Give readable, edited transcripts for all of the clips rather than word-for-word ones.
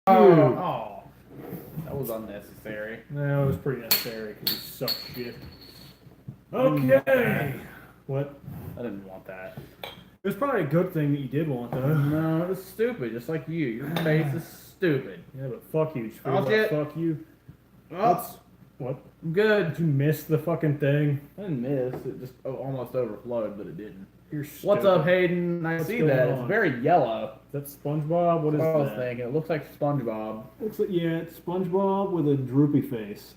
Oh, that was unnecessary. No, it was pretty necessary because you suck shit. Okay. What? I didn't want that. It was probably a good thing that you did want, though. No, it was stupid, just like you. Your face is stupid. Yeah, but fuck you. Just I'll forget get- about fuck you. Oh, What? I'm good. Did you miss the fucking thing? I didn't miss. It just almost overflowed, but it didn't. You're What's stupid. up, Hayden? I What's see going that. on? It's very yellow. Is that SpongeBob? What is That's what I was that? thinking. It looks like SpongeBob. Looks like, yeah, it's SpongeBob with a droopy face.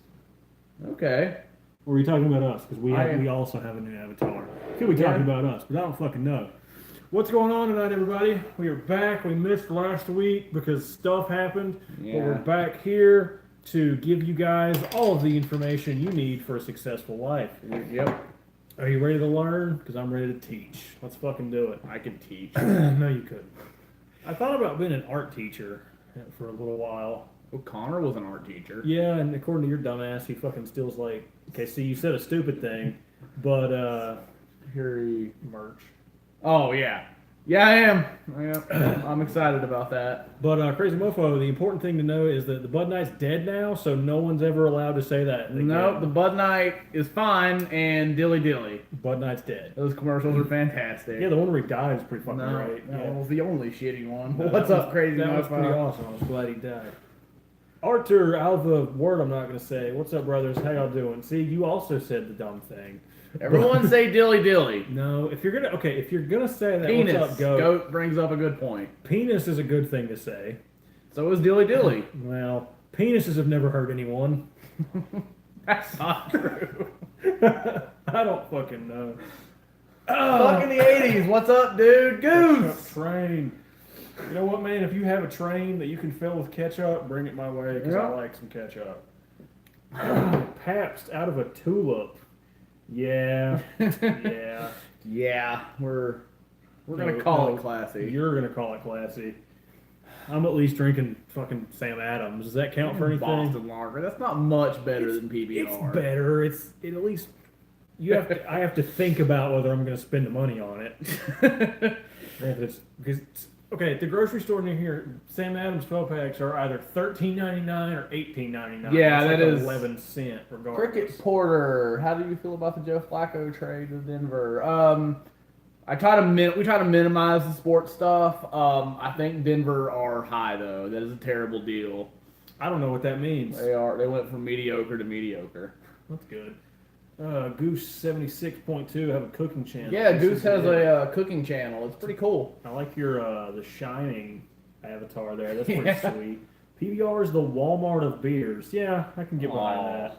Okay. Or are you talking about us? Because we I am. we also have a new avatar. Could be Yeah. talking about us, but I don't fucking know. What's going on tonight, everybody? We are back. We missed last week because stuff happened. But we're Yeah. back here to give you guys all of the information you need for a successful life. Yep. Are you ready to learn? Because I'm ready to teach. Let's fucking do it. I can teach. No, you couldn't. I thought about being an art teacher for a little while. O'Connor was an art teacher. Yeah, and according to your dumbass, he fucking steals like. Okay, see, you said a stupid thing, but Here merch. Oh, yeah. Yeah, I am. I'm excited about that. But Crazy Mofo, the important thing to know is that the Bud Knight's dead now, so no one's ever allowed to say that. Again. No, the Bud Knight is fine, and Dilly Dilly. Bud Knight's dead. Those commercials are fantastic. Yeah, the one where he died is pretty fucking no, great. that Yeah. one was the only shitty one. No, What's that up, was- Crazy That was pretty Mofo? awesome. I was glad he died. Arthur, out of a word I'm not going to say. What's up, brothers? How y'all doing? See, you also said the dumb thing. Everyone say Dilly Dilly. No, if you're gonna say that, Penis. what's up, goat? Goat brings up a good point. Penis is a good thing to say. So is Dilly Dilly. Well, penises have never hurt anyone. That's not true. I don't fucking know. Fuck in the 80s. What's up, dude? Ketchup Goose. train. You know what, man? If you have a train that you can fill with ketchup, bring it my way because I Yeah. like some ketchup. Pabst out of a tulip. Yeah, yeah. Yeah, we're gonna No, call no, it classy. You're gonna call it classy. I'm at least drinking fucking Sam Adams. Does that count for anything? Boston Lager. That's not much better than PBR. It's better. It at least you have to. I have to think about whether I'm going to spend the money on it. Because okay, at the grocery store near here, Sam Adams 12 packs are either $13.99 or $18.99. Yeah, That's that like is- 11-cent regardless. Cricket Porter. How do you feel about the Joe Flacco trade to Denver? We try to minimize the sports stuff. I think Denver are high though. That is a terrible deal. I don't know what that means. They went from mediocre to mediocre. That's good. Goose 76.2 have a cooking channel. Yeah, This Goose is has good. a cooking channel. It's pretty cool. I like your the Shining avatar there. That's pretty Yeah. sweet. PBR is the Walmart of beers. Yeah, I can get behind Aw. that.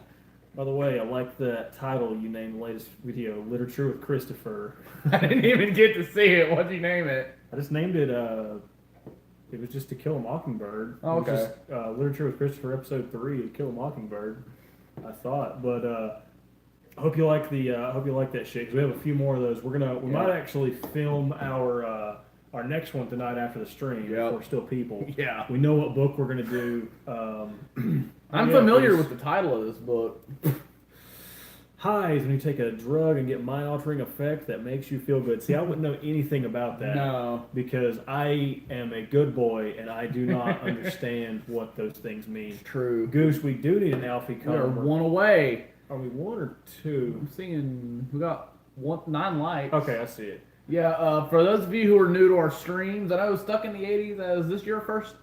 By the way, I like that title you named the latest video, Literature with Christopher. I didn't even get to see it. What'd you name it? I just named it, it was just To Kill a Mockingbird. Oh, It was okay. just, Literature with Christopher, episode 3, To Kill a Mockingbird, I thought. But, I hope you like that shit, because we have a few more of those. We Yeah. might actually film our next one tonight after the stream, Yep. if we're still people. Yeah. We know what book we're gonna do. I'm yeah, familiar please. with the title of this book. High is when you take a drug and get mind-altering effect that makes you feel good. See, I wouldn't know anything about that. No. Because I am a good boy and I do not understand what those things mean. True. Goose, we do need an Alfie We are cover. one away. Are we one or two? I'm seeing we got 9 likes. Okay, I see it. Yeah, for those of you who are new to our streams, I know Stuck in the 80s, is this your first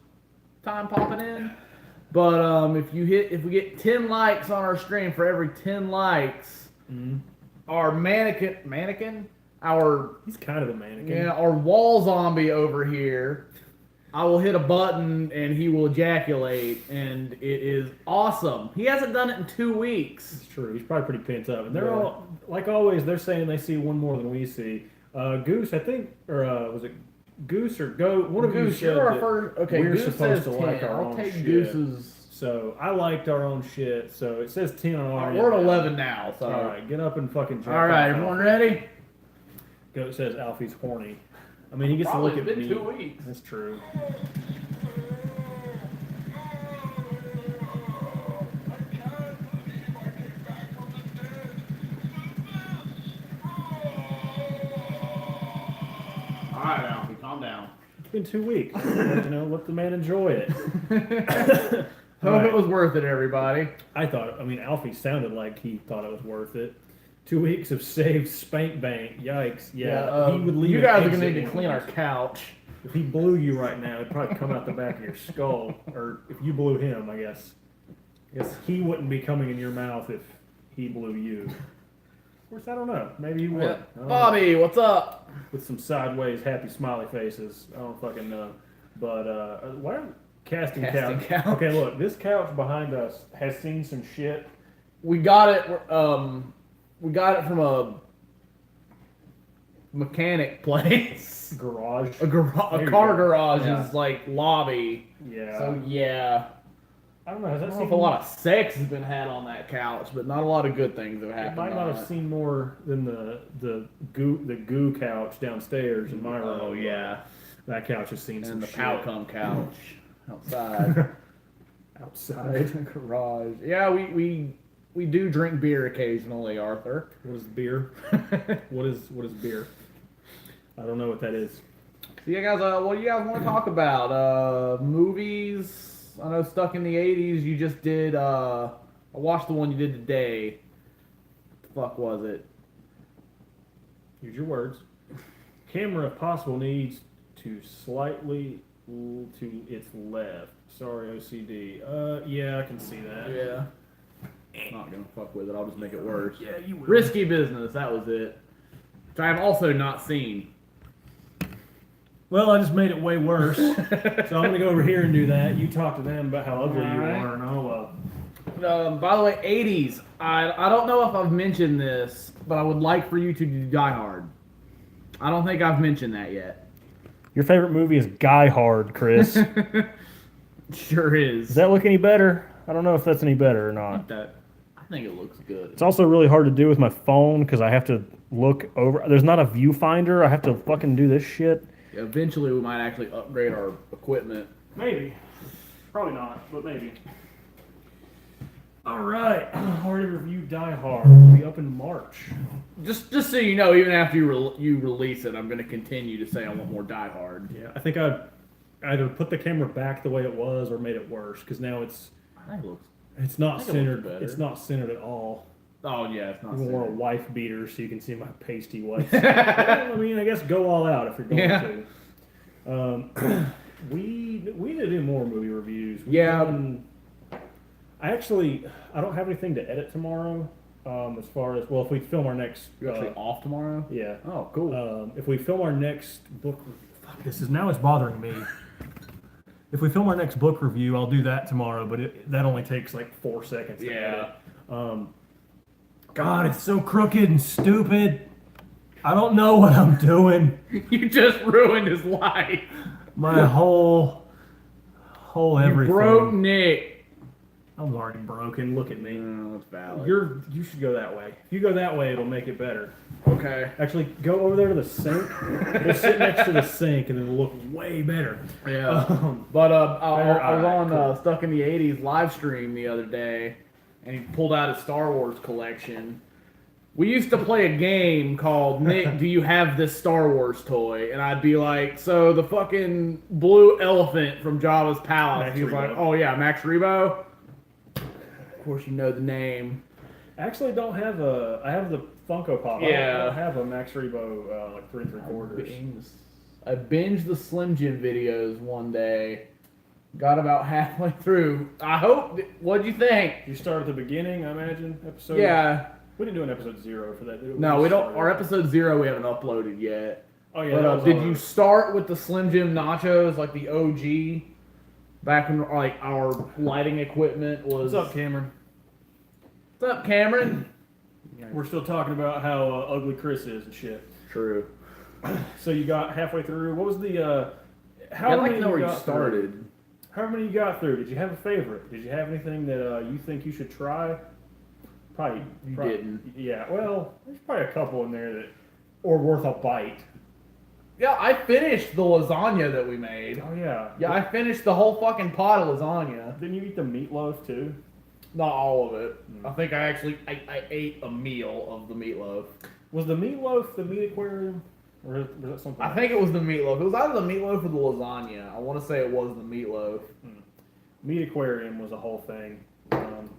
time popping in? But if we get 10 likes on our stream, for every 10 likes, our He's kind of a mannequin. yeah, our wall zombie over here, I will hit a button and he will ejaculate, and it is awesome. He hasn't done it in 2 weeks. It's true. He's probably pretty pent up. And they're Yeah. all, like always, they're saying they see one more than we see. Goose, I think, or was it Goose or Goat? One of you Goose, said you're our that first. Okay, we're Goose supposed says to 10. like our I'll own take shit. Goose's. So I liked our own shit. So it says 10 on our. We're at 11 now, so. All right, get up and fucking. Jack All right, off. everyone ready? Goat says Alfie's horny. I mean, he gets Probably to look it's at been me. 2 weeks. That's true. All right, Alfie, calm down. in 2 weeks. Let the man enjoy it. Hope it was worth it, everybody. I thought. I mean, Alfie sounded like he thought it was worth it. 2 weeks of saved spank bank. Yikes! Yeah, he would leave. You guys are gonna need to clean our couch. If he blew you right now, it'd probably come out the back of your skull. Or if you blew him, I guess he wouldn't be coming in your mouth if he blew you. Of course, I don't know. Maybe he would. I don't know. Bobby, what's up? With some sideways happy smiley faces. I don't fucking know. But why are casting couch? Okay, look, this couch behind us has seen some shit. We got it. We got it from a mechanic place. Garage. A car garage's like lobby. Yeah. So yeah. I don't know. Has I that don't know seen if a lot of sex has been had on that couch, but not a lot of good things have It happened. might not have seen more than the goo couch downstairs in my room. Oh yeah. That couch has seen some And the shit. Powcom couch outside. Outside. Garage. Yeah, we do drink beer occasionally, Arthur. What is beer? What is beer? I don't know what that is. So you guys, what do you guys want to talk about? Movies. I know Stuck in the 80s. You just did. I watched the one you did today. What the fuck was it? Use your words. Camera, if possible, needs to slightly to its left. Sorry, OCD. Yeah, I can see that. Yeah. Not gonna fuck with it. I'll just make it worse. Yeah, you will. Risky Business. That was it. Which I have also not seen. Well, I just made it way worse. So I'm going to go over here and do that. You talk to them about how ugly you Alright. are, and I'll... By the way, 80s. I don't know if I've mentioned this, but I would like for you to do Die Hard. I don't think I've mentioned that yet. Your favorite movie is Guy Hard, Chris. Sure is. Does that look any better? I don't know if that's any better or not. I think it looks good. It's also really hard to do with my phone because I have to look over. There's not a viewfinder. I have to fucking do this shit. Eventually, we might actually upgrade our equipment. Maybe. Probably not, but maybe. All right. Already reviewed Die Hard. It'll be up in March. Just so you know, even after you release it, I'm going to continue to say I want more Die Hard. Yeah, I think I either put the camera back the way it was or made it worse because now it's not centered. It's not centered at all. Oh yeah, it's not. I wore a wife beater so you can see my pasty white. I mean, I guess go all out if you're going to. We need to do more movie reviews. I don't have anything to edit tomorrow. As far as if we film our next. You're actually off tomorrow. Yeah. Oh, cool. If we film our next book, it's bothering me. If we film our next book review, I'll do that tomorrow, but that only takes like 4 seconds. Yeah. God, it's so crooked and stupid. I don't know what I'm doing. You just ruined his life. My whole everything. You broke Nick. I'm already broken. Look at me. No, that's valid. You should go that way. If you go that way, it'll make it better. Okay. Actually, go over there to the sink. We'll sit next to the sink, and it'll look way better. Yeah. But I was on Stuck in the 80s live stream the other day, and he pulled out his Star Wars collection. We used to play a game called Nick, do you have this Star Wars toy? And I'd be like, so the fucking blue elephant from Jabba's palace. Max He was like, Rebo. oh yeah, Max Rebo. Of course you know the name. Actually, I have the Funko Pop. Yeah. I don't have a Max Rebo like 3 3/4. I binged the Slim Jim videos one day. Got about halfway through. What'd you think? You start at the beginning, I imagine, episode? Yeah. We didn't do an episode 0 for that, did we? No, we don't. Our episode 0 we haven't uploaded yet. Oh, yeah. But did you start with the Slim Jim nachos, like the OG? Back when like our lighting equipment was. What's up, Cameron? What's up, Cameron? We're still talking about how ugly Chris is and shit. True. So you got halfway through. What was the? I'd like to know where you started. Through? How many you got through? Did you have a favorite? Did you have anything that you think you should try? Probably didn't. Yeah. Well, there's probably a couple in there that or worth a bite. Yeah, I finished the lasagna that we made. Oh yeah. Yeah, I finished the whole fucking pot of lasagna. Didn't you eat the meatloaf too? Not all of it. I think I ate a meal of the meatloaf. Was the meatloaf the meat aquarium? Or was that something? I think it was the meatloaf. It was either the meatloaf or the lasagna. I want to say it was the meatloaf. Meat Aquarium was a whole thing.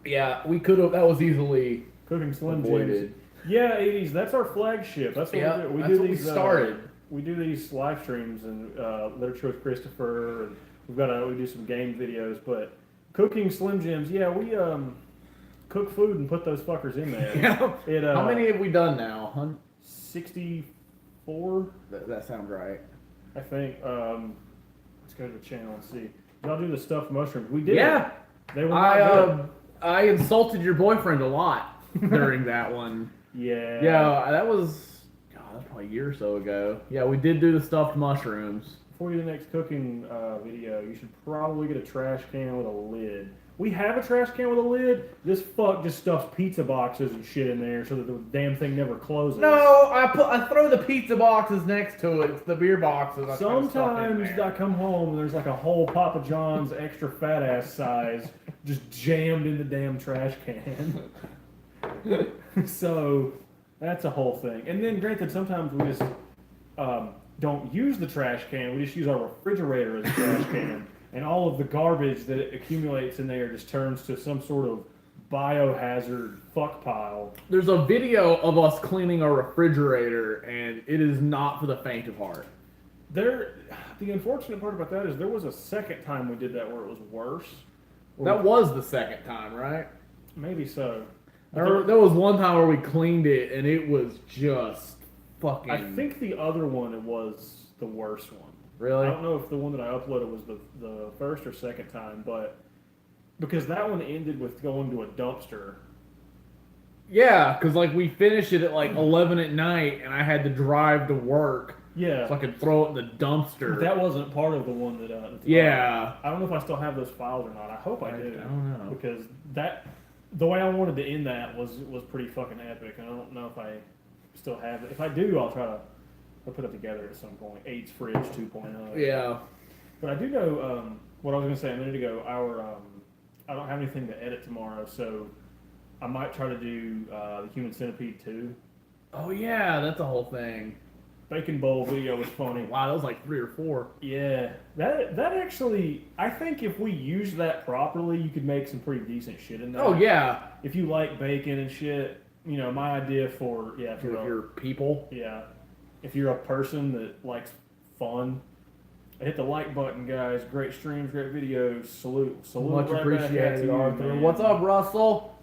Yeah, we could have. That was easily Cooking Slim Jims. avoided. Yeah, 80s. That's our flagship. That's what Yeah, we do. We that's do what these. we started. We do these live streams and literature with Christopher, and we do some game videos. But cooking Slim Jims, yeah, we cook food and put those fuckers in there. Yeah. How many have we done now? 64, That sounds right. I think. Let's go to the channel and see. Y'all do the stuffed mushrooms. We did. Yeah. They were not good. I insulted your boyfriend a lot during that one. Yeah. Yeah, that was probably a year or so ago. Yeah, we did do the stuffed mushrooms. Before you do the next cooking video, you should probably get a trash can with a lid. We have a trash can with a lid. This fuck just stuffs pizza boxes and shit in there so that the damn thing never closes. No, I throw the pizza boxes next to it. It's the beer boxes. Sometimes I come home and there's like a whole Papa John's extra fat ass size just jammed in the damn trash can. So that's a whole thing. And then granted, sometimes we just don't use the trash can. We just use our refrigerator as a trash can. And all of the garbage that accumulates in there just turns to some sort of biohazard fuck pile. There's a video of us cleaning our refrigerator, and it is not for the faint of heart. The unfortunate part about that is there was a second time we did that where it was worse. That was the second time, right? Maybe so. There was one time where we cleaned it, and it was just fucking... I think the other one was the worst one. Really? I don't know if the one that I uploaded was the first or second time, but because that one ended with going to a dumpster. Yeah, because like we finished it at like 11 at night, and I had to drive to work. Yeah. So I could throw it in the dumpster. That wasn't part of the one that. Yeah. I don't know if I still have those files or not. I hope I do. I don't know. Because the way I wanted to end that was pretty fucking epic. And I don't know if I still have it. If I do, I'll try to put it together at some point. AIDS Fridge 2.0. Yeah. But I do know what I was going to say a minute ago. I don't have anything to edit tomorrow, so I might try to do the Human Centipede 2. Oh yeah, that's a whole thing. Bacon Bowl video was funny. Wow, that was like 3 or 4. Yeah, that actually, I think if we use that properly, you could make some pretty decent shit in there. Oh yeah. If you like bacon and shit, my idea for If you're people. Yeah, if you're a person that likes fun, hit the like button, guys. Great streams, great videos. Salute. Much right appreciated, back Arthur. man. What's up, Russell?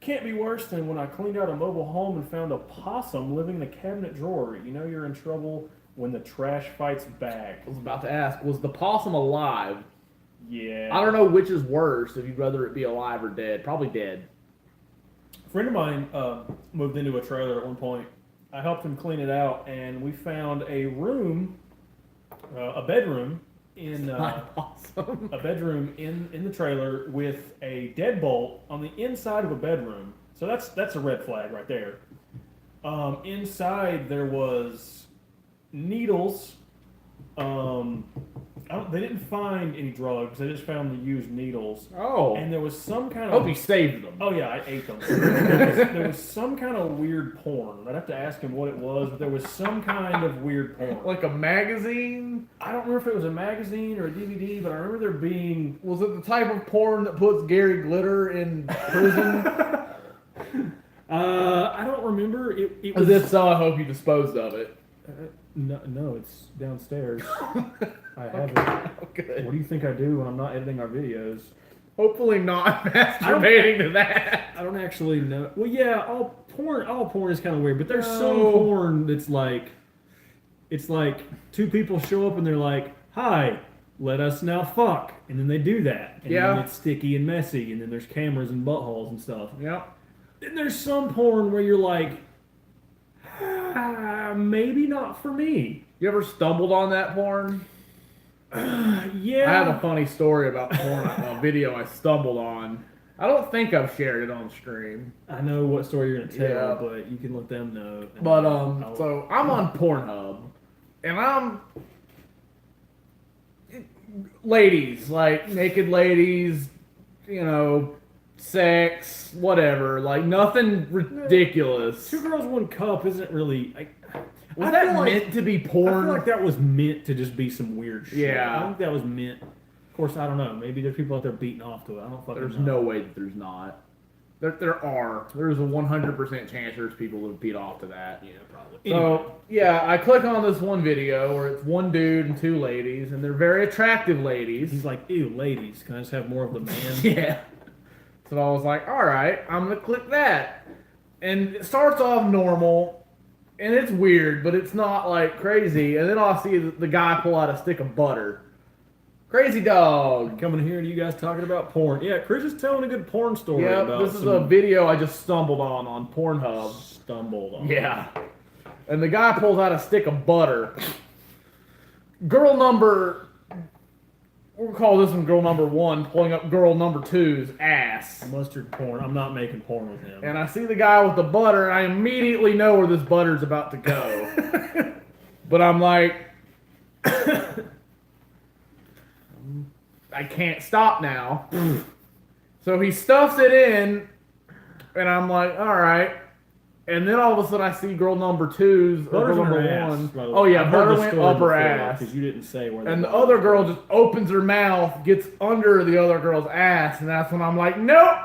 Can't be worse than when I cleaned out a mobile home and found a possum living in a cabinet drawer. You know you're in trouble when the trash fights back. I was about to ask, was the possum alive? Yeah. I don't know which is worse, if you'd rather it be alive or dead. Probably dead. A friend of mine moved into a trailer at one point. I helped him clean it out, and we found a room, a bedroom in Awesome. a bedroom in the trailer with a deadbolt on the inside of a bedroom. So that's a red flag right there. Inside there was needles. They didn't find any drugs. They just found the used needles. Oh. And there was some kind I of... hope you saved them. Oh yeah, I ate them. There was some kind of weird porn. I'd have to ask him what it was, but there was some kind of weird porn. Like a magazine? I don't remember if it was a magazine or a DVD, but I remember there being... Was it the type of porn that puts Gary Glitter in prison? I don't remember. It As was... if so, I hope you disposed of it. No, it's downstairs. I have Okay. it. Okay. What do you think I do when I'm not editing our videos? Hopefully not masturbating to that. I don't actually know. Well, yeah, all porn is kind of weird, but there's some No. porn that's like, it's like two people show up and they're like, "Hi, let us now fuck," and then they do that, and Yeah. then it's sticky and messy, and then there's cameras and buttholes and stuff. Yep. Then there's some porn where you're like, maybe not for me. You ever stumbled on that porn? Yeah. I have a funny story about porn, a video I stumbled on. I don't think I've shared it on stream. I know what story you're gonna tell, Yeah. but you can let them know. But so I'm on Pornhub, and ladies, like naked ladies, sex, whatever, like nothing ridiculous. Two Girls, One Cup isn't really. Was I that feel like- meant to be I porn? feel like that was meant to just be some weird shit. Yeah. I think that was meant. Of course, I don't know. Maybe there's people out there beating off to it. I don't fucking There's know. no way that there's not. There are. There's a 100% chance there's people that beat off to that. Yeah, probably. Anyway, So, yeah, I click on this one video where it's one dude and two ladies, and they're very attractive ladies. he's like, ew, ladies, can I just have more of the man? Yeah. So I was like, alright, I'm going to click that. And it starts off normal, and it's weird, but it's not like crazy. And then I'll see the guy pull out a stick of butter. Crazy dog. Coming here to you guys talking about porn. Yeah, Chris is telling a good porn story Yeah, about this is some a video I just stumbled on Pornhub. stumbled on. Yeah. And the guy pulls out a stick of butter. Girl number... We'll call this one girl number 1, pulling up girl number 2's ass. Mustard porn. I'm not making porn with him. And I see the guy with the butter, and I immediately know where this butter's about to go. But I'm like... I can't stop now. So he stuffs it in, and I'm like, alright. And then all of a sudden I see girl number 2's, or Butter's girl in her number ass, 1. by the way. Oh yeah, I've heard butter this went story up her before, ass. because you didn't say where. And the butter other was girl from. just opens her mouth, gets under the other girl's ass, and that's when I'm like, nope!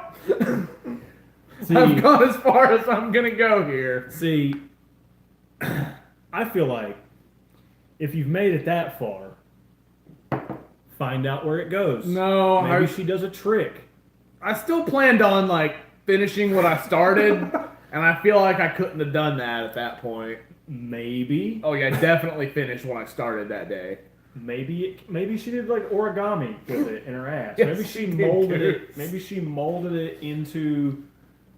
See, I've gone as far as I'm gonna go here. see, I feel like if you've made it that far, find out where it goes. No, Maybe she does a trick. I still planned on like finishing what I started, and I feel like I couldn't have done that at that point. Maybe. Oh yeah, definitely finished what I started that day. Maybe she did like origami with it in her ass. Yes, Maybe she she did, molded Goose. it. Maybe she molded it into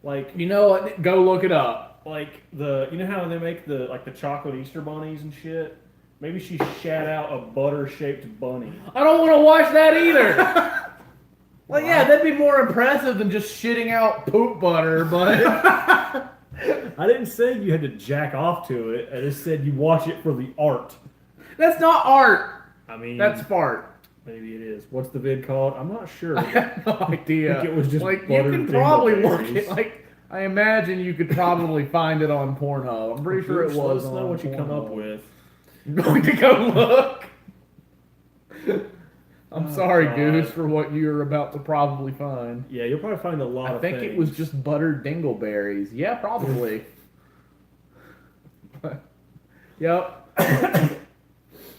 like You know what? Go look it up. the you know how they make the like the chocolate Easter bunnies and shit. Maybe she shat out a butter shaped bunny. I don't want to watch that either. Well, yeah, that'd be more impressive than just shitting out poop butter, but I didn't say you had to jack off to it. I just said you watch it for the art. that's not art. I mean, That's fart. maybe it is. What's the vid called? I'm not sure. I have no idea. I think it was just like you buttered can probably look dingleberries. it. Like I imagine you could probably find it on Pornhub. I'm pretty sure it Let was. us know on what you come up Pornhub. with. I'm going to go look. I'm Oh, sorry, God. Goose, for what you're about to probably find. Yeah, you'll probably find a lot I of think things. it was just buttered dingleberries. Yeah, probably. Yep.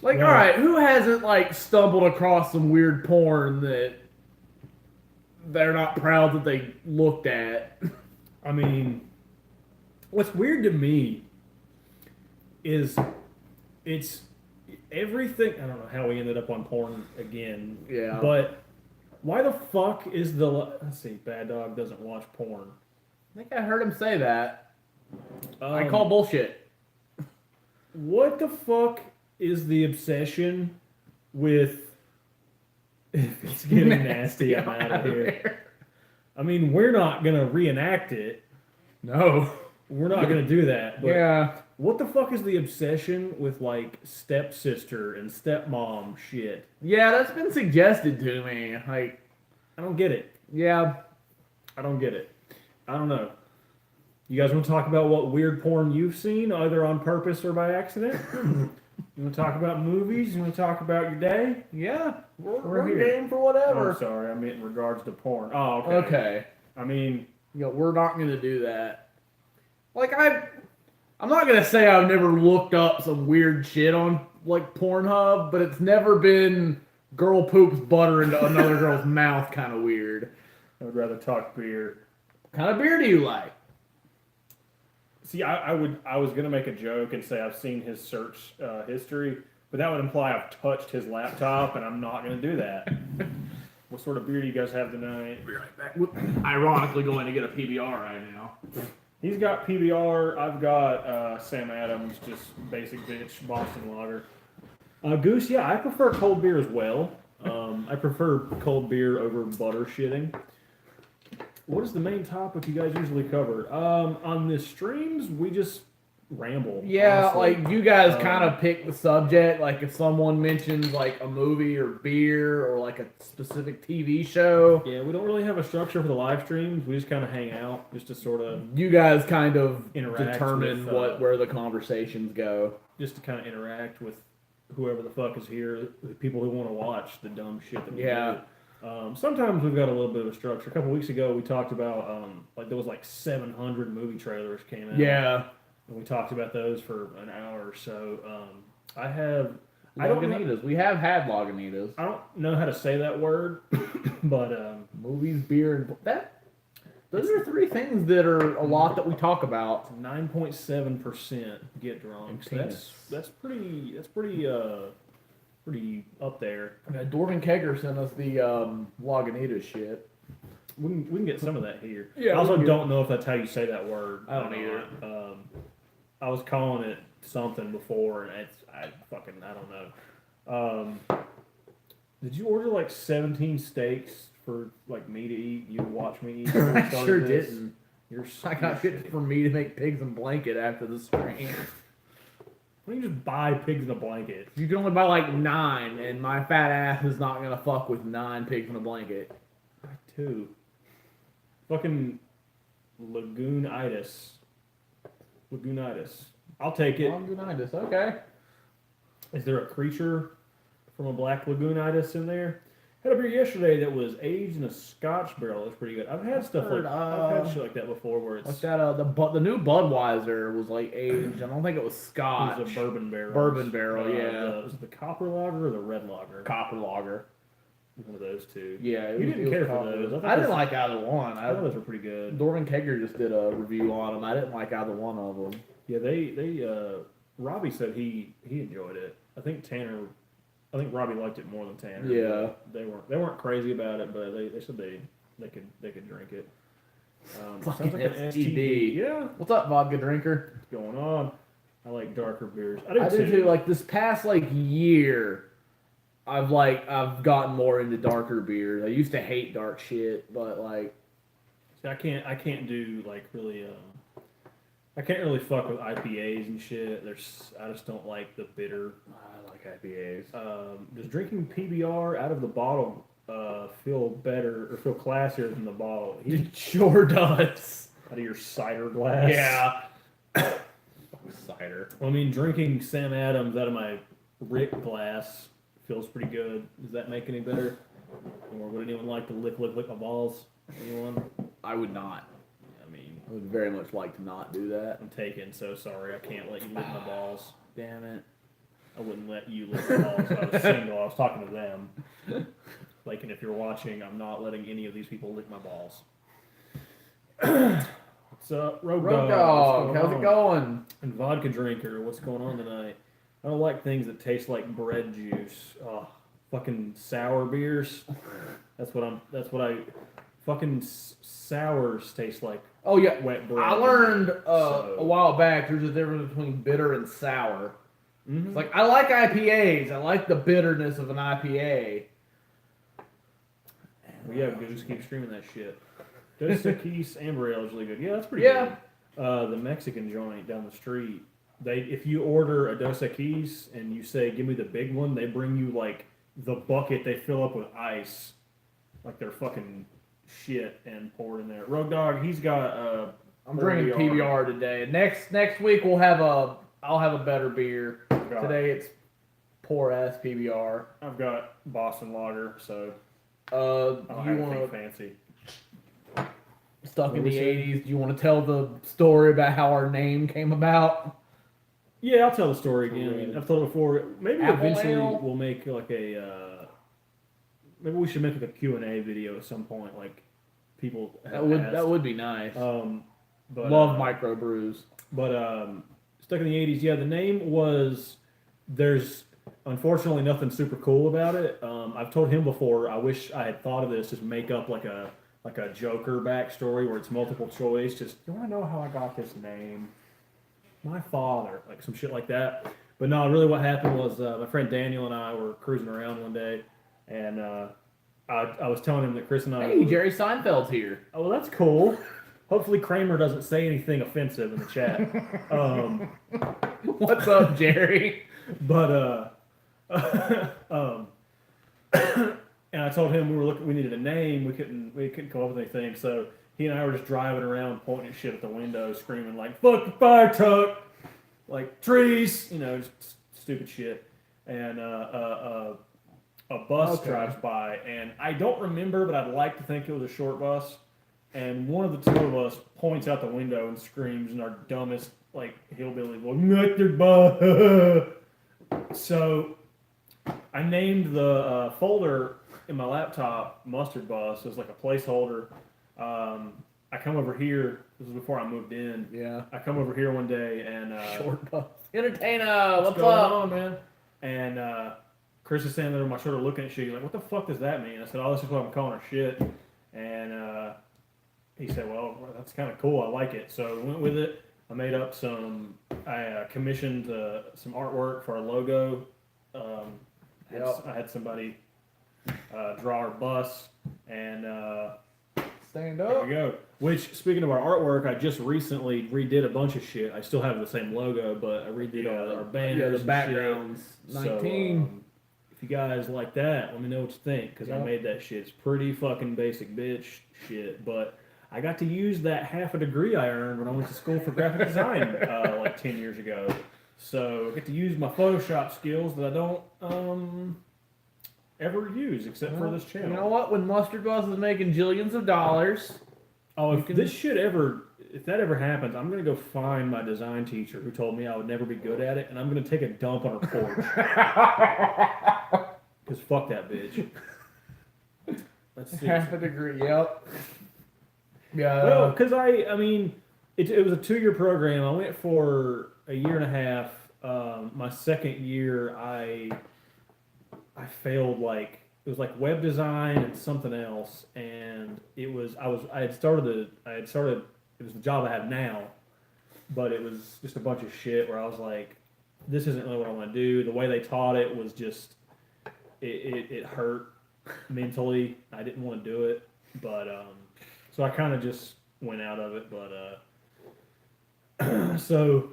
Like, Yeah. all right, who hasn't like stumbled across some weird porn that they're not proud that they looked at? I mean, what's weird to me is it's everything. I don't know how we ended up on porn again. Yeah. But why the fuck is the let's see, Bad Dog doesn't watch porn. I think I heard him say that. I Um, call bullshit. What the fuck is the obsession with? If it's getting nasty, I'm out of here. I mean, we're not gonna reenact it. No. We're not gonna do that. But Yeah. what the fuck is the obsession with like stepsister and stepmom shit? Yeah, that's been suggested to me. Like, I don't get it. yeah. I don't get it. I don't know. You guys want to talk about what weird porn you've seen, either on purpose or by accident? You want to talk about movies? You want to talk about your day? Yeah. We're here. game for Oh, whatever. sorry, I meant in regards to porn. Oh, okay. Okay. I mean, Yeah, we're not gonna do that. Like I'm not gonna say I've never looked up some weird shit on like Pornhub, but it's never been girl poops butter into another girl's mouth kind of weird. I would rather talk beer. What kind of beer do you like? See, I was gonna make a joke and say I've seen his search history, but that would imply I've touched his laptop, and I'm not gonna do that. What sort of beer do you guys have tonight? Be right back. Ironically, going to get a PBR right now. He's got PBR. I've got Sam Adams, just basic bitch Boston Lager. Goose, yeah, I prefer cold beer as well. I prefer cold beer over butter shitting. What is the main topic you guys usually cover? On the streams, we just ramble. Yeah, honestly. like you guys Um, kind of pick the subject. Like if someone mentions like a movie or beer or like a specific TV show, Yeah, we don't really have a structure for the live streams. We just kind of hang out, just to sort of, you guys kind of Interact determine with, where the conversations go. interact with whoever the fuck is here, the people who want to watch the dumb shit that we Yeah. do. Sometimes we've got a little bit of a structure. A couple weeks ago, we talked about like there was like 700 movie trailers came out. Yeah, And we talked about those for an hour or so. I have. I don't know, Lagunitas. We have had Lagunitas. I don't know how to say that word, but Movies, beer, and that. Those are three things that are a lot that we talk about. 9.7% get drunk. So that's pretty pretty up there. Dorvin Kegger sent us the Lagunitas shit. We can get some of that here. Yeah, I also we can. don't know if that's how you say that word. I don't or either. not. I was calling it something before, and I don't know. Did you order like 17 steaks for like me to eat? You to watch me eat? before we I started sure this? didn't. You're I got shit for me to make pigs in blanket after the stream. Why don't you just buy pigs in a blanket? You can only buy like 9, and my fat ass is not gonna fuck with 9 pigs in a blanket. Two. Fucking Lagoonitis. Lagoonitis. I'll take it. Lagunitas, okay. Is there a creature from a black Lagoonitis in there? Had a beer yesterday that was aged in a Scotch barrel. That's pretty good. I've had stuff heard, like I've had shit like that before, where it's Like that, the new Budweiser was like aged. I don't think it was Scotch. it was a bourbon barrel. Bourbon barrel, yeah. Was it the copper lager or the red lager? Copper lager. One of those two. Yeah, You didn't care for copper. those. I thought I didn't those- like either one. I thought those were pretty good. Dorvin Kegger just did a review on them. I didn't like either one of them. Yeah, they Robbie said he enjoyed it. I think Robbie liked it more than Tanner. Yeah. They weren't crazy about it, but they said they could drink it. Fucking Sounds like an STD. Yeah, What's up, vodka drinker? what's going on? I like darker beers. I do too. Like this past year, I've gotten more into darker beers. I used to hate dark shit, but like See, I can't do like really. I can't really fuck with IPAs and shit. I just don't like the bitter. I like IPAs. Does drinking PBR out of the bottle feel better or feel classier than the bottle? It sure does. Out of your cider glass. Yeah. Cider. Well, I mean, drinking Sam Adams out of my Rick glass feels pretty good. Does that make any better? Or would anyone like to lick my balls? Anyone? I would not. I mean, I would very much like to not do that. I'm taken, so sorry. I can't let you lick my balls. Damn it. I wouldn't let you lick my balls. I was single. I was talking to them. Like, and if you're watching, I'm not letting any of these people lick my balls. What's up, Road Road Dog? Dog, What's how's it going? And Vodka Drinker, what's going on tonight? I don't like things that taste like bread juice. Oh, fucking sour beers. Fucking sours taste like Oh yeah, wet bread. I learned So- a while back there's a difference between bitter and sour. Mhm. It's like I like IPAs. I like the bitterness of an IPA. Well, yeah, we just keep streaming that shit. Dos Equis Amber Ale is really good. Yeah, that's pretty Yeah. good. The Mexican joint down the street, if you order a Dos Equis and you say, give me the big one, they bring you like the bucket they fill up with ice. Like they're fucking shit and pour it in there. Road Dog, he's got I'm drinking PBR today. Next week I'll have a better beer. Today it's poor ass PBR. I've got Boston Lager, so I You don't have anything want fancy. stuck in What the was it? '80s? Do you want to tell the story about how our name came about? Yeah, I'll tell the story again. I mean, I've told it before. Maybe Apple eventually ale? we'll make like a. Maybe we should make like a Q&A video at some point. Like people have asked. That would be nice. But, Love microbrews. But stuck in the '80s. Yeah, the name was. There's unfortunately nothing super cool about it. I've told him before. I wish I had thought of this. Just make up like a Joker backstory where it's multiple choice. Just you want to know how I got this name? My father, like some shit like that. But no, really what happened was my friend Daniel and I were cruising around one day, and I was telling him that Chris and I. Hey, Jerry Seinfeld's here. Oh, well, that's cool. Hopefully Kramer doesn't say anything offensive in the chat. What's up, Jerry? But and I told him we needed a name. We couldn't come up with anything. So he and I were just driving around, pointing at shit at the window, screaming like "fuck the fire truck," like trees, just stupid shit. And a bus drives by, and I don't remember, but I'd like to think it was a short bus. And one of the two of us points out the window and screams in our dumbest like hillbilly voice, "Mustard bus!" So I named the folder in my laptop Mustard Bus. It was like a placeholder. I come over here. This was before I moved in. Yeah. I come over here one day and Short bus. Entertainer, what's going up? on, man? And Chris is standing there on my shoulder looking at shit. He's like, "What the fuck does that mean?" I said, "Oh, this is what I'm calling her shit." And he said, "Well, that's kind of cool. I like it." So we went with it. I made up I commissioned some artwork for our logo. I had somebody draw our bus, and Stand there up. we go. Which, speaking of our artwork, I just recently redid a bunch of shit. I still have the same logo, but I redid all our banners. Yeah, the and backgrounds. shit. 19. So, if you guys like that, let me know what you think, because I made that shit. It's pretty fucking basic bitch shit, but I got to use that half a degree I earned when I went to school for graphic design like 10 years ago. So I get to use my Photoshop skills that I don't ever use except for this channel. You know what? When Mustard Bus is making jillions of dollars. Oh, if that ever happens, I'm going to go find my design teacher who told me I would never be good at it, and I'm going to take a dump on her porch. Because fuck that bitch. Let's see. Half a degree, yep. Yeah. Well, because I mean, it was a 2-year program. I went for a year and a half. My second year, I failed it was like web design and something else, and it was I had started it was the job I have now, but it was just a bunch of shit where I was like, this isn't really what I want to do. The way they taught it was just it hurt mentally. I didn't want to do it, but so I kind of just went out of it, but so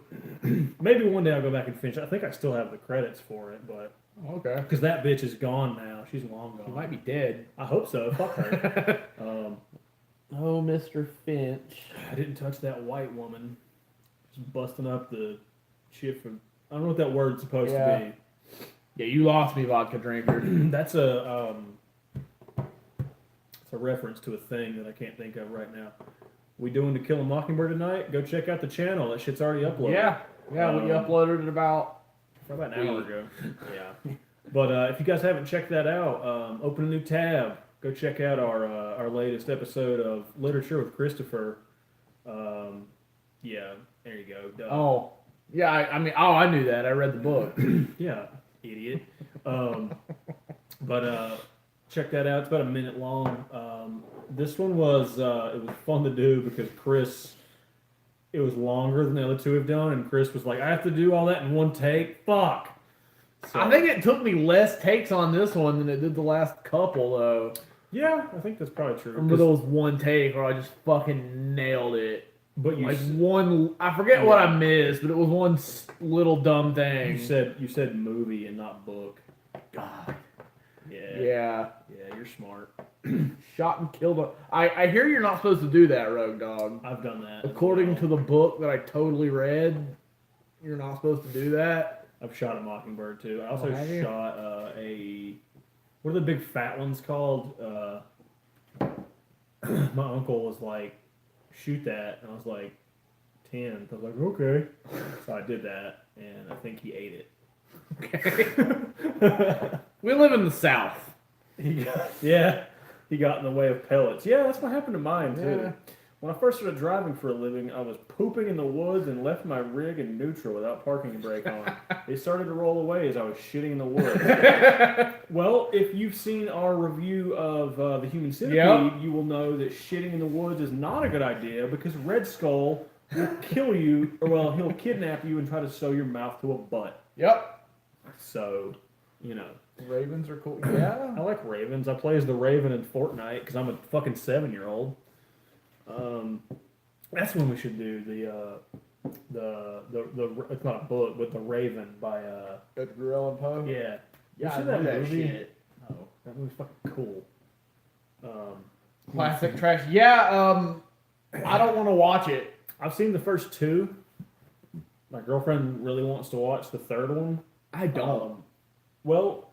maybe one day I'll go back and finish. I think I still have the credits for it, but Okay. because that bitch is gone now. She's long gone. He might be dead. I hope so. Fuck her. Oh, Mr. Finch. I didn't touch that white woman. Just busting up the shit from. I don't know what that word's supposed to be. Yeah, you lost me, vodka drinker. That's it's a reference to a thing that I can't think of right now. We doing To Kill a Mockingbird tonight? Go check out the channel. That shit's already uploaded. Yeah, we uploaded it about an hour ago. Yeah. But if you guys haven't checked that out, open a new tab. Go check out our latest episode of Literature with Christopher. Yeah, there you go. Duh. Oh, yeah. I knew that. I read the book. Yeah, idiot. But check that out. It's about a minute long. This one was it was fun to do because Chris. It was longer than the other two have done, and Chris was like, "I have to do all that in one take. Fuck." So, I think it took me less takes on this one than it did the last couple, though. Yeah, I think that's probably true. Remember those one take where I just fucking nailed it. But you I forget what I missed, but it was one little dumb thing. You said movie and not book. God. Yeah. Yeah. Yeah, you're smart. Shot and killed I hear you're not supposed to do that, Rogue Dog. I've done that. According to the book that I totally read, you're not supposed to do that. I've shot a mockingbird too. I also have you? shot what are the big fat ones called? My uncle was like, shoot that, and I was like 10. I was like, okay. So I did that, and I think he ate it. Okay. We live in the South. He got in the way of pellets. Yeah, that's what happened to mine too. Yeah. When I first started driving for a living, I was pooping in the woods and left my rig in neutral without parking brake on. It started to roll away as I was shitting in the woods. Well, if you've seen our review of The Human Centipede, you will know that shitting in the woods is not a good idea because Red Skull will kill you, or well, he'll kidnap you and try to sew your mouth to a butt. Yep. So, you know. Ravens are cool. Yeah. I like ravens. I play as the Raven in Fortnite because I'm a fucking 7-year-old. That's when we should do the it's not a book, but The Raven by Edgar Allan Poe. yeah. Yeah, I You see know that movie? shit. Oh. That movie's fucking cool. Classic trash. Yeah. I don't want to watch it. I've seen the first two. My girlfriend really wants to watch the third one. I don't. Well,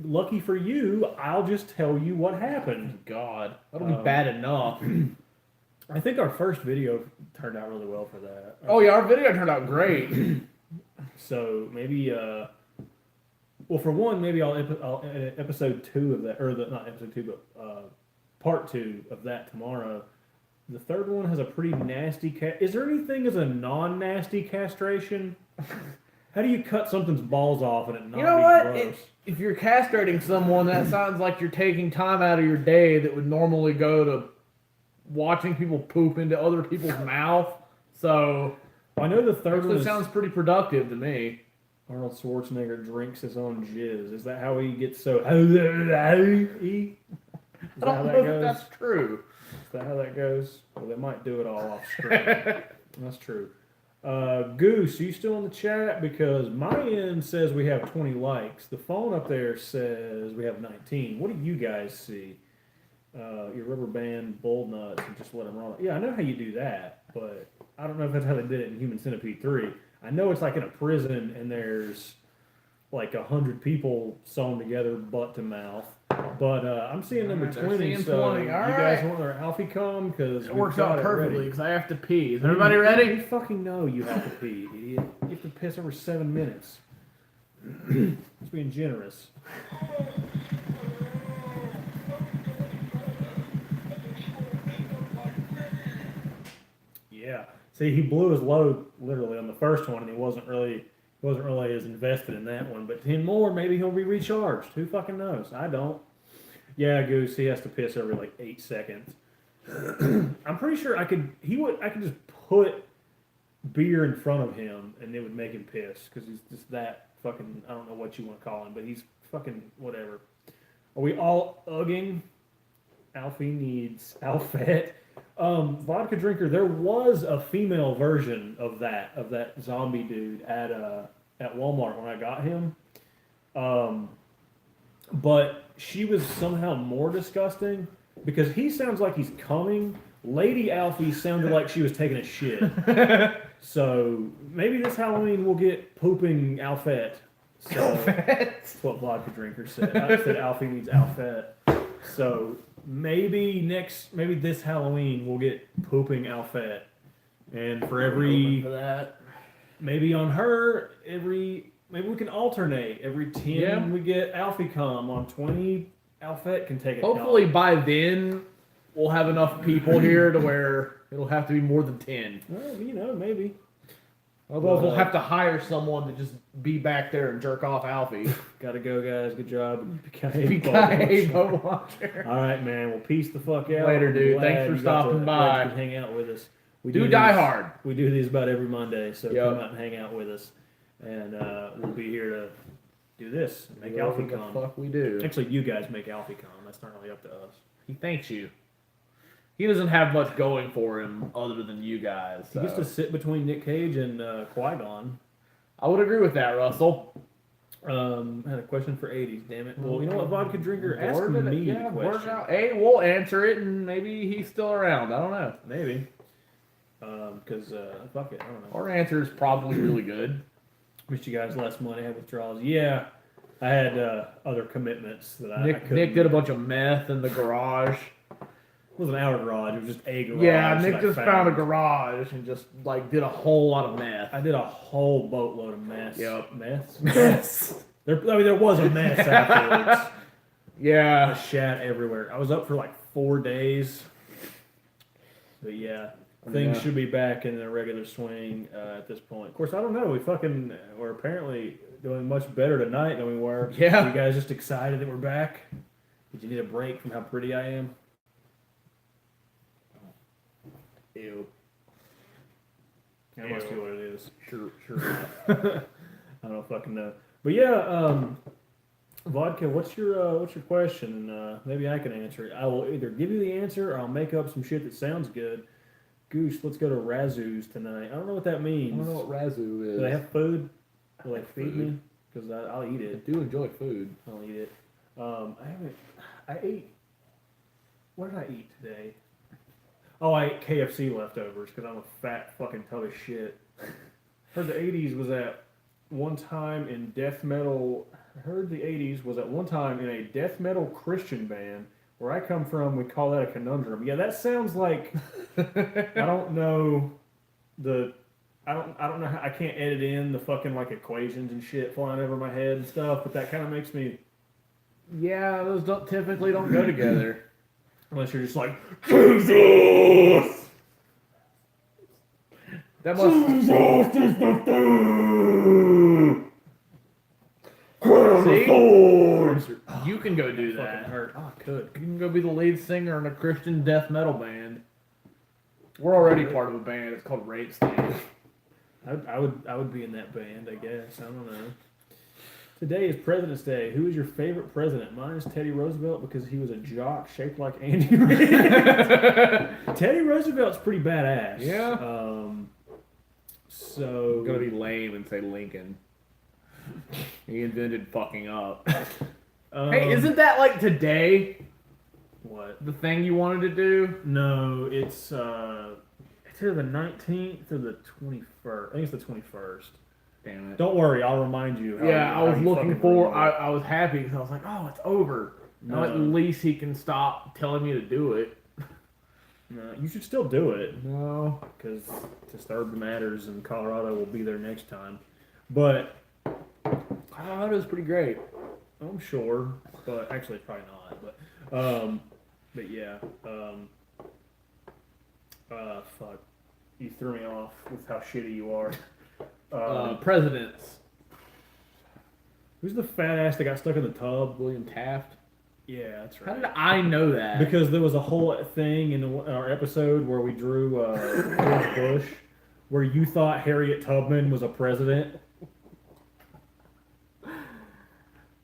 lucky for you, I'll just tell you what happened. God, that'll be bad enough. I think our first video turned out really well for that. Oh yeah, our video turned out great. So maybe, well, for one, maybe I'll edit episode 2 of that, or not episode 2, but part 2 of that tomorrow. The third one has a pretty nasty is there anything as a non-nasty castration? How do you cut something's balls off and it not You know be what? gross? If you're castrating someone, that sounds like you're taking time out of your day that would normally go to watching people poop into other people's mouth. So I know the third one it sounds pretty productive to me. Arnold Schwarzenegger drinks his own jizz. Is that how he gets so? Is that I how don't that know if goes? that's true. Is that how that goes? Well, they might do it all off screen. That's true. Goose, are you still in the chat? Because my end says we have 20 likes. The phone up there says we have 19. What do you guys see? Your rubber band bull nuts and just let them run. Yeah, I know how you do that, but I don't know if that's how they did it in Human Centipede 3. I know it's like in a prison and there's like 100 people sewn together butt to mouth. But I'm seeing number Alright, they're 20, seeing so 20. you All guys right. want our Alfie come? Because It works out perfectly because I have to pee. Is everybody You ready? fucking know you have to pee, idiot. You have to piss over 7 minutes. It's being generous. Yeah. See, he blew his load literally on the first one, and he wasn't really as invested in that one. But 10 more, maybe he'll be recharged. Who fucking knows? I don't. Yeah, Goose. He has to piss every like 8 seconds. I'm pretty sure I could just put beer in front of him, and it would make him piss because he's just that fucking. I don't know what you want to call him, but he's fucking whatever. Are we all ugging? Alfie needs Alfette. Vodka drinker. There was a female version of that zombie dude at Walmart when I got him, but she was somehow more disgusting because he sounds like he's coming. Lady Alfie sounded like she was taking a shit. So maybe this Halloween we'll get pooping Alfette. So that's what vodka drinker said. I said Alfie needs Alfette. So maybe this Halloween we'll get pooping Alfette, and for For that. maybe on her maybe we can alternate every 10 Yeah. we get Alfie come on 20 Alfette can take it. Hopefully by then we'll have enough people here to where it'll have to be more than 10. Well, maybe. Otherwise, we'll have to hire someone to just be back there and jerk off Alfie. Gotta go, guys. Good job. BKA boat watcher. All right, man. Well, peace the fuck out. Later, I'm dude. glad Thanks for you got stopping to- by. glad you could hang out with us. We Do these- Die Hard. We do these about every Monday, so Yep. come out and hang out with us, and we'll be here to do this. And make Alfie Whatever come. the fuck we do. Actually, you guys make Alfie come. That's not really up to us. He thanks you. He doesn't have much going for him other than you guys. He gets so. to sit between Nick Cage and Qui-Gon. I would agree with that, Russell. I had a question for 80s, damn it. Well, you know what, vodka drinker? Ask Word it- me yeah, the word it question. out. Hey, we'll answer it, and maybe he's still around. I don't know. Maybe. Because, fuck it, I don't know. Our answer is probably really good. Missed you guys last month. I had withdrawals. Yeah, I had other commitments that I Nick couldn't. did a bunch of meth in the garage. It wasn't our garage. It was just a garage. Yeah, that Nick I just found a garage and just like did a whole lot of meth. I did a whole boatload of mess. Yep. Mess? Mess. There was a mess afterwards. I Yeah. shat everywhere. I was up for like 4 days. But yeah, things Yeah. should be back in a regular swing at this point. Of course, I don't know. We're apparently doing much better tonight than we were. Yeah. You guys just excited that we're back? Did you need a break from how pretty I am? Ew. That must be what it is. Sure. I don't fucking know. But yeah, vodka. What's your question? Maybe I can answer it. I will either give you the answer or I'll make up some shit that sounds good. Goose, let's go to Razoo's tonight. I don't know what that I means. don't know what Razoo is. Do they have food? Will they Have feed food. me? Because I'll eat I it. do enjoy food. I'll eat it. I ate. What did I eat today? Oh, I ate KFC leftovers because I'm a fat fucking tub of shit. Heard the 80s was at one time in death metal. I heard the 80s was at one time in a death metal Christian band. Where I come from, we call that a conundrum. Yeah, that sounds like I don't know the. I don't know how I can't edit in the fucking like equations and shit flying over my head and stuff, but that kind of makes me. Yeah, those typically don't go together. Unless you're just like Jesus. That must. Jesus is the See? You can go do Fucking that. hurt. Oh, I could. You can go be the lead singer in a Christian death metal band. We're already part of a band. It's called Rape Stand. I would be in that band, I guess. I don't know. Today is President's Day. Who is your favorite president? Mine is Teddy Roosevelt because he was a jock shaped like Andy Reid. Teddy Roosevelt's pretty badass. Yeah. So I'm gonna be lame and say Lincoln. He invented fucking up. Hey, isn't that like today? What? The thing you wanted to do? No, it's either the 19th or the 21st. I think it's the 21st. Damn it. Don't worry, I'll remind you. Yeah, I was looking for. I I was happy because I was like, oh, it's over. Now at least he can stop telling me to do it. No, you should still do it No. because Disturbed Matters in Colorado will be there next time. But Colorado's pretty great. I'm sure, but actually probably not. But yeah. Fuck. You threw me off with how shitty you are. Presidents. Who's the fat ass that got stuck in the tub? William Taft. Yeah, that's How right. did I know that? Because there was a whole thing in our episode where we drew George Bush, where you thought Harriet Tubman was a president.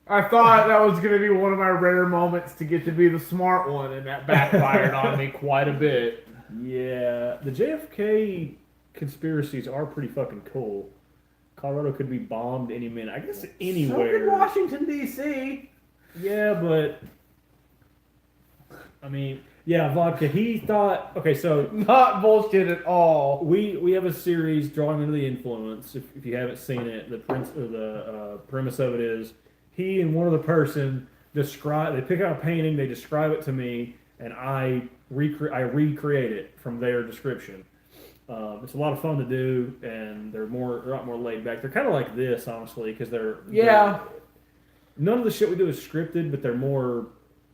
I thought that was going to be one of my rare moments to get to be the smart one, and that backfired on me quite a bit. Yeah, the JFK conspiracies are pretty fucking cool. Colorado could be bombed any minute. I guess So could anywhere. Washington, D.C. Yeah, but I mean, yeah, vodka. He thought. Okay, so Not bullshit at all. we have a series, Drawing Under the Influence. If you haven't seen it, the premise of it is he and one other person describe. They pick out a painting, they describe it to me, and I recreate it from their description. It's a lot of fun to do, and they're a lot more laid back. They're kind of like this, honestly, because Yeah. none of the shit we do is scripted, but they're more,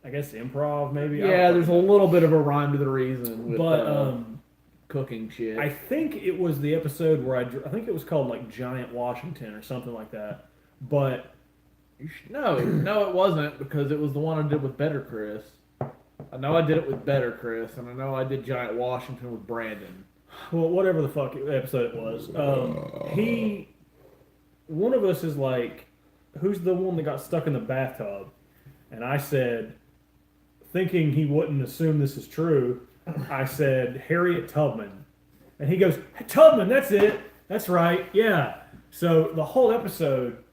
I guess, improv maybe. Yeah, there's a little bit of a rhyme to the reason with But cooking shit. I think it was the episode where I think it was called like Giant Washington or something like that. But No, it wasn't, because it was the one I did with Better Chris. I know I did it with Better Chris, and I know I did Giant Washington with Brandon. well, whatever the fuck episode it was, one of us is like, who's the one that got stuck in the bathtub? And I said, thinking he wouldn't assume this is true, I said Harriet Tubman, and he goes, Tubman, that's it, that's right, yeah. So the whole episode,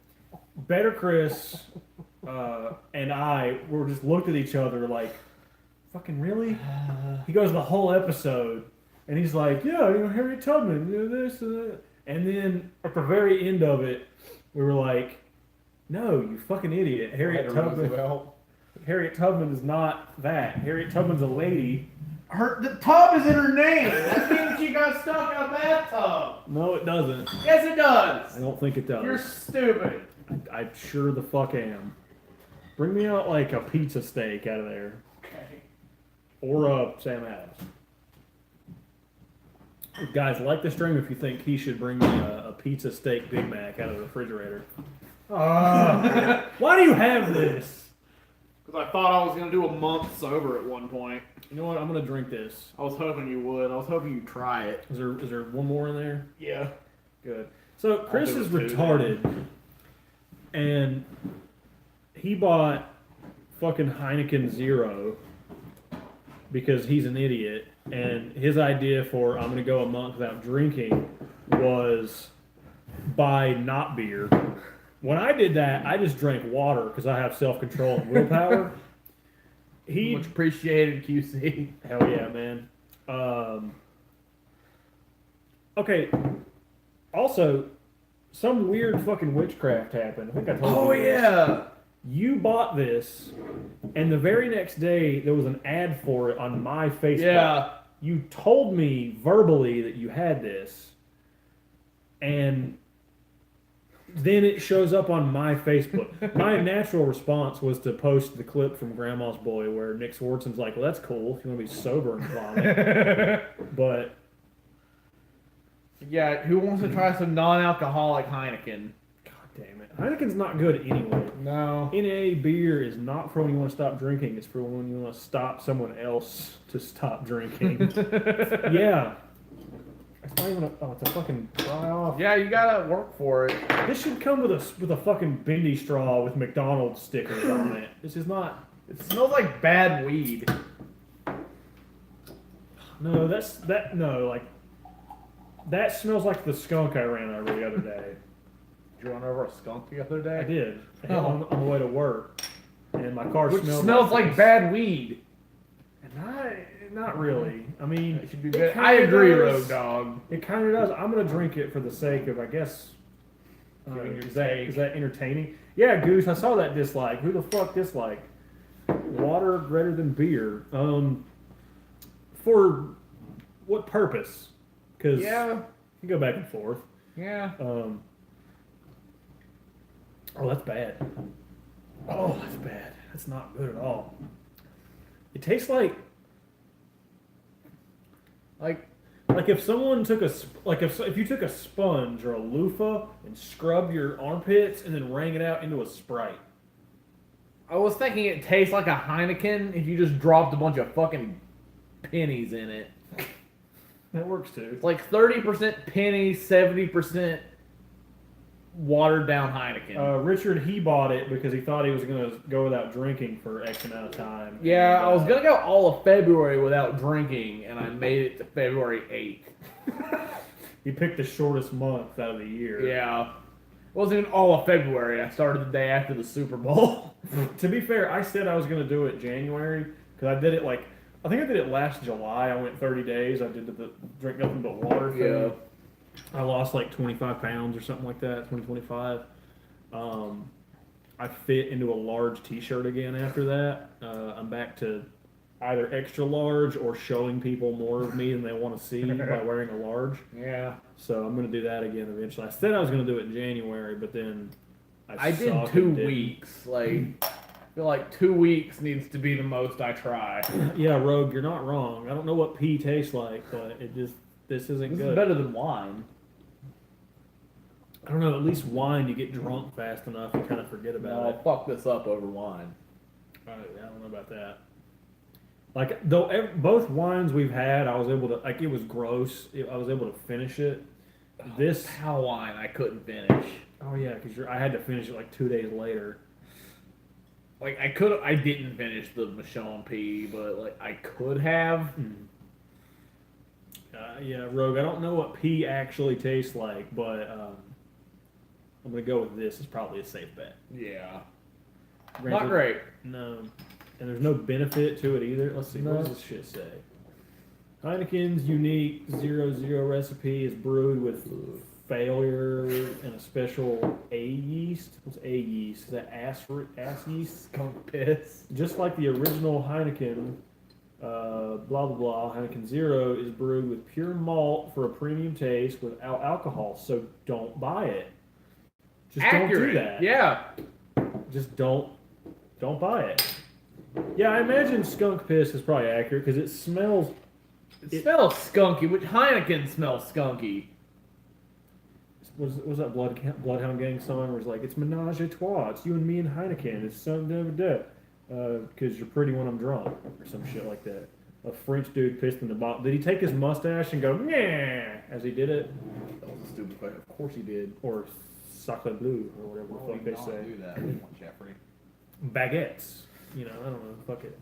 Better Chris and I were just looked at each other like, fucking really? He goes the whole episode, and he's like, yeah, Harriet Tubman, this and that. And then at the very end of it, we were like, no, you fucking idiot. Harriet Tubman is not that. Harriet Tubman's a lady. The tub is in her name. That means she got stuck in a bathtub. No, it doesn't. Yes, it does. I don't think it does. You're stupid. I sure the fuck am. Bring me out like a pizza steak out of there. Okay. Or a Sam Adams. Guys, like the stream if you think he should bring me a pizza steak Big Mac out of the refrigerator. Why do you have this? Because I thought I was going to do a month sober at one point. You know what? I'm gonna drink this. I was hoping you would. I was hoping you'd try it. Is there one more in there? Yeah. Good. So Chris do is it too, retarded, and he bought fucking Heineken Zero because he's an idiot, and his idea for I'm going to go a month without drinking was buy not beer. When I did that, I just drank water because I have self-control and willpower. Much appreciated, QC. Hell yeah, man. Okay. Also, some weird fucking witchcraft happened. I think I told you. Oh this. yeah. You bought this, and the very next day there was an ad for it on my Facebook. Yeah. You told me verbally that you had this, and then it shows up on my Facebook. My natural response was to post the clip from Grandma's Boy where Nick Swartzen's like, "Well, that's cool if you want to be sober and vomit." But Yeah, who wants to try some non-alcoholic Heineken? God damn it, Heineken's not good anyway. No. NA beer is not for when you want to stop drinking. It's for when you want to stop someone else to stop drinking. Yeah. It's not even it's a fucking dry off. Yeah, you gotta work for it. This should come with a fucking bendy straw with McDonald's stickers on it. This is not. It smells like bad weed. No, that smells like the skunk I ran over the other day. Did you run over a skunk the other day? I did. Oh. On the way to work, and my car Which smelled smells like this. bad weed. Not really. I mean, It should be it good. kinda I agree, does. Road Dog. It kind of does. I'm gonna drink it for the sake of, I guess. Giving your Is that take. entertaining? Yeah, Goose. I saw that dislike. Who the fuck dislike? Water greater than beer. For what purpose? Because Yeah. you go back and forth. Yeah. Oh, that's bad. Oh, that's bad. That's not good at all. It tastes like if someone took if you took a sponge or a loofah and scrubbed your armpits and then wrung it out into a Sprite. I was thinking it tastes like a Heineken if you just dropped a bunch of fucking pennies in it. That works too. It's like 30% pennies, 70% watered down Heineken. Richard, he bought it because he thought he was going to go without drinking for X amount of time. Yeah, And, I was gonna go all of February without drinking, and I made it to February 8th. He picked the shortest month out of the year. Yeah. It wasn't even all of February. I started the day after the Super Bowl. To be fair, I said I was going to do it January because I did it I think I did it last July. I went 30 days. I did the drink nothing but water thing. Yeah. I lost like 25 pounds or something like that, 25. I fit into a large t-shirt again after that. I'm back to either extra large or showing people more of me than they want to see by wearing a large. Yeah. So I'm going to do that again eventually. I said I was going to do it in January, but then I did suck 2 and didn't. weeks. I feel like 2 weeks needs to be the most I try. Yeah, Rogue, you're not wrong. I don't know what pee tastes like, but this isn't This good. is better than wine. I don't know. At least wine, you get drunk fast enough, you kind of forget about No, it. fuck this up over wine. I don't know about that. Like though, both wines we've had, I was able to it was gross. I was able to finish it. This, Pal wine, I couldn't finish. oh yeah, because I had to finish it like 2 days later. Like I didn't finish the Michonne P, but like I could have. Yeah, Rogue. I don't know what pee actually tastes like, but I'm gonna go with this. It's probably a safe bet. Yeah. Not Granted, great. No, and there's no benefit to it either. Let's see. No. What does this shit say? Heineken's unique 0-0 recipe is brewed with failure and a special A yeast. What's A yeast? Is that ass yeast? Skunk piss. Just like the original Heineken, blah blah blah. Heineken Zero is brewed with pure malt for a premium taste without alcohol. So don't buy it. Just Accurate. don't do that. Yeah. Just don't buy it. Yeah, I imagine skunk piss is probably accurate because it smells. It smells skunky, which Heineken smells skunky. Was that Bloodhound Gang song where it's like, it's menage a trois, it's you and me and Heineken, it's something because you're pretty when I'm drunk, or some shit like that. A French dude pissed in the bottle. Did he take his mustache and go, yeah, as he did it? That was a stupid question. Of course he did. Or sacre bleu, or whatever the fuck they say. do that. We want Jeffrey. Baguettes. I don't know, fuck it.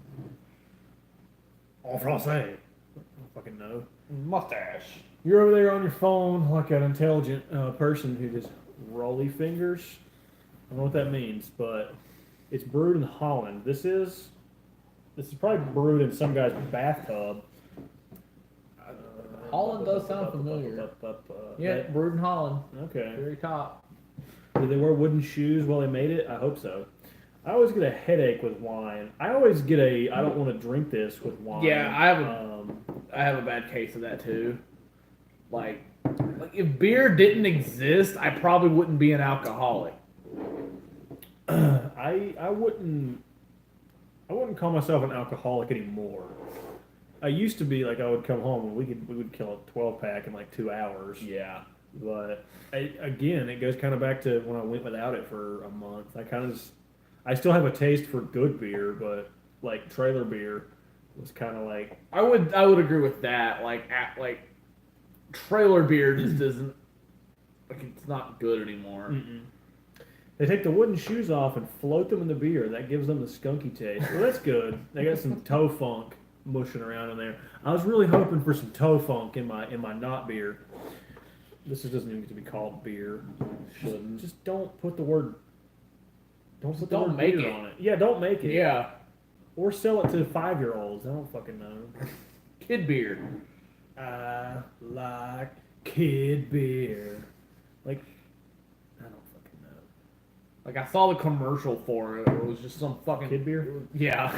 En français. I don't fucking know. Mustache. You're over there on your phone like an intelligent person who just rolly fingers. I don't know what that means, but it's brewed in Holland. This is probably brewed in some guy's bathtub. Holland does sound familiar. Yeah, brewed in Holland. Okay. Very top. Did they wear wooden shoes while they made it? I hope so. I always get a headache with wine. I always get I don't want to drink this with wine. Yeah, I have a bad case of that too. Like if beer didn't exist, I probably wouldn't be an alcoholic. I wouldn't call myself an alcoholic anymore. I used to be like I would come home and we would kill a 12-pack in like 2 hours. Yeah. But again, it goes kind of back to when I went without it for a month. I still have a taste for good beer, but like trailer beer was kind of like I would agree with that. Like trailer beer just isn't like it's not good anymore. Mm-mm. They take the wooden shoes off and float them in the beer. That gives them the skunky taste. Well, that's good. They got some toe funk mushing around in there. I was really hoping for some toe funk in my not beer. This doesn't even get to be called beer. Shouldn't. Just don't put the word. Don't make beer it on it. Yeah, don't make it. Yeah. Or sell it to 5-year-olds. I don't fucking know. Kid beer. I like kid beer. Like, I don't fucking know. Like I saw the commercial for it. It was just some fucking Kid beer? Yeah.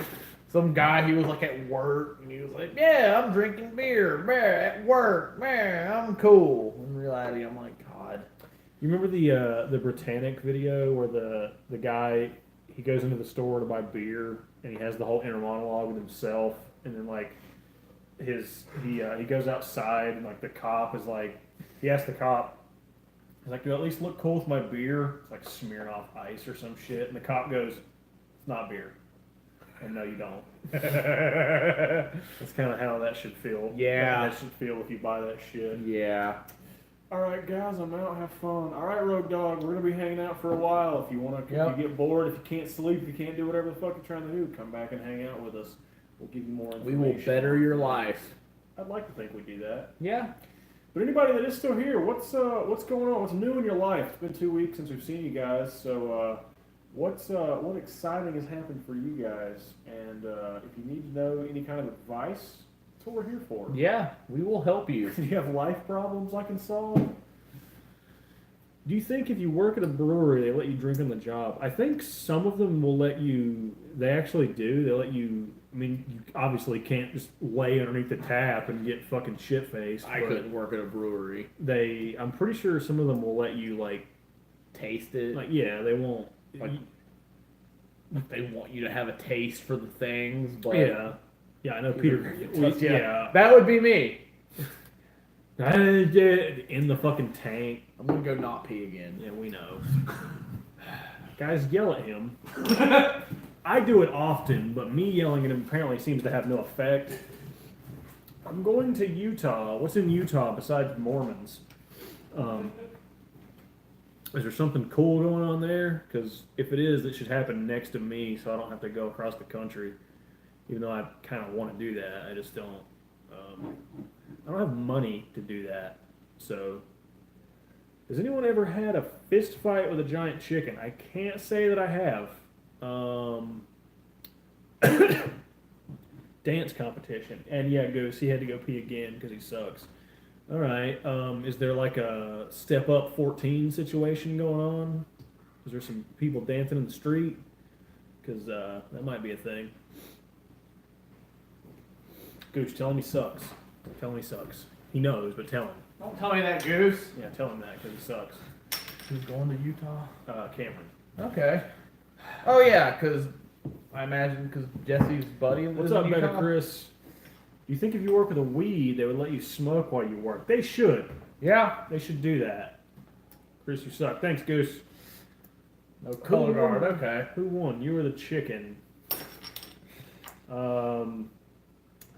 Some guy, he was like at work, and he was like, "Yeah, I'm drinking beer, man, at work, man, I'm cool." In reality, I'm like, God. You remember the Britannic video where the guy, he goes into the store to buy beer and he has the whole inner monologue with himself, and then like he goes outside and like the cop is like, he asks the cop, he's like, "Do I at least look cool with my beer?" It's like smearing off ice or some shit, and the cop goes, "It's not beer." And no, you don't. That's kind of how that should feel. Yeah. That should feel if you buy that shit. Yeah. All right, guys, I'm out. Have fun. All right, Road Dog, we're gonna be hanging out for a while. If you want to, if you get bored, if you can't sleep, if you can't do whatever the fuck you're trying to do, come back and hang out with us. We'll give you more We information. will better your life. I'd like to think we do that. Yeah. But anybody that is still here, what's going on? What's new in your life? It's been 2 weeks since we've seen you guys. So what exciting has happened for you guys? And if you need to know any kind of advice, that's what we're here for. Yeah, we will help you. Do you have life problems I can solve? Do you think if you work at a brewery, they let you drink on the job? I think some of them will let you. They actually do. They let you. I mean, you obviously can't just lay underneath the tap and get fucking shit faced. I couldn't work at a brewery. I'm pretty sure some of them will let you like Taste it. Like yeah, they won't. Like, they want you to have a taste for the things, but yeah, I know Peter. Yeah, that would be me. In the fucking tank. I'm gonna go not pee again. Yeah, we know. Guys yell at him. I do it often, but me yelling at him apparently seems to have no effect. I'm going to Utah. What's in Utah besides Mormons? Is there something cool going on there? Because if it is, it should happen next to me, so I don't have to go across the country. Even though I kind of want to do that, I just don't. I don't have money to do that. So, has anyone ever had a fist fight with a giant chicken? I can't say that I have. Dance competition. And yeah, Goose, he had to go pee again because he sucks. All right. Is there like a step up 14 situation going on? Is there some people dancing in the street? Because that might be a thing. Goose, tell him he sucks. Tell him he sucks. He knows, but tell him. Don't tell me that, Goose. Yeah, tell him that because he sucks. Who's going to Utah? Cameron. Okay. Oh yeah, because I imagine because Jesse's buddy lives What's up, in Better Utah. Chris? You think if you work with a weed, they would let you smoke while you work? They should. Yeah. They should do that. Chris, you suck. Thanks, Goose. No color guard. Okay. Who won? You were the chicken.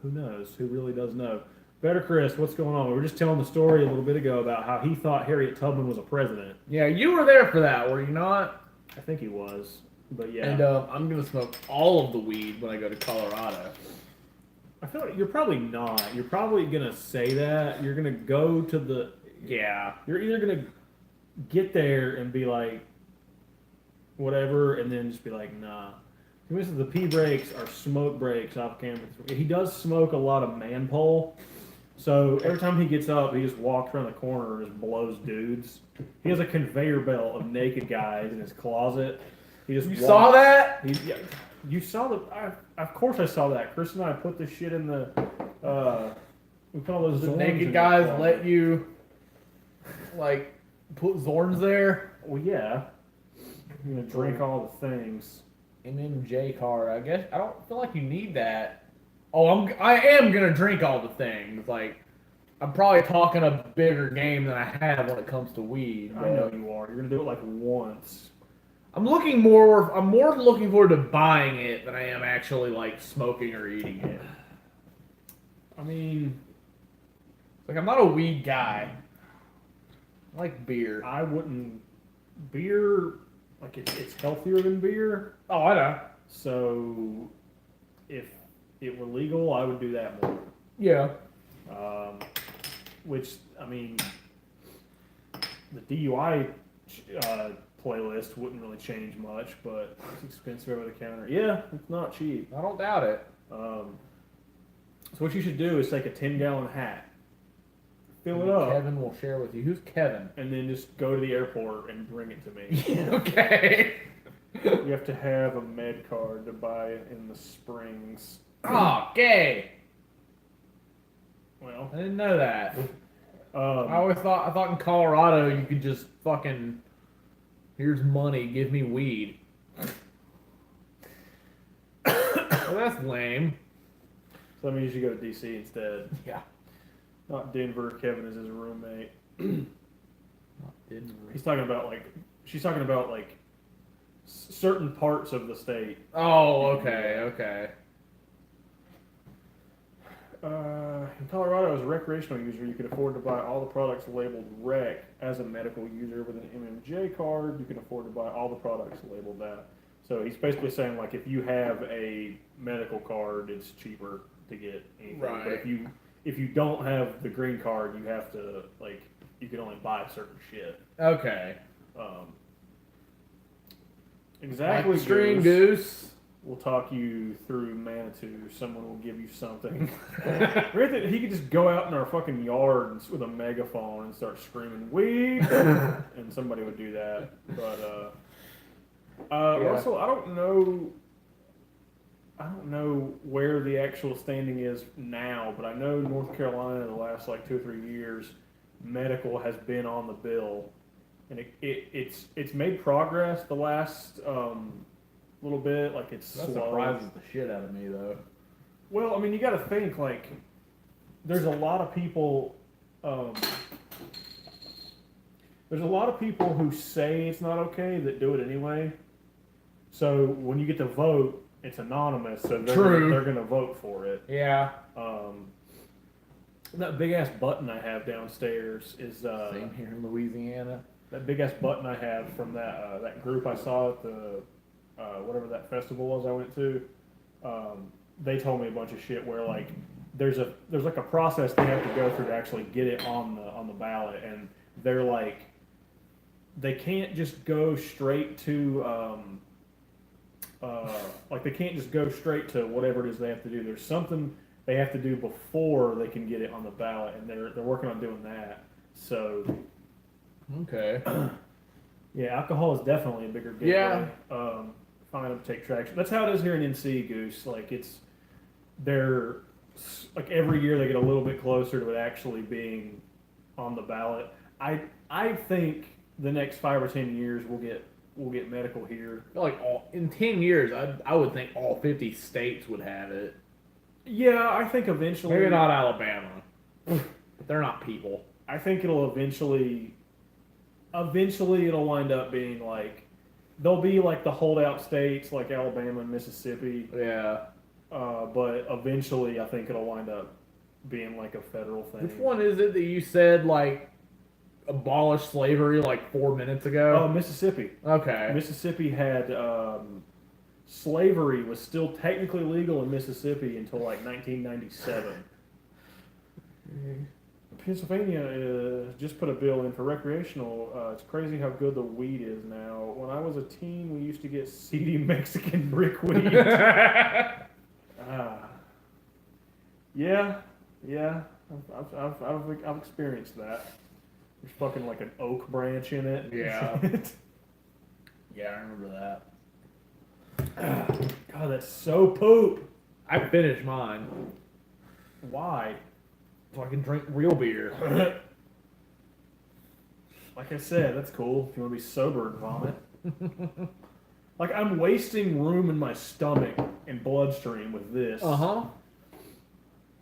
Who knows? Who really does know? Better Chris, what's going on? We were just telling the story a little bit ago about how he thought Harriet Tubman was a president. Yeah, you were there for that, were you not? I think he was, but yeah. And I'm gonna smoke all of the weed when I go to Colorado. I feel like you're probably not. You're probably gonna say that. You're gonna go to the. Yeah. You're either gonna get there and be like, whatever, and then just be like, nah. He says the P brakes are smoke brakes off camera. He does smoke a lot of man pole. So every time he gets up, he just walks around the corner and just blows dudes. He has a conveyor belt of naked guys in his closet. He just You saw that? Yeah, you saw the. Of course, I saw that. Chris and I put this shit in the. We put all those The Zorns in naked the guys closet. let you, like, put Zorns there? Well, yeah. You're gonna drink all the things. MMJ card. I guess I don't feel like you need that. Oh, I am gonna drink all the things. Like, I'm probably talking a bigger game than I have when it comes to weed. I know you are. You're gonna do it like once. I'm more looking forward to buying it than I am actually like smoking or eating it. I mean, Like, I'm not a weed guy. I like beer. I wouldn't. Beer, like it's healthier than beer. Oh, I know. So, if it were legal, I would do that more. Yeah. Which, I mean, the DUI playlist wouldn't really change much, but it's expensive over the counter. Yeah, it's not cheap. I don't doubt it. So what you should do is take a 10-gallon hat, fill it up, Kevin will share with you. Who's Kevin? and then just go to the airport and bring it to me. Okay. You have to have a med card to buy it in the Springs. Oh, gay. Well, I didn't know that. I um, thought in Colorado you could just fucking, here's money, give me weed. Well, that's lame. so that means you go to DC instead. Yeah. Not Denver. Kevin is his roommate. Didn't He's talking about she's talking about certain parts of the state. Oh, okay, okay. In Colorado, as a recreational user, you can afford to buy all the products labeled rec. As a medical user with an MMJ card, you can afford to buy all the products labeled that. So he's basically saying, like, if you have a medical card, it's cheaper to get anything. Right. But if you don't have the green card, you have to, you can only buy certain shit. Okay. Exactly. Like string Goose. goose. We'll talk you through Manitou. Someone will give you something. He could just go out in our fucking yard with a megaphone and start screaming "weed," and somebody would do that. But Russell, I don't know where the actual standing is now, but I know North Carolina the last 2 or 3 years, medical has been on the bill, and it's made progress the last little bit. It's That slow. surprises the shit out of me, though. Well, I mean, you got to think there's a lot of people. There's a lot of people who say it's not okay that do it anyway. So when you get to vote, it's anonymous, so they're gonna vote for it. Yeah. That big ass button I have downstairs is Same here in Louisiana. that big ass button I have from that group I saw at the whatever that festival was I went to. They told me a bunch of shit where there's a process they have to go through to actually get it on the ballot, and they're they can't just go straight to they can't just go straight to whatever it is they have to do. There's something they have to do before they can get it on the ballot, and they're working on doing that. So Okay. yeah, alcohol is definitely a bigger gateway. Yeah. Find them to take traction. That's how it is here in NC, Goose. They're every year they get a little bit closer to it actually being on the ballot. I think the next 5 or 10 years we'll get medical here. I feel like in 10 years, I would think all 50 states would have it. Yeah, I think eventually. Maybe not Alabama, but they're not people. I think it'll eventually it'll wind up being they'll be the holdout states like Alabama and Mississippi. Yeah. But eventually I think it'll wind up being a federal thing. Which one is it that you said abolished slavery 4 minutes ago? Oh, Mississippi. Okay. Mississippi had slavery was still technically legal in Mississippi until like 1997. Pennsylvania just put a bill in for recreational. It's crazy how good the weed is now. When I was a teen, we used to get seedy Mexican brickweed. Yeah, I've experienced that. There's fucking like an oak branch in it. Yeah. Yeah, I remember that. God, that's so poop. I finished mine Why? so I can drink real beer. Like I said, that's cool if you want to be sober and vomit. Like, I'm wasting room in my stomach and bloodstream with this. Doesn't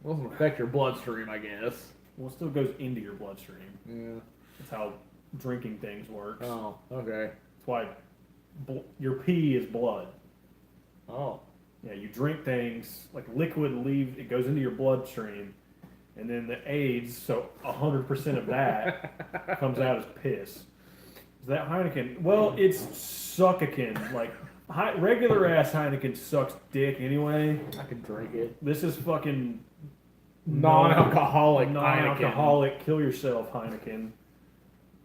affect your bloodstream, I guess. Well, it still goes into your bloodstream. Yeah. That's how drinking things works. Oh, okay. That's why your pee is blood. Oh. Yeah, you drink things, like liquid it goes into your bloodstream, and then the AIDS, so 100% of that comes out as piss. Is that Heineken? Well, it's suckakin. Like, regular ass Heineken sucks dick anyway. I could drink it. This is fucking Non-alcoholic non-alcoholic, kill yourself Heineken.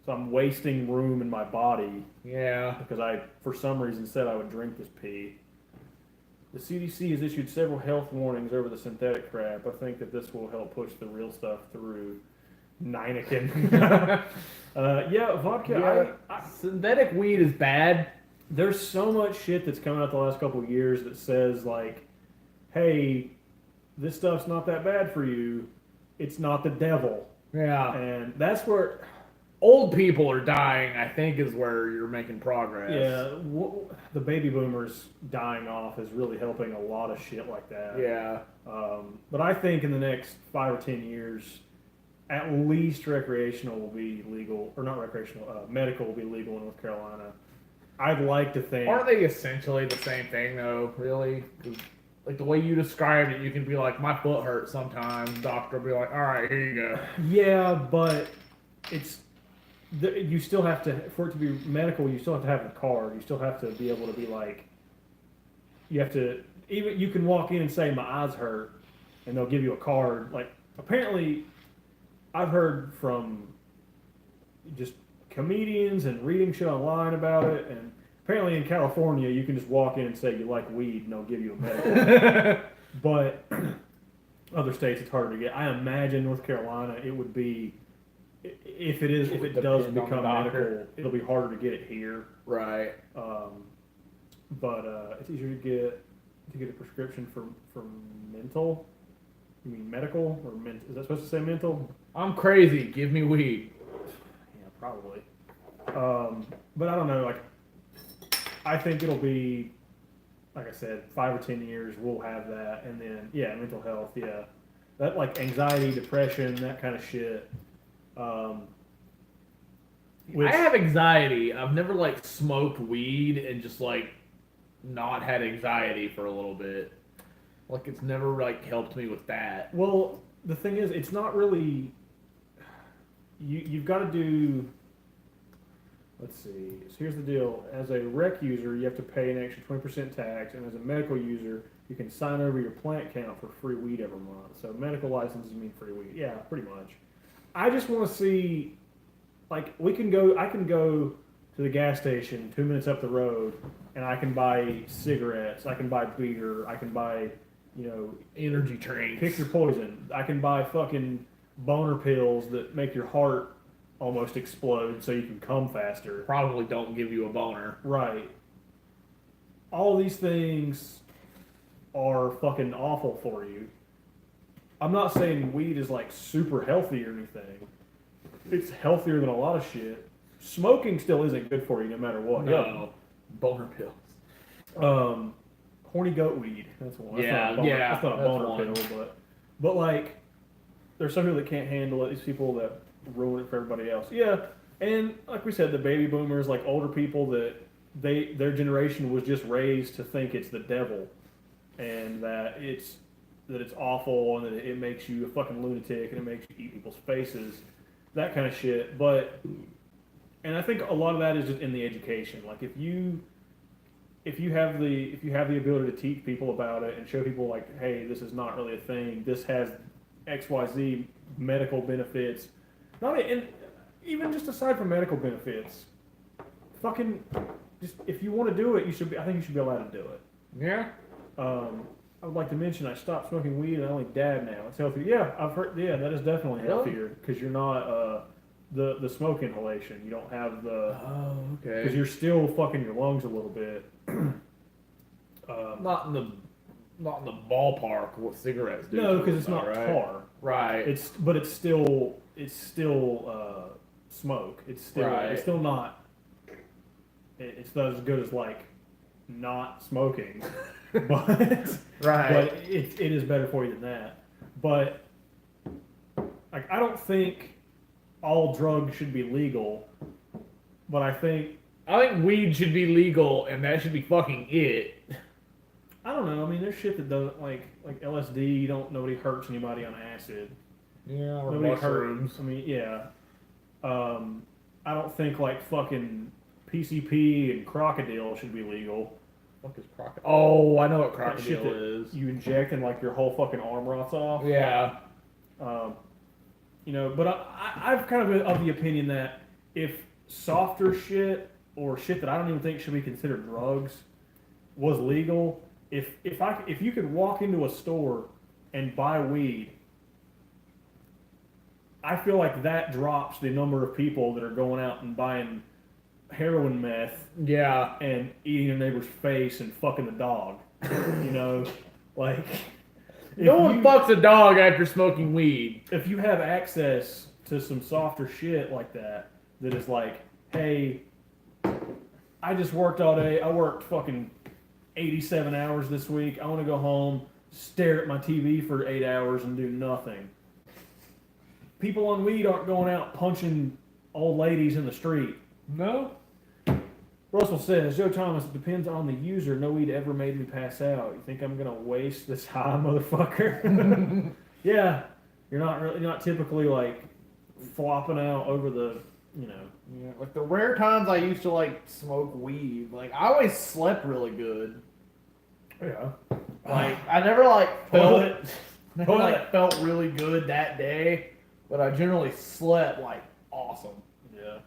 So I'm wasting room in my body Yeah. because I, for some reason, said I would drink this pee. The CDC has issued several health warnings over the synthetic crap. I think that this will help push the real stuff through. Heineken. Yeah, vodka. Yeah. Synthetic weed is bad. There's so much shit that's coming out the last couple of years that says, like, hey, this stuff's not that bad for you. It's not the devil. Yeah. And that's where... Old people are dying, I think, is where you're making progress. Yeah, the baby boomers dying off is really helping a lot of shit like that. Yeah. But I think in the next 5 or 10 years, at least recreational will be legal, or not recreational, medical will be legal in North Carolina. I'd like to think... Aren't they essentially the same thing, though, really? Like, the way you described it, you can be like, my foot hurts sometimes. Doctor will be like, all right, here you go. Yeah, but it's... You still have to, for it to be medical, you still have to have the card. You still have to be able to be like, you have to, even, you can walk in and say, my eyes hurt, and they'll give you a card. Like, apparently, I've heard from just comedians and reading shit online about it, and apparently in California, you can just walk in and say you like weed, and they'll give you a medical. But other states, it's harder to get. I imagine North Carolina, it would be, if it does become medical, it'll be harder to get it here. Right. But it's easier to get a prescription for mental. You mean medical or mental? Is that supposed to say mental? I'm crazy. Give me weed. Yeah, probably. But I don't know. Like, I think it'll be, like I said, 5 or 10 years we'll have that, and then yeah, mental health. Yeah, that, like, anxiety, depression, that kind of shit. I have anxiety. I've never like smoked weed and just like not had anxiety for a little bit. Like, it's never like helped me with that. Well, the thing is, it's not really. You've got to do. Let's see. So here's the deal. As a rec user, you have to pay an extra 20% tax, and as a medical user, you can sign over your plant count for free weed every month. So medical licenses mean free weed. Yeah, pretty much. I just want to see, like, I can go to the gas station 2 minutes up the road, and I can buy cigarettes, I can buy beer, I can buy, Energy drinks. Pick your poison. I can buy fucking boner pills that make your heart almost explode so you can come faster. Probably don't give you a boner. Right. All these things are fucking awful for you. I'm not saying weed is like super healthy or anything. It's healthier than a lot of shit. Smoking still isn't good for you no matter what. No. Boner pills. Horny goat weed. That's one. Yeah, That's not a boner one. pill, but like, there's some people that can't handle it. These people that ruin it for everybody else. Yeah, and like we said, the baby boomers, like older people that their generation was just raised to think it's the devil, and that it's awful, and that it makes you a fucking lunatic, and it makes you eat people's faces, that kind of shit. But, and I think a lot of that is just in the education. Like, if you have the ability to teach people about it and show people like, hey, this is not really a thing. This has XYZ medical benefits. Not and even just aside from medical benefits, fucking just if you want to do it, you should be. I think you should be allowed to do it. Yeah. I would like to mention I stopped smoking weed and I only dab now. It's healthier. Yeah, I've heard. Yeah, that is definitely Really? healthier because you're not the smoke inhalation. You don't have the Oh, because okay. you're still fucking your lungs a little bit. Not in the ballpark of what cigarettes do. No, to because us, it's though, not right? tar. Right. It's still smoke. It's still Right. it's still not. It's not as good as like not smoking, but right. but it is better for you than that. But like I don't think all drugs should be legal, but I think weed should be legal, and that should be fucking it. I don't know. I mean, there's shit that doesn't like LSD. Nobody hurts anybody on acid. Yeah, or Nobody mushrooms. hurts. I mean, yeah. I don't think like fucking PCP and crocodile should be legal. What is crocodile? Oh, I know what That shit crocodile that is. you inject and like your whole fucking arm rots off. Yeah. You know, but I've kind of the opinion that if softer shit or shit that I don't even think should be considered drugs was legal, if you could walk into a store and buy weed, I feel like that drops the number of people that are going out and buying heroin meth Yeah. and eating their neighbor's face and fucking the dog. You know, like No one fucks a dog after smoking weed. if you have access to some softer shit like that is like, hey, I just worked all day. I worked fucking 87 hours this week. I want to go home, stare at my TV for 8 hours and do nothing. People on weed aren't going out punching old ladies in the street. No. Russell says, Joe Thomas, it depends on the user. No weed ever made me pass out. You think I'm gonna waste this high, motherfucker? Yeah, you're not typically like flopping out over the, you know. Yeah, like the rare times I used to like smoke weed, like I always slept really good. Yeah. Like I never like felt Toilet. never like felt really good that day, but I generally slept like awesome. Yeah.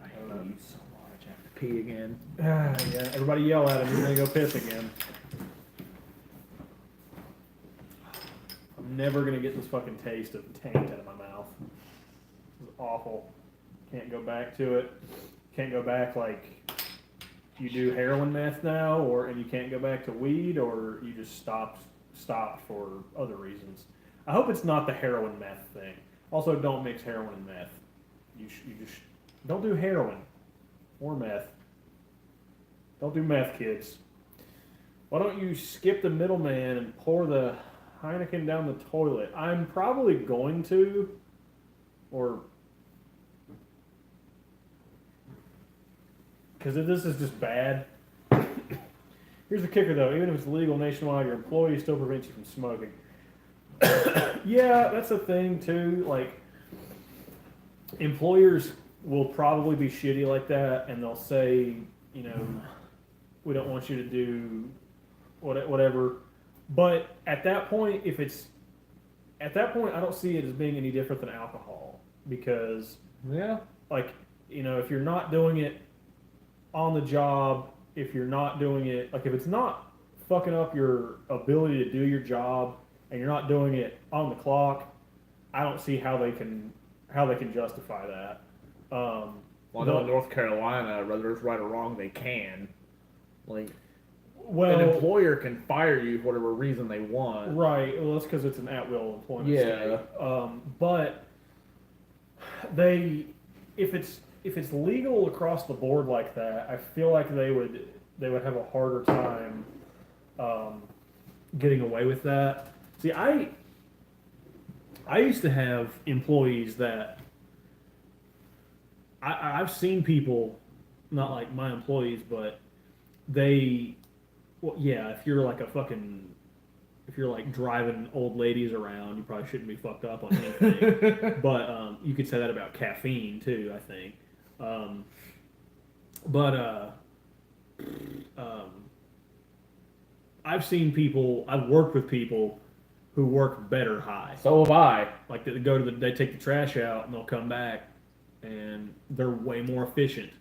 I hate weed so much. I have to pee again. Yeah. Everybody yell at him. He's gonna go piss again. I'm never gonna get this fucking taste of taint out of my mouth. It's awful. Can't go back to it. Can't go back like you do heroin meth now, and you can't go back to weed, or you just stopped for other reasons. I hope it's not the heroin meth thing. Also, don't mix heroin and meth. You just don't do heroin or meth. Don't do meth, kids. Why don't you skip the middleman and pour the Heineken down the toilet? I'm probably going to, or because this is just bad. Here's the kicker, though. Even if it's legal nationwide, your employee still prevents you from smoking. Yeah, that's a thing, too. Like, employers will probably be shitty like that, and they'll say, you know, we don't want you to do whatever. But at that point, I don't see it as being any different than alcohol, because, Yeah. like, you know, if you're not doing it on the job, if you're not doing it, like, if it's not fucking up your ability to do your job, and you're not doing it on the clock, I don't see how they can justify that. Well, I know in North Carolina, whether it's right or wrong, they can. Like, Well, an employer can fire you for whatever reason they want. right. Well, that's because it's an at-will employment Yeah. state. But if it's legal across the board like that, I feel like they would have a harder time getting away with that. See, I used to have employees that I've seen people, not like my employees, but well, yeah, if you're like driving old ladies around, you probably shouldn't be fucked up on anything. But you could say that about caffeine too, I think. But I've seen people, I've worked with people who work better high. So have I. Like they go to they take the trash out and they'll come back and they're way more efficient.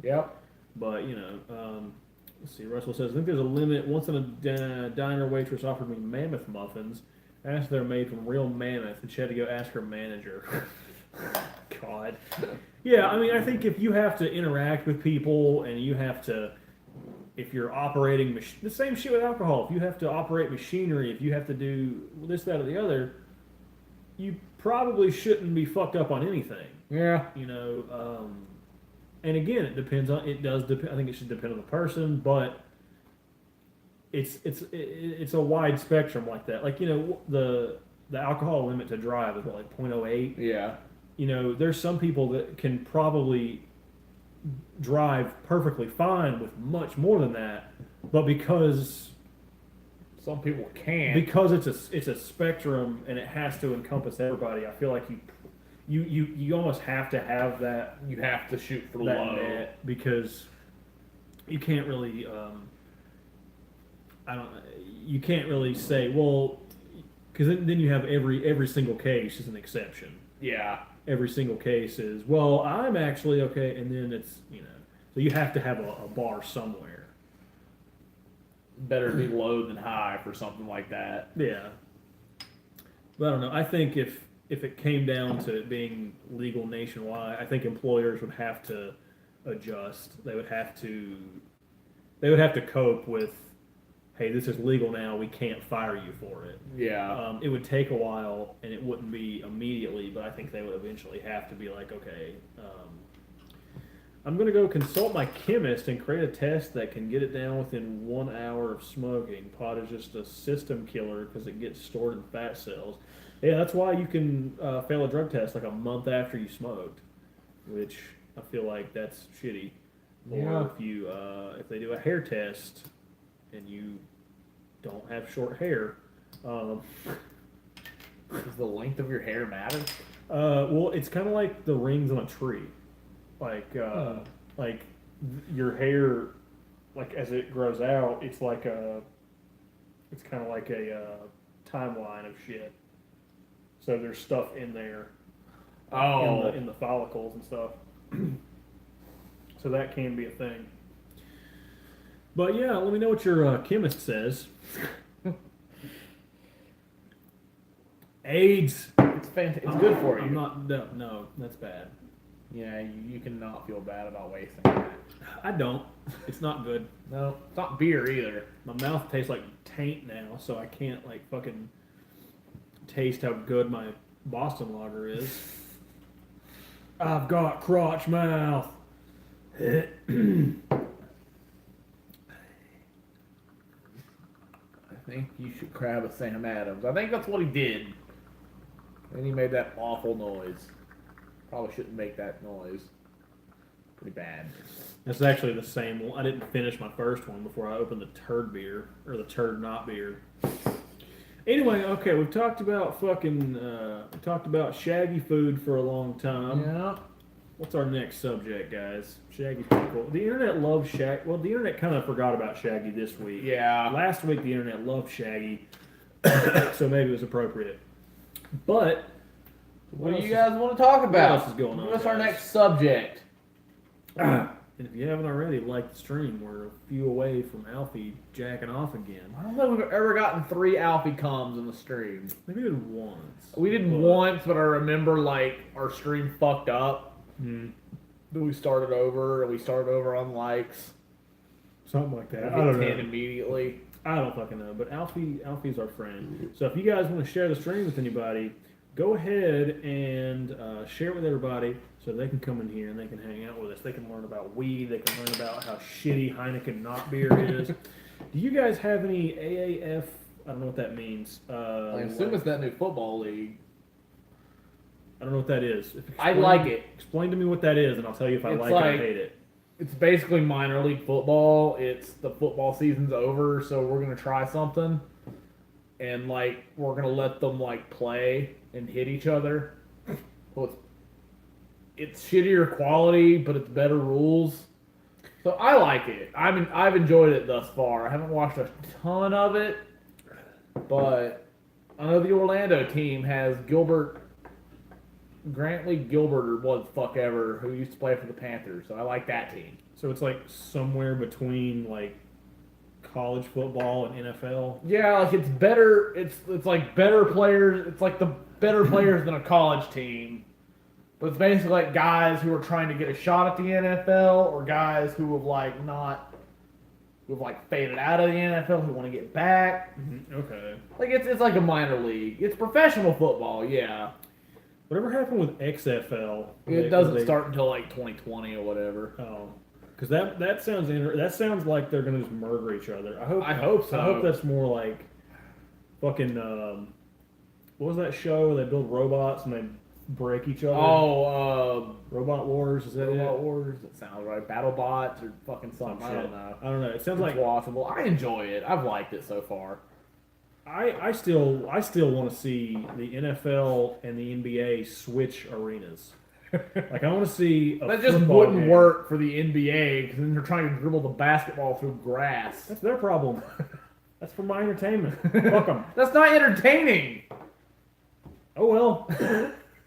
Yep. But let's see. Russell says, I think there's a limit. Once in a diner, waitress offered me mammoth muffins. Asked if they're made from real mammoth, and she had to go ask her manager. God. Yeah, I mean, I think if you have to interact with people and you have to, if you're operating the same shit with alcohol. If you have to operate machinery, if you have to do this, that, or the other, you probably shouldn't be fucked up on anything. Yeah. And again, it depends on. It does depend. I think it should depend on the person, but it's a wide spectrum like that. Like the alcohol limit to drive is what, like 0.08. Yeah. There's some people that can probably drive perfectly fine with much more than that, but because some people can't. Because it's a spectrum and it has to encompass everybody. I feel like you almost have to have that. You have to shoot for that low net because you can't really. You can't really say, well, because then you have every single case is an exception. Yeah. Every single case is, well, I'm actually okay, and then it's so you have to have a bar somewhere. Better be low than high for something like that. Yeah. But I don't know. I think if it came down to it being legal nationwide, I think employers would have to adjust. They would have to cope with, hey, this is legal now. We can't fire you for it. Yeah. It would take a while, and it wouldn't be immediately, but I think they would eventually have to be like, okay, I'm going to go consult my chemist and create a test that can get it down within 1 hour of smoking. Pot is just a system killer because it gets stored in fat cells. Yeah, that's why you can fail a drug test like a month after you smoked, which I feel like that's shitty. Or if they do a hair test and you don't have short hair. Does the length of your hair matter? Well, it's kind of like the rings on a tree. Like your hair, like as it grows out, it's kind of like a timeline of shit. So there's stuff in there. In the follicles and stuff. So that can be a thing. But yeah, let me know what your chemist says. AIDS. It's fantastic. It's good for you. No, that's bad. Yeah, you cannot feel bad about wasting that. I don't. It's not good. No, it's not beer either. My mouth tastes like taint now, so I can't like fucking taste how good my Boston Lager is. I've got crotch mouth. I think you should grab a Sam Adams. I think that's what he did. And he made that awful noise. Probably shouldn't make that noise. Pretty bad. That's actually the same one. I didn't finish my first one before I opened the turd beer, or the turd not beer. Anyway, okay, we've talked about shaggy food for a long time. Yeah. What's our next subject, guys? Shaggy's pretty cool. The internet loves Shaggy. Well, the internet kind of forgot about Shaggy this week. Yeah. Last week, the internet loved Shaggy, so maybe it was appropriate. But what do you guys want to talk about? What else is going on? What's our next subject? And if you haven't already, like the stream. We're a few away from Alfie jacking off again. I don't know if we've ever gotten 3 Alfie comes in the stream. Maybe we did once. We did once, but I remember like our stream fucked up. Hmm. Then we started over, and we started over on likes. Something like that. I I don't 10 know. immediately. I don't fucking know. But Alfie's our friend. So if you guys want to share the stream with anybody, go ahead and share it with everybody so they can come in here and they can hang out with us. They can learn about weed. They can learn about how shitty Heineken not beer is. Do you guys have any AAF? I don't know what that means. I assume it's that new football league. I don't know what that is. I like it. Explain to me what that is, and I'll tell you if I It's like it or hate it. It's basically minor league football. It's the football season's over, so we're gonna try something, and like we're gonna let them like play and hit each other. Well, it's shittier quality, but it's better rules. So I like it. I've enjoyed it thus far. I haven't watched a ton of it, but I know the Orlando team has Grantley Gilbert or what the fuck ever, who used to play for the Panthers. So I like that team. So it's like somewhere between like college football and NFL. Yeah, like it's better. It's like better players. It's like the better players than a college team. But it's basically like guys who are trying to get a shot at the NFL, or guys who have faded out of the NFL who want to get back. Okay. Like it's like a minor league. It's professional football, yeah. Whatever happened with XFL? It doesn't start until like 2020 or whatever. Oh, because that sounds that sounds like they're gonna just murder each other. I hope so. I hope that's more like fucking. What was that show where they build robots and they break each other? Oh, Robot Wars. Is that Robot it? Wars. That sounds right. BattleBots or fucking something. Some I don't shit. know. I don't know. It sounds It's like watchable. I enjoy it. I've liked it so far. I still want to see the NFL and the NBA switch arenas. Like I want to see a That just football wouldn't game. work for the NBA because then they're trying to dribble the basketball through grass. That's their problem. That's for my entertainment. Fuck them. That's not entertaining. Oh well.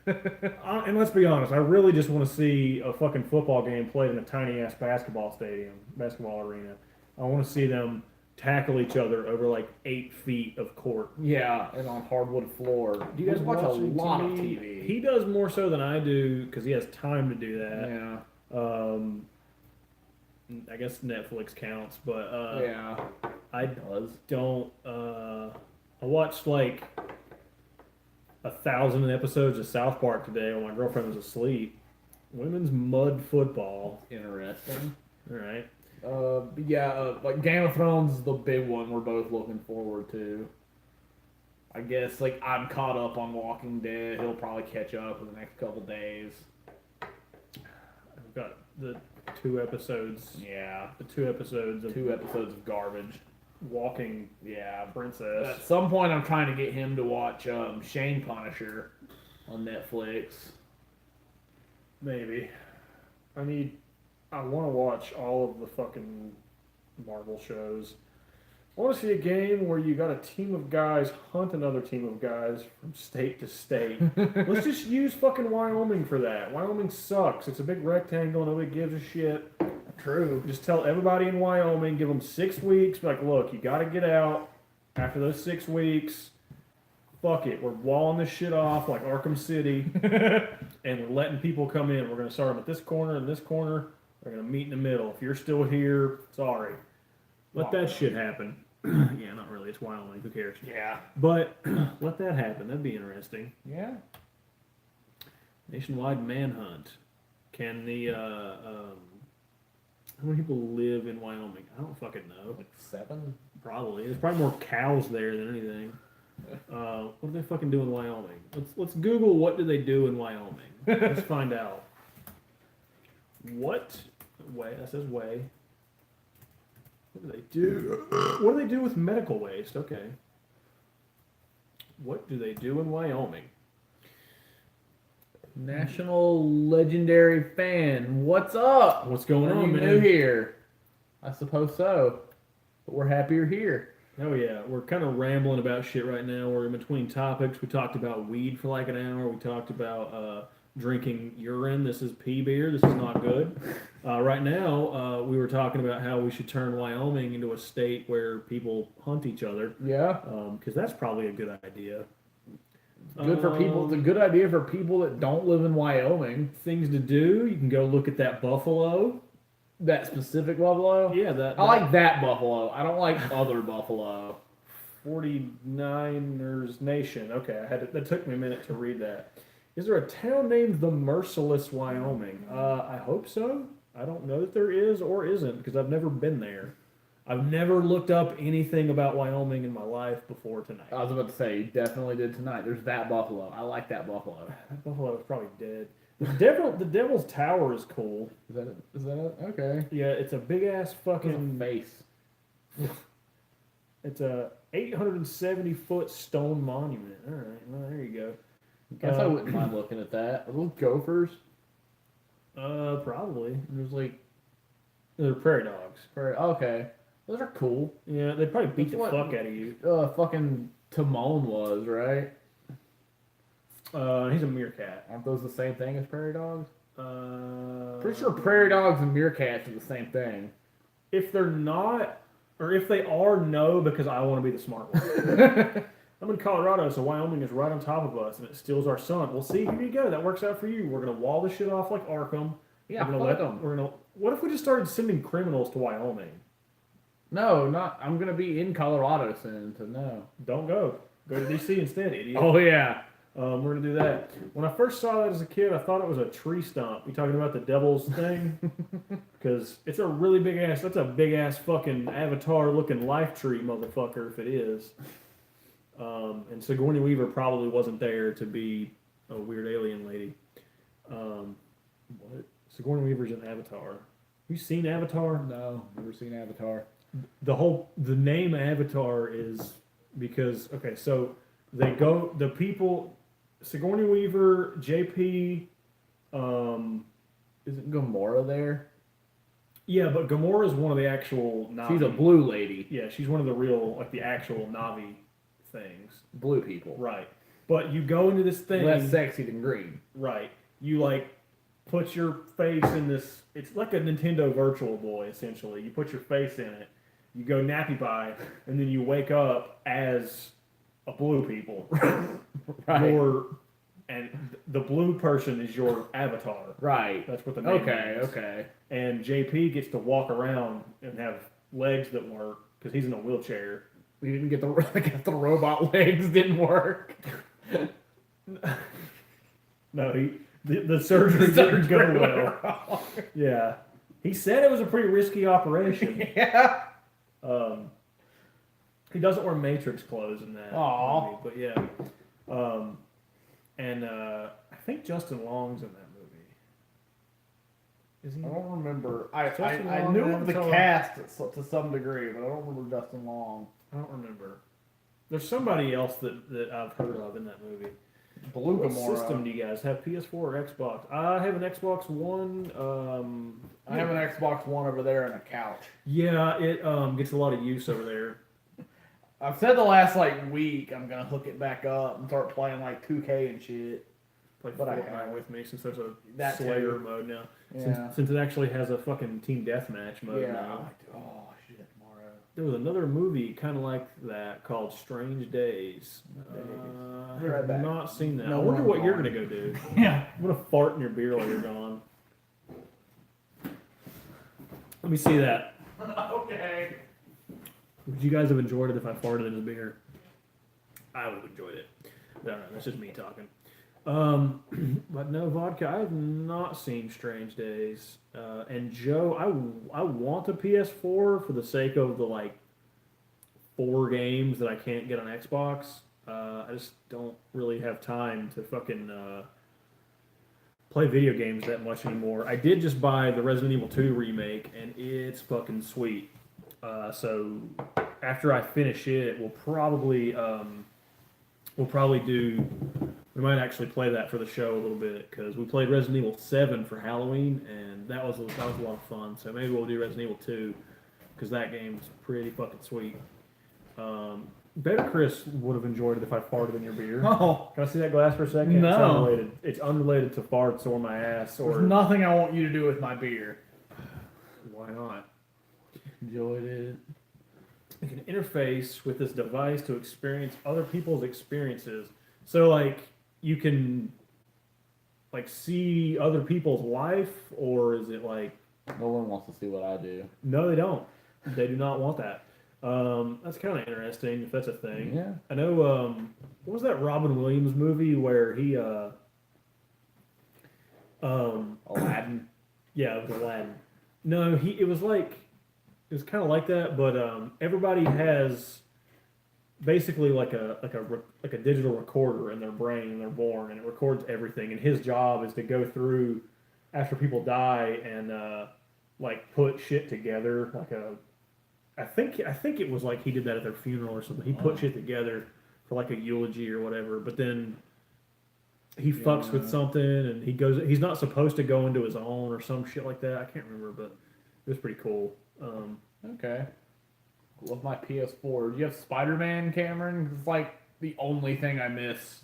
And let's be honest, I really just want to see a fucking football game played in a tiny ass basketball arena. I want to see them tackle each other over like 8 feet of court. Yeah, and on hardwood floor. Do you guys watch a watching lot of TV? He does more so than I do because he has time to do that. Yeah. I guess Netflix counts, but Yeah. I Does. don't. I watched like 1,000 episodes of South Park today while my girlfriend was asleep. Women's mud football. Interesting. All right. But yeah, like Game of Thrones is the big one we're both looking forward to. I guess like I'm caught up on Walking Dead. He'll probably catch up in the next couple days. I've got the 2 episodes. Yeah, The 2 episodes of 2 episodes of garbage. Walking Yeah, Princess. at some point I'm trying to get him to watch Shane Punisher on Netflix. Maybe. I want to watch all of the fucking Marvel shows. I want to see a game where you got a team of guys hunt another team of guys from state to state. Let's just use fucking Wyoming for that. Wyoming sucks. It's a big rectangle. Nobody gives a shit. True. Just tell everybody in Wyoming, give them 6 weeks. Be like, look, you got to get out after those 6 weeks. Fuck it. We're walling this shit off like Arkham City. And we're letting people come in. We're going to start them at this corner and this corner. They're going to meet in the middle. If you're still here, sorry. Let that shit happen. Yeah, not really. It's Wyoming. Who cares? Yeah. But let that happen. That'd be interesting. Yeah. Nationwide manhunt. Can the how many people live in Wyoming? I don't fucking know. Like 7? Probably. There's probably more cows there than anything. What do they fucking do in Wyoming? Let's Google what do they do in Wyoming. Let's find out. What way? That says way. What do they do? What do they do with medical waste? Okay. What do they do in Wyoming? National legendary fan. What's up? What's going Are on, you man? new here? I suppose so. But we're happy you're here. Oh yeah, we're kind of rambling about shit right now. We're in between topics. We talked about weed for like an hour. We talked about drinking urine. This is pee beer. This is not good. Right now, we were talking about how we should turn Wyoming into a state where people hunt each other. Yeah. Because that's probably a good idea. Good for people. It's a good idea for people that don't live in Wyoming. Things to do. You can go look at that buffalo. That specific buffalo? Yeah, that I like that buffalo. I don't like other buffalo. 49ers Nation. Okay, that took me a minute to read that. Is there a town named the Merciless, Wyoming? I hope so. I don't know that there is or isn't because I've never been there. I've never looked up anything about Wyoming in my life before tonight. I was about to say, you definitely did tonight. There's that buffalo. I like that buffalo. That buffalo is probably dead. The Devil's Tower is cool. Is that it? Is that it? Okay. Yeah, it's a big ass fucking. Face. It's a 870-foot stone monument. All right, well there you go. Guess I wouldn't mind looking at that. Are those gophers? Probably. There's like They're prairie dogs. Okay, those are cool. Yeah, they'd probably beat That's the what- fuck out of you. Fucking Timon was, right? He's a meerkat. Aren't those the same thing as prairie dogs? Pretty sure Uh, prairie dogs and meerkats are the same thing. If they're not, or if they are, no, because I want to be the smart one. I'm in Colorado, so Wyoming is right on top of us, and it steals our sun. Well, see, here you go. That works out for you. We're gonna wall this shit off like Arkham. Yeah, we're gonna fuck 'em. We're gonna. What if we just started sending criminals to Wyoming? No, not. I'm gonna be in Colorado soon, so no. Don't go. Go to DC instead, idiot. Oh yeah. We're gonna do that. When I first saw that as a kid, I thought it was a tree stump. You talking about the devil's thing? Because it's a really big ass. That's a big ass fucking Avatar looking life tree, motherfucker. If it is. And Sigourney Weaver probably wasn't there to be a weird alien lady. What? Sigourney Weaver's in Avatar. Have you seen Avatar? No, never seen Avatar. The name Avatar is because okay, so the people Sigourney Weaver, JP, Isn't Gamora there? yeah, but Gamora is one of the actual Navi. She's a blue lady. Yeah, she's one of the real like the actual Navi things. Blue people. Right. But you go into this thing Less sexy than green. right. You like put your face in this it's like a Nintendo Virtual Boy essentially. You put your face in it, you go nappy pie, and then you wake up as a blue people. Right. And the blue person is your avatar. Right. That's what the name Okay. means. Okay. And JP gets to walk around and have legs that work because he's in a wheelchair. We didn't get the I guess the robot legs didn't work. No, the surgery didn't go well. Yeah, he said it was a pretty risky operation. Yeah. He doesn't wear Matrix clothes in that Aw. movie, but yeah. And I think Justin Long's in that movie. Is he? I don't remember. I Justin I Long knew and of the Avatar. cast to some degree, but I don't remember Justin Long. I don't remember. There's somebody else that I've heard of in that movie. Blue What Gamora. system do you guys have? PS4 or Xbox? I have an Xbox One. I have an Xbox One over there and a couch. Yeah, it gets a lot of use over there. I've said the last week I'm gonna hook it back up and start playing 2K and shit. Play But I Fortnite have. with me since there's a That Slayer too. mode now. Yeah. Since it actually has a fucking team deathmatch mode Yeah. now. Oh, I should do that tomorrow. There was another movie kind of like that called Strange Days. I'll I be right have back. not seen that. No, I wonder I'm what you're gone. gonna go do. Yeah. I'm gonna fart in your beer while you're gone. Let me see that. Okay. Would you guys have enjoyed it if I farted in his beer? I would have enjoyed it. No, that's just me talking. But no vodka. I have not seen Strange Days. And Joe, I want a PS4 for the sake of the 4 games that I can't get on Xbox. I just don't really have time to fucking play video games that much anymore. I did just buy the Resident Evil 2 remake, and it's fucking sweet. So after I finish it, we'll probably we might actually play that for the show a little bit because we played Resident Evil 7 for Halloween, and that was a lot of fun. So maybe we'll do Resident Evil 2 because that game's pretty fucking sweet. Better Chris would have enjoyed it if I farted in your beer. Oh, Can I see that glass for a second? No. It's unrelated. It's unrelated to farts or my ass or there's nothing I want you to do with my beer. why not? Enjoyed it. You can interface with this device to experience other people's experiences. So you can see other people's life, or is it No one wants to see what I do. no, they don't. They do not want that. That's kind of interesting if that's a thing. Yeah. I know. What was that Robin Williams movie where he Aladdin. yeah, it was Aladdin. No, it was kind of like that, but everybody has basically like a digital recorder in their brain when they're born, and it records everything. And his job is to go through after people die and put shit together. I think it was he did that at their funeral or something. He put shit together for a eulogy or whatever, but then he fucks with something and he's not supposed to go into his own or some shit like that. I can't remember, but It was pretty cool. Okay. Love my PS4. Do you have Spider-Man, Cameron? It's like the only thing I miss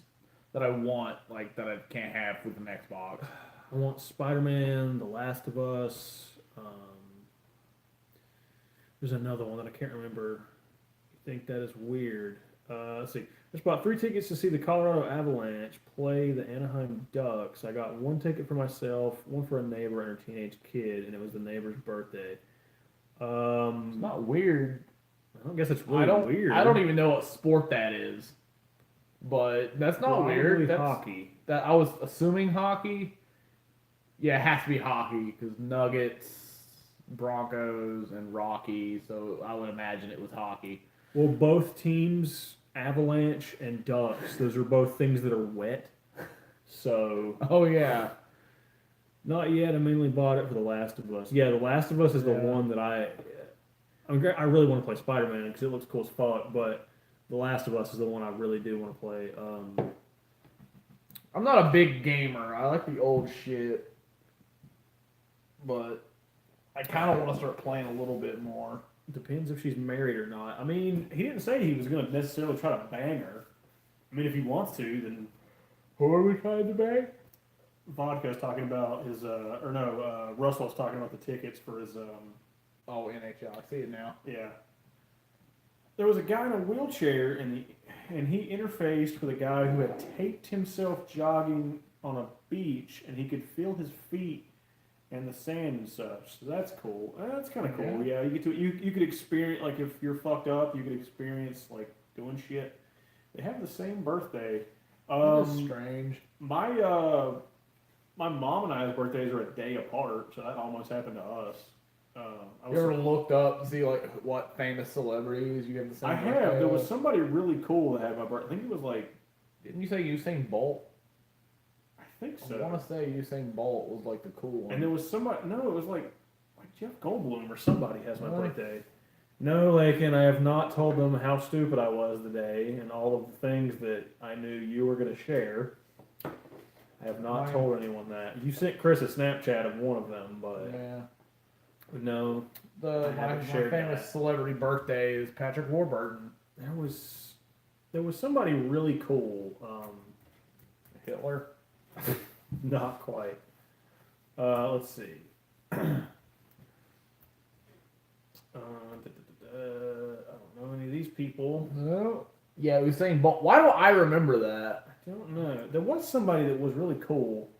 that I want, like that I can't have with an Xbox. I want Spider-Man, The Last of Us. There's another one that I can't remember. You think that is weird? Let's see. I just bought 3 tickets to see the Colorado Avalanche play the Anaheim Ducks. I got 1 ticket for myself, 1 for a neighbor and her teenage kid, and it was the neighbor's birthday. It's not weird. I don't guess it's really weird. I don't even know what sport that is, but that's not Probably weird. That's hockey. That I was assuming hockey. Yeah, it has to be hockey because Nuggets, Broncos, and Rocky. So I would imagine it was hockey. Well, both teams, Avalanche and Ducks, those are both things that are wet. So, Oh yeah. not yet. I mainly bought it for The Last of Us. Yeah, The Last of Us is the Yeah. one that I really want to play Spider-Man because it looks cool as fuck, but The Last of Us is the one I really do want to play. I'm not a big gamer. I like the old shit, but I kind of want to start playing a little bit more. Depends if she's married or not. I mean, he didn't say he was going to necessarily try to bang her. I mean, if he wants to, then Who are we trying to bang? Vodka's talking about his, Russell's talking about the tickets for his, Oh, NHL. I see it now. yeah. There was a guy in a wheelchair, and he interfaced with a guy who had taped himself jogging on a beach, and he could feel his feet and the sand and such. So that's cool. That's kind of cool. Yeah, you could experience, like, if you're fucked up, you could experience like doing shit. They have the same birthday. That's strange. My mom and I's birthdays are a day apart, so that almost happened to us. You ever looked up to see like what famous celebrities you have the same? I have. birthday There of? was somebody really cool that had my birthday. I think it was like, Didn't you say Usain Bolt? I think I so. want to say Usain Bolt was like the cool one. And there was somebody. No, it was like Jeff Goldblum or somebody has my Really? birthday. No, like, and I have not told them how stupid I was today and all of the things that I knew you were going to share. I have not Mine- told anyone that. You sent Chris a Snapchat of one of them, but yeah. no, I My haven't shared famous that. celebrity birthday is Patrick Warburton. there was somebody really cool. Hitler. Not quite. Let's see. I don't know any of these people. No. Yeah, Usain Bolt. Why don't I remember that? I don't know. There was somebody that was really cool.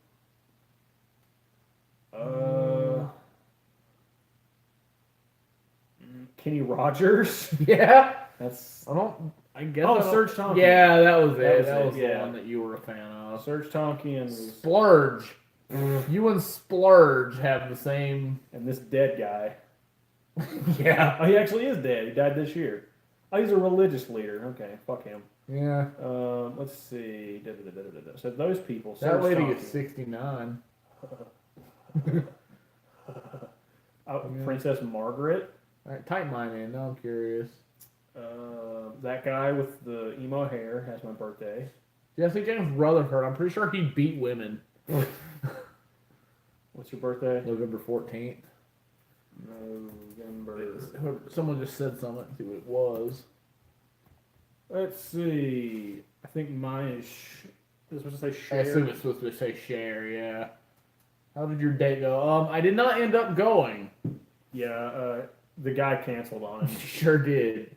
Kenny Rogers. Yeah. That's I guess. Oh, I don't- Serge Tankian. Yeah, that was it. That That was was, it, the yeah. one that you were a fan of. Serge Tonkian Splurge. You and Splurge have the same. and this dead guy. Yeah. Oh, he actually is dead. He died this year. Oh, he's a religious leader. Okay, fuck him. Yeah. Let's see. So those people. That Serge lady Tankian. is 69. Princess Margaret. All right, tighten mine in. Now I'm curious. That guy with the emo hair has my birthday. Jesse James Rutherford. I'm pretty sure he beat women. What's your birthday? November 14th. November. Someone just said something. Let's see what it was. Let's see. I think mine is. Is supposed to say I assume share. it's supposed to say share, yeah. How did your date go? I did not end up going. Yeah. The guy canceled on him. Sure did.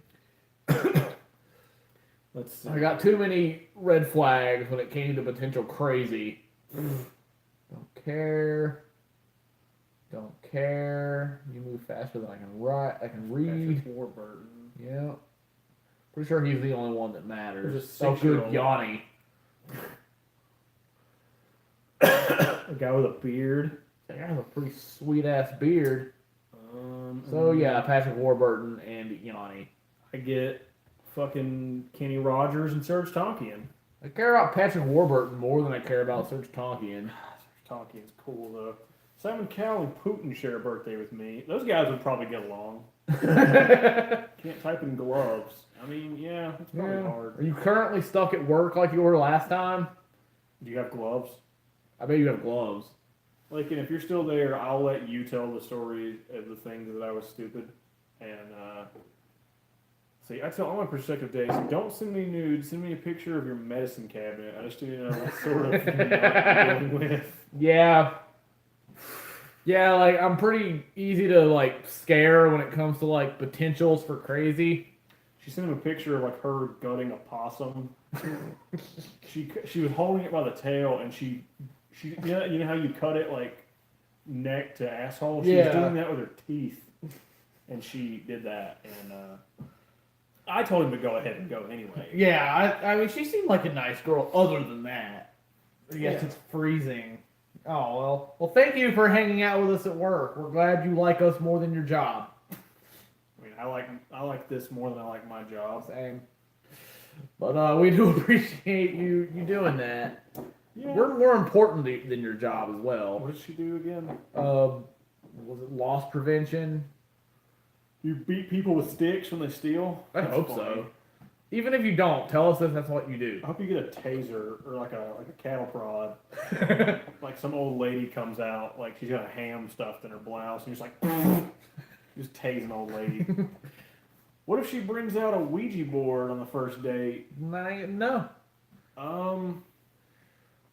Let's see. I got too many red flags when it came to potential crazy. Don't care. Don't care. You move faster than I can write. I can read. Patrick Warburton. Yeah. Pretty sure he's the only one that matters. There's a Oh, good, 6-year-old. Yanni. A guy with a beard. That guy has a pretty sweet ass beard. So yeah, Patrick Warburton and Yanni. I get fucking Kenny Rogers and Serge Tonkian. I care about Patrick Warburton more than I care about Serge Tonkian. Serge Tonkian's cool though. Simon Cowell and Putin share a birthday with me. Those guys would probably get along. Can't type in gloves. I mean, yeah, it's probably hard. Are you currently stuck at work like you were last time? Do you have gloves? I bet you have gloves. Like, and if you're still there, I'll let you tell the story of the things that I was stupid. And see, I tell all my prospective dates, don't send me nudes. Send me a picture of your medicine cabinet. I just need to know what sort of thing you're dealing with. Yeah. Yeah, like I'm pretty easy to like scare when it comes to like potentials for crazy. She sent him a picture of like her gutting a possum. she was holding it by the tail, and she you know how you cut it like neck to asshole. She was Yeah. doing that with her teeth, and she did that. And I told him to go ahead and go anyway. Yeah, I mean she seemed like a nice girl other than that. I guess Yeah. it's freezing. Oh well. Well, thank you for hanging out with us at work. We're glad you like us more than your job. I mean, I like this more than I like my job. Same. But we do appreciate you doing that. Yeah. We're more important than your job as well. What did she do again? Was it loss prevention? You beat people with sticks when they steal? I That's hope funny. so. Even if you don't, tell us that that's what you do. I hope you get a taser or like a cattle prod. Like some old lady comes out, like she's got a ham stuffed in her blouse, and you're just like, just tase an old lady. What if she brings out a Ouija board on the first date? No. Um,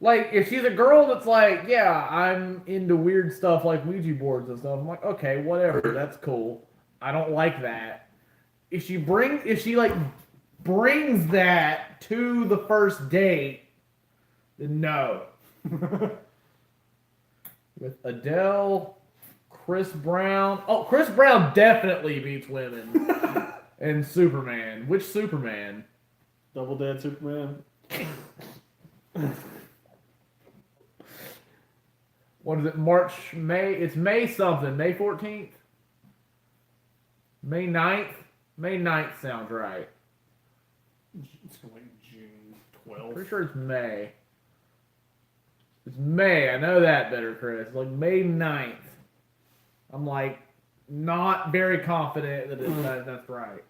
Like, if she's a girl that's like, yeah, I'm into weird stuff like Ouija boards and stuff, I'm like, okay, whatever, that's cool. I don't like that. If she like brings that to the first date, then no. With Adele, Chris Brown. Oh, Chris Brown definitely beats women. And Superman. Which Superman? Double Dead Superman. What is it? May? It's May something. May 14th? May 9th? May 9th sounds right. It's like June Pretty 12th. sure it's May. It's May. I know that better, Chris. Like May 9th. I'm like not very confident that that's right.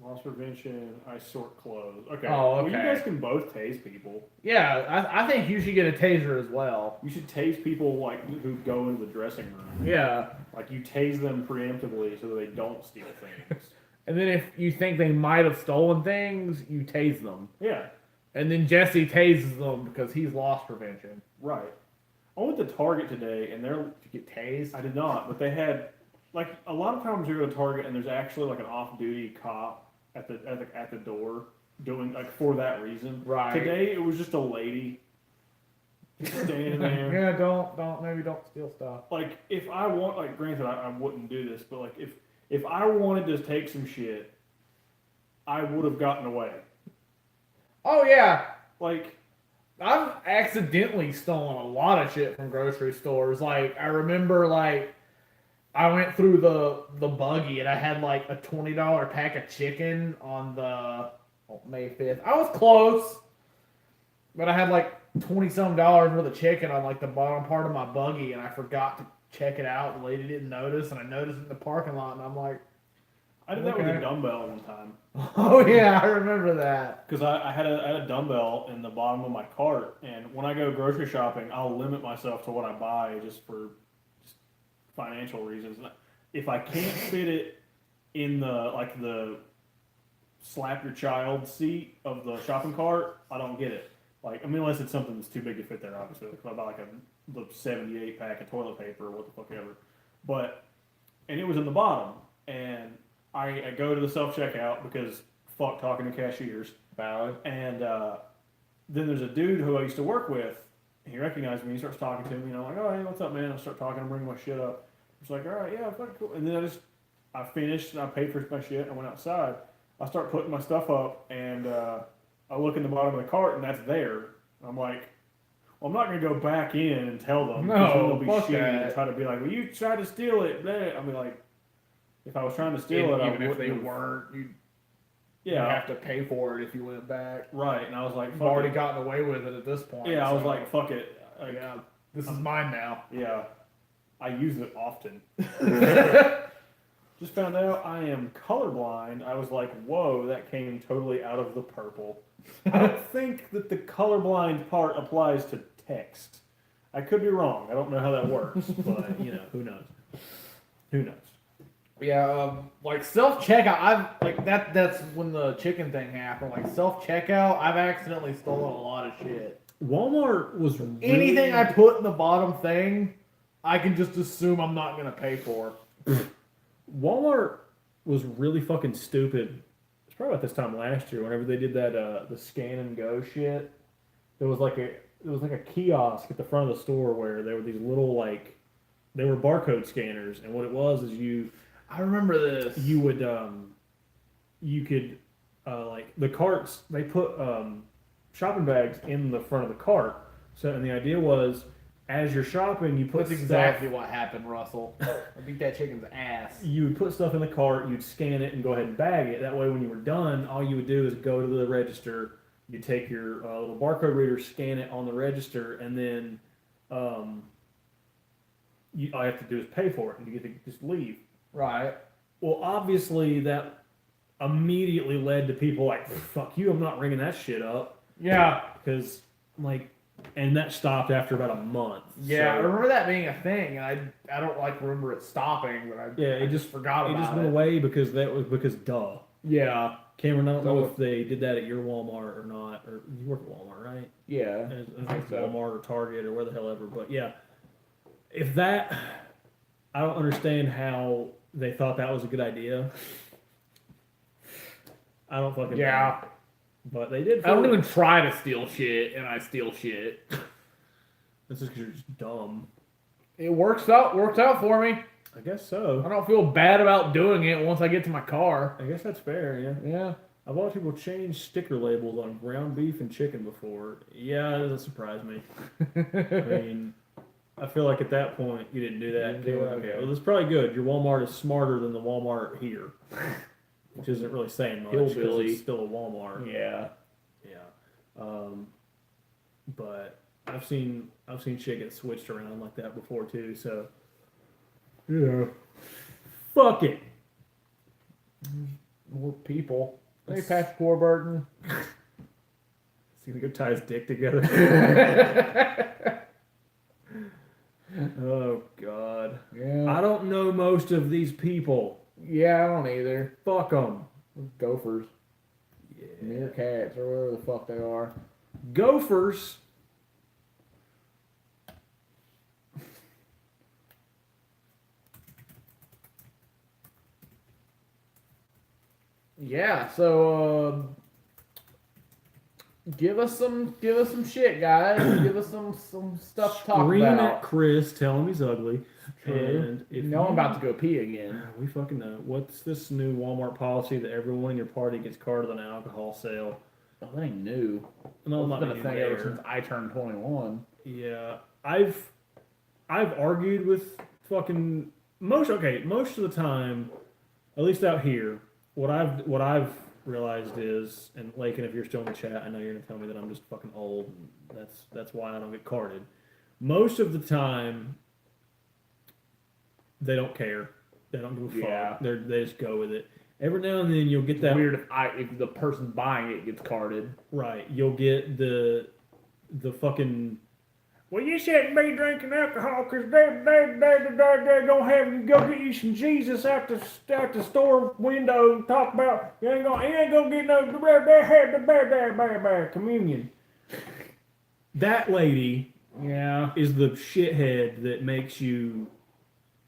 Loss prevention. I sort clothes. Okay. Oh, Well, you okay. guys can both tase people. Yeah, I think you should get a taser as well. You should tase people like who go into the dressing room. Yeah. Like you tase them preemptively so that they don't steal things. And then if you think they might have stolen things, you tase them. Yeah. And then Jesse tases them because he's loss prevention. Right. I went to Target today, and they're. Did you get tased? I did not, but they had like a lot of times you go to Target and there's actually like an off-duty cop at the door doing like for that reason. Right. Today it was just a lady just standing there. Yeah, maybe don't steal stuff. Like if I want, like granted I wouldn't do this, but like if I wanted to take some shit, I would have gotten away. Oh yeah, Like I've accidentally stolen a lot of shit from grocery stores. Like I remember, like I went through the buggy and I had like a $20 pack of chicken on the May 5th. I was close, but I had like $20-some worth of chicken on like the bottom part of my buggy, and I forgot to check it out. The lady didn't notice, and I noticed it in the parking lot, and I'm like, I did that with Okay. a dumbbell one time. oh yeah, I remember that. Because I had a dumbbell in the bottom of my cart, and when I go grocery shopping, I'll limit myself to what I buy just for just financial reasons. If I can't fit it in the slap your child seat of the shopping cart, I don't get it. Like, I mean, unless it's something that's too big to fit there, obviously. Like if I buy like the 78 pack of toilet paper or what the fuck ever. But, and it was in the bottom, and I go to the self checkout because fuck talking to cashiers. Valid. And then there's a dude who I used to work with. He recognized me. He starts talking to me. And I'm like, oh, hey, what's up, man? I start talking and bring my shit up. He's like, all right, yeah, fucking cool. And then I finished and I paid for my shit. And I went outside. I start putting my stuff up, and I look in the bottom of the cart, and that's there. I'm like, well, I'm not going to go back in and tell them. No, because then they'll be fuck shitty that. and try to be like, well, you tried to steal it. Blah. I'll be like, if I was trying to steal it, I Even if they wouldn't have- weren't, you'd Yeah, have to pay for it if you went back. right. And I was like, You've fuck already it. gotten away with it at this point. Yeah, I was so, like, fuck it. Like, yeah, this is mine now. yeah, I use it often. Just found out I am colorblind. I was like, whoa, that came totally out of the purple. I don't think that the colorblind part applies to text. I could be wrong. I don't know how that works, but who knows? Who knows? Yeah, like self checkout. I've like that's when the chicken thing happened. Like self checkout, I've accidentally stolen a lot of shit. Walmart was really, Anything I put in the bottom thing, I can just assume I'm not gonna pay for. Walmart was really fucking stupid. It's probably about this time last year, whenever they did that the scan and go shit. There was like a kiosk at the front of the store where there were these little they were barcode scanners, and what it was is I remember this. you would you could the carts, they put shopping bags in the front of the cart. So, and the idea was, as you're shopping, you put That's exactly what happened, Russell. I beat that chicken's ass. You would put stuff in the cart, you'd scan it, and go ahead and bag it. That way, when you were done, all you would do is go to the register. You take your little barcode reader, scan it on the register, and then all you have to do is pay for it, and you get to just leave. Right. Well, obviously, that immediately led to people like, "Fuck you! I'm not ringing that shit up." Yeah. Because and that stopped after about a month. Yeah, I So, remember that being a thing, and I don't remember it stopping, but I just forgot about it. It just went away because duh. Yeah. Cameron, I don't know if they did that at your Walmart or not. Or you work at Walmart, right? Yeah. I think so. Walmart or Target or where the hell ever. But yeah, if that, I don't understand how they thought that was a good idea. I don't fucking know. But they did. I don't even try to steal shit, and I steal shit. That's just because you're just dumb. It works out for me. I guess so. I don't feel bad about doing it once I get to my car. I guess that's fair, yeah. Yeah. I've watched people change sticker labels on ground beef and chicken before. Yeah, it doesn't surprise me. I mean, I feel like at that point you didn't do that. Okay, well, that's probably good. Your Walmart is smarter than the Walmart here, which isn't really saying much because it's still a Walmart. Yeah. Yeah. But I've seen shit get switched around like that before too. So, fuck it. More people. Hey, Patrick Warburton. He's gonna go tie his dick together. Oh God. Yeah. I don't know most of these people. Yeah, I don't either. Fuck them. Gophers. Yeah. Meerkats, or whatever the fuck they are. Gophers. Yeah, so give us some shit, guys. Give us some stuff to talk Scream about. at Chris, tell him he's ugly. True. And if I'm about to go pee again. We fucking know. What's this new Walmart policy that everyone in your party gets carded on an alcohol sale? Oh, that ain't new. No, It's not been a new thing there. ever since I turned 21. Yeah, I've argued with fucking most of the time, at least out here. What I've realized is, and Lakin, if you're still in the chat, I know you're gonna tell me that I'm just fucking old. And that's why I don't get carded. Most of the time, they don't care. They don't give a fuck. Yeah. They just go with it. Every now and then you'll get that Weird if the person buying it gets carded. right. You'll get the fucking. Well, you shouldn't be drinking alcohol because they're gonna have you go get you some Jesus out the store window and talk about you ain't gonna get no communion. That lady Yeah. is the shithead that makes you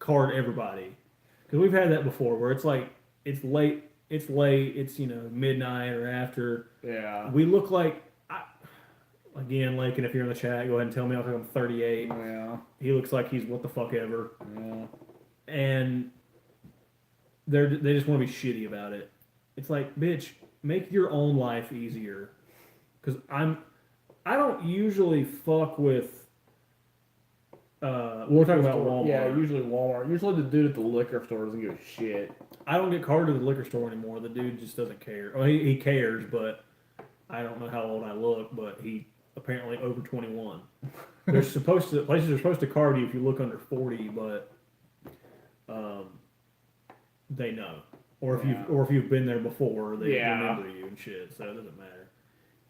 card everybody. Because we've had that before where it's like it's late, it's midnight or after. Yeah. We look like. Again, Lakin, if you're in the chat, go ahead and tell me. I think I'm 38. Yeah. He looks like he's what the fuck ever. Yeah. And they just want to be shitty about it. It's like, bitch, make your own life easier. Because I don't usually fuck with. We're talking about Walmart. Yeah, usually Walmart. Usually the dude at the liquor store doesn't give a shit. I don't get carded at the liquor store anymore. The dude just doesn't care. Well, he cares, but I don't know how old I look. But he apparently over 21. Places are supposed to card you if you look under 40, but they know. Or if you've been there before, they remember you and shit. So it doesn't matter.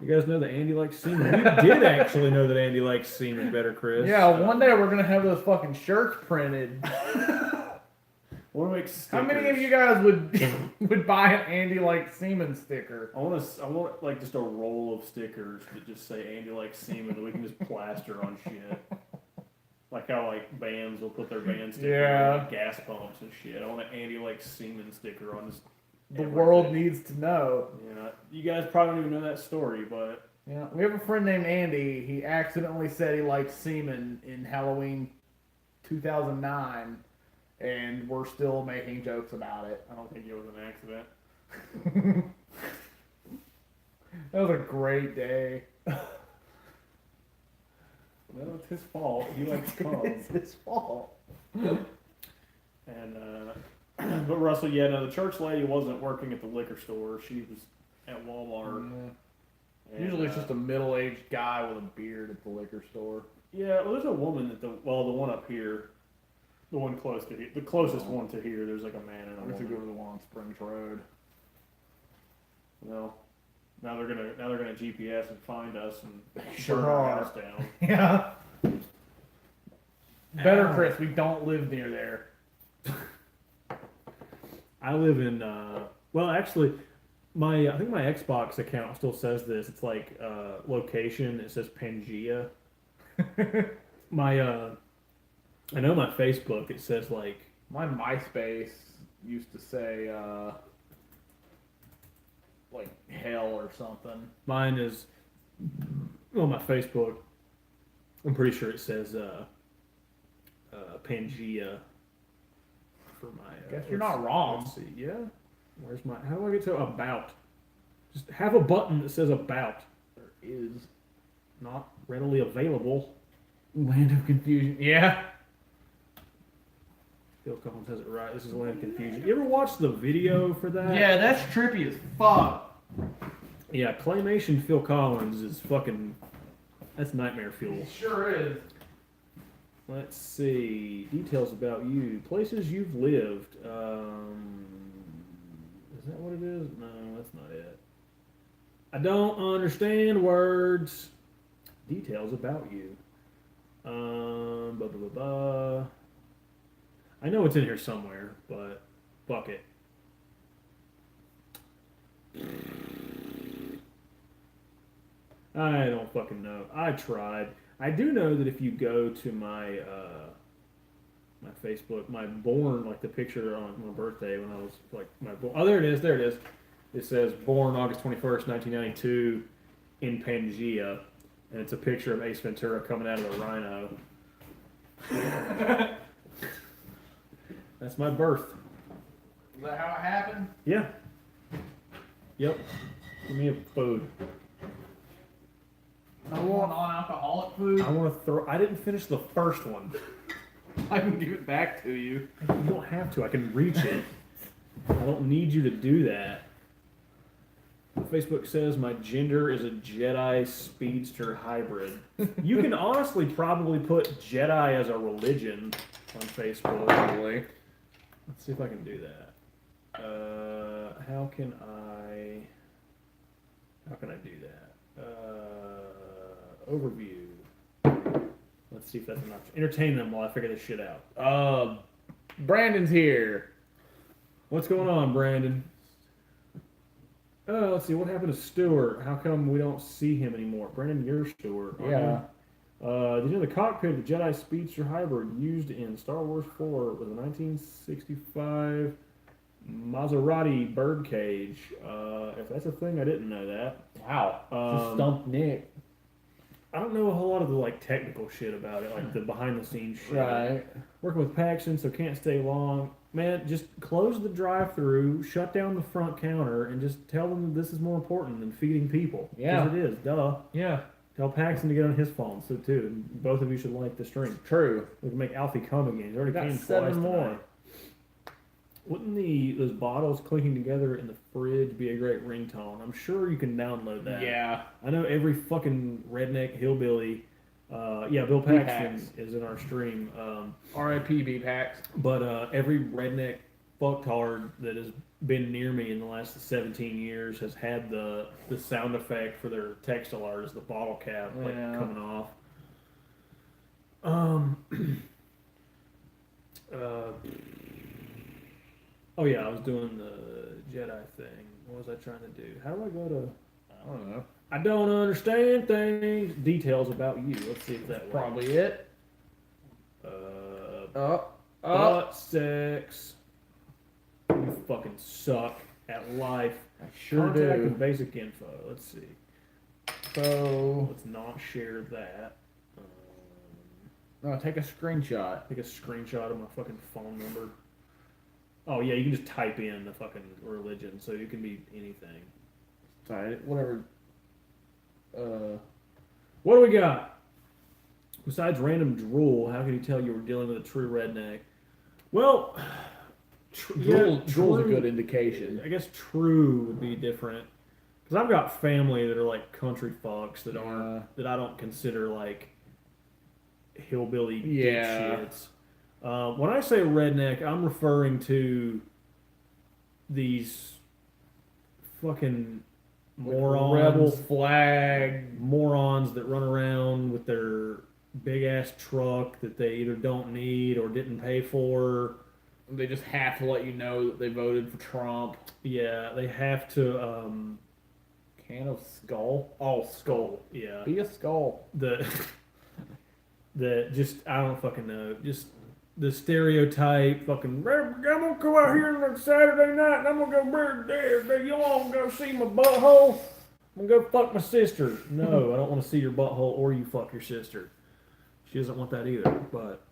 You guys know that Andy likes semen. We did actually know that Andy likes semen better, Chris. Yeah, one day we're gonna have those fucking shirts printed. We'll make stickers. How many of you guys would buy an Andy like semen sticker? I want like just a roll of stickers that just say Andy likes semen that we can just plaster on shit. Like how like bands will put their band sticker on like, gas pumps and shit. I want an Andy likes semen sticker on this. The world needs to know. Yeah, you guys probably don't even know that story, but yeah, we have a friend named Andy. He accidentally said he liked semen in Halloween 2009, and we're still making jokes about it. I don't think it was an accident. That was a great day. Well, it's his fault. He likes cum. It's his fault. And but Russell, yeah, no, the church lady wasn't working at the liquor store. She was at Walmart. Yeah. Usually it's just a middle-aged guy with a beard at the liquor store. Yeah, well, there's a woman at the one up here, the one close to here, the closest one to here. There's like a man and a I guess we woman. go to the one on Springs Road. Well, now they're gonna GPS and find us and Sure burn our are. house down. Yeah. Better, Ow. Chris. We don't live near there. I live in well, actually, I think my Xbox account still says this. It's like location. It says Pangea. My I know my Facebook. It says like My MySpace used to say like hell or something. mine is on my Facebook. I'm pretty sure it says Pangea for my. Guess you're not wrong. Let's see. Yeah. Where's my? How do I get to about? Just have a button that says about. There is Not readily available. Land of Confusion. Yeah. Phil Collins has it right. This is Land of Confusion. You ever watch the video for that? Yeah, that's trippy as fuck. Yeah, Claymation Phil Collins is fucking. That's nightmare fuel. It sure is. Let's see. Details about you. Places you've lived. Is that what it is? No, that's not it. I don't understand words. Details about you. Blah, blah, blah, blah. I know it's in here somewhere, but fuck it. I don't fucking know. I tried. I do know that if you go to my my Facebook, my born, like the picture on my birthday when I was like there it is, It says born August 21st, 1992 in Pangea, and it's a picture of Ace Ventura coming out of the rhino. That's my birth. Is that how it happened? Yeah. Yep. Give me a food. I want non-alcoholic food. I want to throw. I didn't finish the first one. I can give it back to you. You don't have to. I can reach it. I don't need you to do that. Facebook says my gender is a Jedi Speedster hybrid. You can honestly probably put Jedi as a religion on Facebook. Probably. Let's see if I can do that. How can I do that? Overview. Let's see if that's an option. Entertain them while I figure this shit out. Brandon's here. What's going on, Brandon? Let's see. What happened to Stewart? How come we don't see him anymore? Brandon, you're Stewart. Yeah. Did you know the cockpit of the Jedi Speedster Hybrid used in Star Wars 4 was a 1965 Maserati birdcage? If that's a thing, I didn't know that. Wow. Just stumped Nick. I don't know a whole lot of the like technical shit about it, like the behind the scenes shit. Right. Working with Paxton, so can't stay long. Man, just close the drive-through, shut down the front counter, and just tell them this is more important than feeding people. Yeah. Because it is. Duh. Yeah. Tell Paxton to get on his phone, so too. And both of you should like the stream. True. We can make Alfie come again. He's already Got came 7 twice more. tonight. Wouldn't those bottles clinking together in the fridge be a great ringtone? I'm sure you can download that. Yeah. I know every fucking redneck hillbilly. Bill Paxton is in our stream. R.I.P. B-Pax. But every redneck fucktard that is been near me in the last 17 years has had the sound effect for their text alert is the bottle cap like Yeah. coming off. Oh yeah, I was doing the Jedi thing. What was I trying to do? How do I go to? I don't know. I don't understand things. Details about you. Let's see if that works. Probably it. Butt sex. You fucking suck at life. I sure Contact do. and basic info. Let's see. So, Let's not share that. no, take a screenshot. Take a screenshot of my fucking phone number. Oh yeah, you can just type in the fucking religion, so you can be anything. Sorry, whatever. What do we got? Besides random drool, how can you tell you were dealing with a true redneck? Well, Drool's a good indication. I guess true would be different. Because I've got family that are like country fucks that aren't, that I don't consider like hillbilly dipshits. When I say redneck, I'm referring to these fucking morons, Rebel flag. morons that run around with their big ass truck that they either don't need or didn't pay for. They just have to let you know that they voted for Trump. Yeah, they have to. Can of Skull? Oh, Skull. Yeah, Be a Skull. the just I don't fucking know. Just the stereotype. Fucking I'm gonna go out here on Saturday night and I'm gonna go burn there. You want to go see my butthole? I'm gonna go fuck my sister. No, I don't want to see your butthole or you fuck your sister. She doesn't want that either. But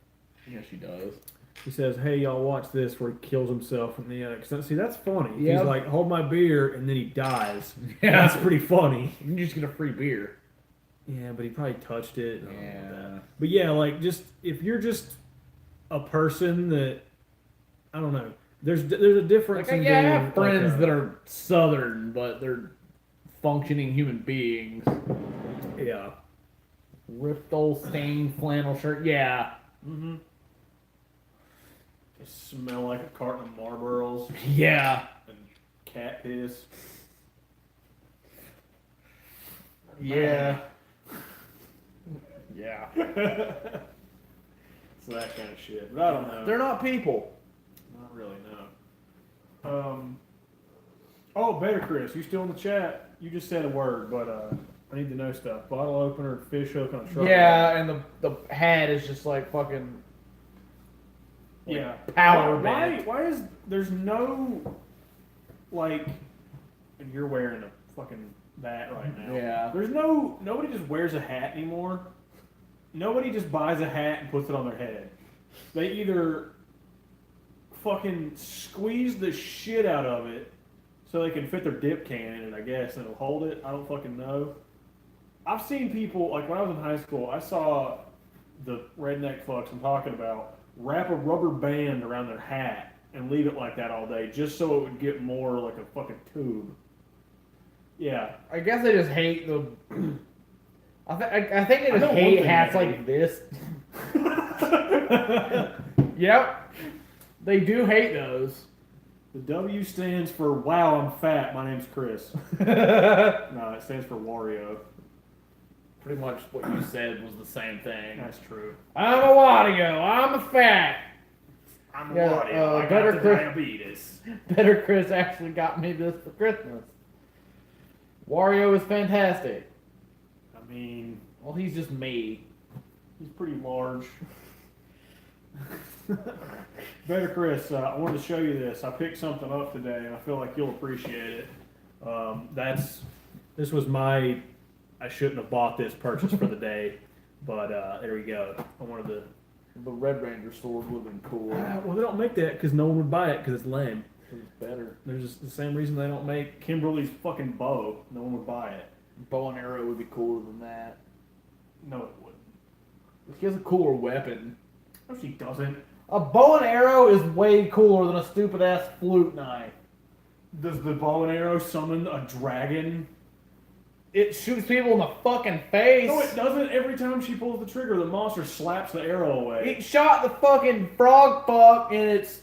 Yeah, she does. he says, "Hey, y'all, watch this," where he kills himself in the see, that's funny. Yeah. He's like, "Hold my beer," and then he dies. Yeah. That's pretty funny. You can just get a free beer. Yeah, but he probably touched it. I don't know about Yeah. that. But yeah, like just if you're just a person that I don't know, there's a difference. Like, in yeah, I being, have friends like, that are Southern, but they're functioning human beings. yeah. Ripped old stained flannel shirt. Yeah. Mm-hmm. They smell like a carton of Marlboros Yeah. and cat piss. Yeah. Yeah. It's that kind of shit. But I don't know. They're not people. Not really, no. Oh, Better Chris, you still in the chat? You just said a word, but I need to know stuff. Bottle opener, fish hook on a truck. Yeah, and the hat is just like fucking Yeah. power Why? bent. Why is there's no like? And you're wearing a fucking that right now. Yeah. There's nobody just wears a hat anymore. Nobody just buys a hat and puts it on their head. They either fucking squeeze the shit out of it so they can fit their dip can in it, I guess, and it'll hold it. I don't fucking know. I've seen people, like when I was in high school, I saw the redneck fucks I'm talking about wrap a rubber band around their hat and leave it like that all day just so it would get more like a fucking tube. Yeah. I guess they just hate the. I think they I just know one hate thing hats they like this. Yep. They do hate those. The W stands for wow, I'm fat. My name's Chris. No, it stands for Wario. Pretty much what you said was the same thing. That's true. I'm a Wario. I'm a fat. I'm Yeah, Wario. I got Better the Chris- diabetes. Better Chris actually got me this for Christmas. Wario is fantastic. I mean, Well, he's just me. he's pretty large. Better Chris, I wanted to show you this. I picked something up today, and I feel like you'll appreciate it. This was my. I shouldn't have bought this purchase for the day, but there we go. I wanted to. The Red Ranger sword would have been cool. Well, they don't make that because no one would buy it because it's lame. It's better. There's just the same reason they don't make Kimberly's fucking bow. No one would buy it. Bow and arrow would be cooler than that. No, it wouldn't. He has a cooler weapon. No, she doesn't. A bow and arrow is way cooler than a stupid ass flute knife. Does the bow and arrow summon a dragon? It shoots people in the fucking face. No, it doesn't. Every time she pulls the trigger, the monster slaps the arrow away. It shot the fucking frog fuck and its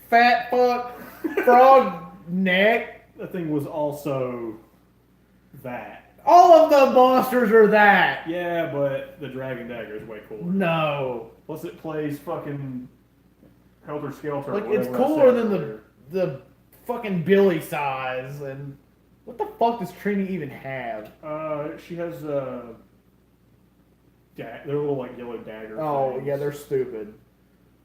fat fuck. frog neck. That thing was also that. All of the monsters are that. Yeah, but the Dragon Dagger is way cooler. No. Plus, it plays fucking Helter Skelter. or Like, it's whatever I cooler said than earlier. the fucking Billy size. And what the fuck does Trini even have? She has they're little like yellow dagger. Oh, things. yeah, they're stupid.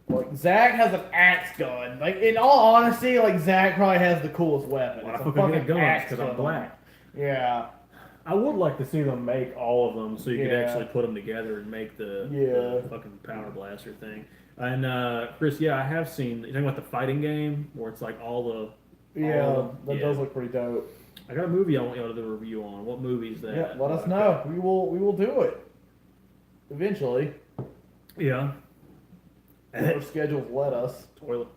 Like, Zach has an axe gun. Like, in all honesty, like, Zach probably has the coolest weapon. Well, It's I a fucking fucking get guns axe because I'm gun. black. Yeah. I would like to see them make all of them so you could Yeah. actually put them together and make the Yeah. fucking power blaster thing. And Chris, yeah, I have seen. You talking about the fighting game where it's like all the Yeah, that yeah. does look pretty dope. I got a movie I want you to do a review on. What movie is that? Yeah, let us know. We will do it. Eventually. Yeah. If our schedules let us. Toilet.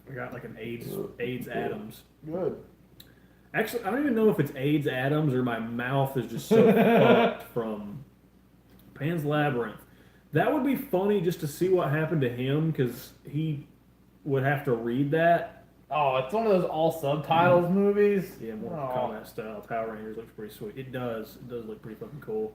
I got like an AIDS Adams. Good. Actually, I don't even know if it's AIDS Adams or my mouth is just so fucked from Pan's Labyrinth. That would be funny just to see what happened to him because he would have to read that. Oh, it's one of those all subtitles movies. Yeah, Mortal Oh. Kombat style. Power Rangers looks pretty sweet. It does. It does look pretty fucking cool.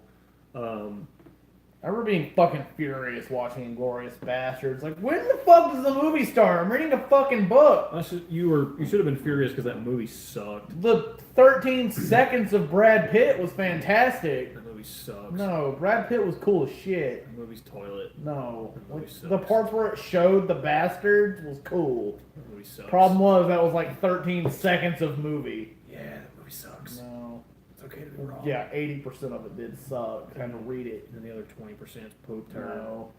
I remember being fucking furious watching Inglourious Bastards. Like, when the fuck does the movie start? I'm reading a fucking book. You should have been furious because that movie sucked. The 13 seconds of Brad Pitt was fantastic. That movie sucks. No, Brad Pitt was cool as shit. That movie's toilet. No. That movie Like, sucks. the parts where it showed the bastards was cool. That movie sucks. Problem was, that was like 13 seconds of movie. Yeah, that movie sucks. No. It's okay to be wrong. Yeah, 80% of it did suck. I had to read it. And the other 20% is poop turd. No.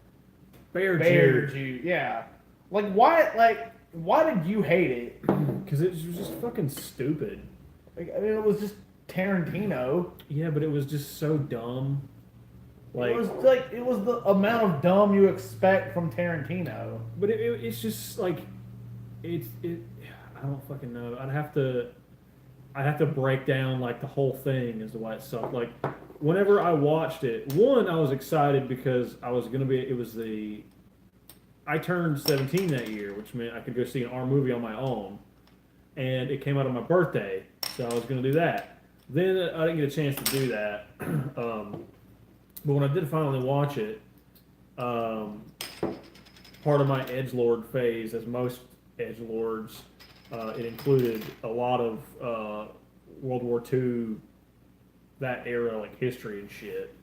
Bear Bear Jew. Jew, yeah. Why did you hate it? Because it was just fucking stupid. Like, I mean, it was just Tarantino. Yeah, but it was just so dumb. Like, It was the amount of dumb you expect from Tarantino. but it's just like, it. I don't fucking know. I'd have to break down like the whole thing as to why it sucked. Like, whenever I watched it, one, I was excited because I was gonna be. It was I turned 17 that year, which meant I could go see an R movie on my own, and it came out on my birthday, so I was gonna do that. Then I didn't get a chance to do that. But when I did finally watch it, part of my edgelord phase, as most edgelords, it included a lot of World War II, that era, like history and shit.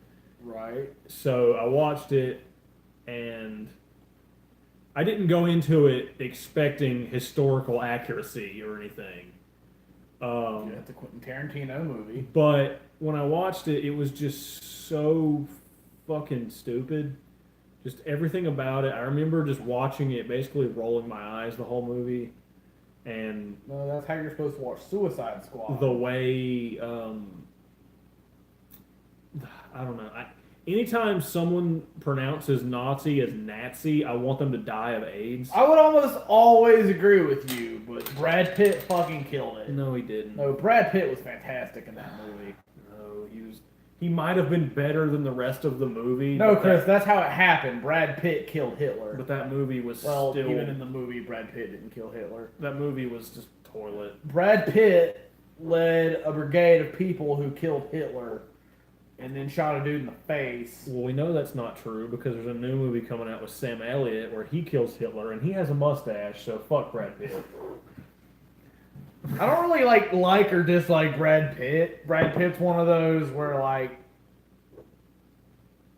Right. So I watched it, and I didn't go into it expecting historical accuracy or anything. Yeah, it's a Quentin Tarantino movie. But when I watched it, it was just so fucking stupid. Just everything about it. I remember just watching it, basically rolling my eyes the whole movie, and No, that's how you're supposed to watch Suicide Squad. the way I don't know. Anytime someone pronounces Nazi as Nazi, I want them to die of AIDS. I would almost always agree with you, but Brad Pitt fucking killed it. No, he didn't. No, Brad Pitt was fantastic in that movie. No, he might have been better than the rest of the movie. No, but Chris, that's how it happened. Brad Pitt killed Hitler. but that movie was Well, still. even in the movie, Brad Pitt didn't kill Hitler. That movie was just toilet. Brad Pitt led a brigade of people who killed Hitler and then shot a dude in the face. Well, we know that's not true because there's a new movie coming out with Sam Elliott where he kills Hitler and he has a mustache. So fuck Brad Pitt. I don't really like or dislike Brad Pitt. Brad Pitt's one of those where like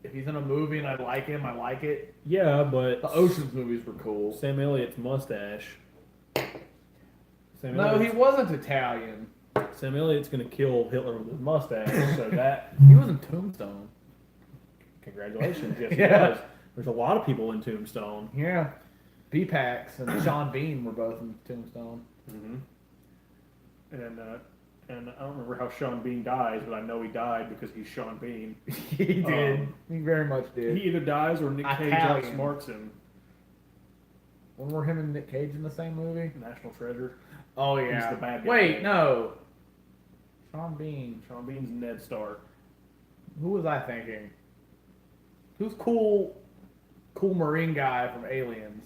if he's in a movie and I like him, I like it. Yeah, but The Ocean's movies were cool. Sam Elliott's mustache. No, he wasn't Italian. Sam Elliott's gonna kill Hitler with his mustache. So that He was in Tombstone. congratulations, yes, he Yeah. was. There's a lot of people in Tombstone. Yeah. B-Pax and Sean Bean were both in Tombstone. Mm-hmm. And I don't remember how Sean Bean dies, but I know he died because he's Sean Bean. He did. He very much did. He either dies or Nick Cage Italian. outsmarts him. When were him and Nick Cage in the same movie? National Treasure. Oh yeah. the bad guy. Wait, no. Sean Bean. Sean Bean's Ned Stark. Who was I thinking? Who's cool Marine guy from Aliens?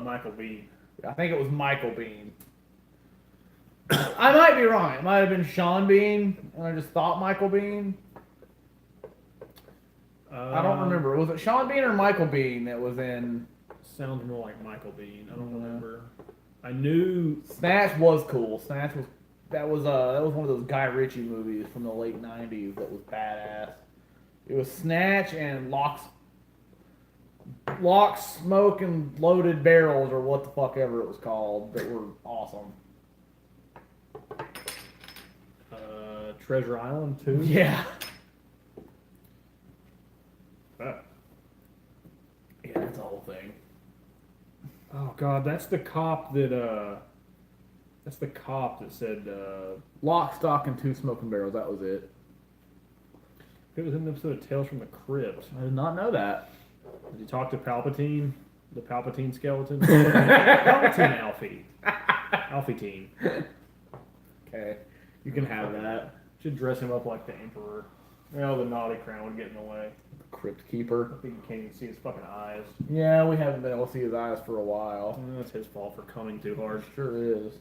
Michael Bean. I think it was Michael Bean. I might be wrong. It might have been Sean Bean, and I just thought Michael Bean. I don't remember. Was it Sean Bean or Michael Bean that was in? Sounds more like Michael Bean. I don't remember. I knew Snatch was cool. Snatch was that was one of those Guy Ritchie movies from the late '90s that was badass. It was Snatch and Lock, Smoke, and Loaded Barrels, or what the fuck ever it was called, that were awesome. Treasure Island too. Yeah. Ah. Yeah, that's the whole thing. Oh God, that's the cop that said Lock, Stock, and Two Smoking Barrels. That was it. it was in the episode of Tales from the Crypt. I did not know that. Did you talk to Palpatine? The Palpatine skeleton? Palpatine Alfie. Alfie Teen. Okay, you can have that. Should dress him up like the Emperor. Well, the naughty crown would get in the way. Crypt Keeper. I think you can't even see his fucking eyes. Yeah, we haven't been able to see his eyes for a while. That's his fault for coming too hard. Sure is.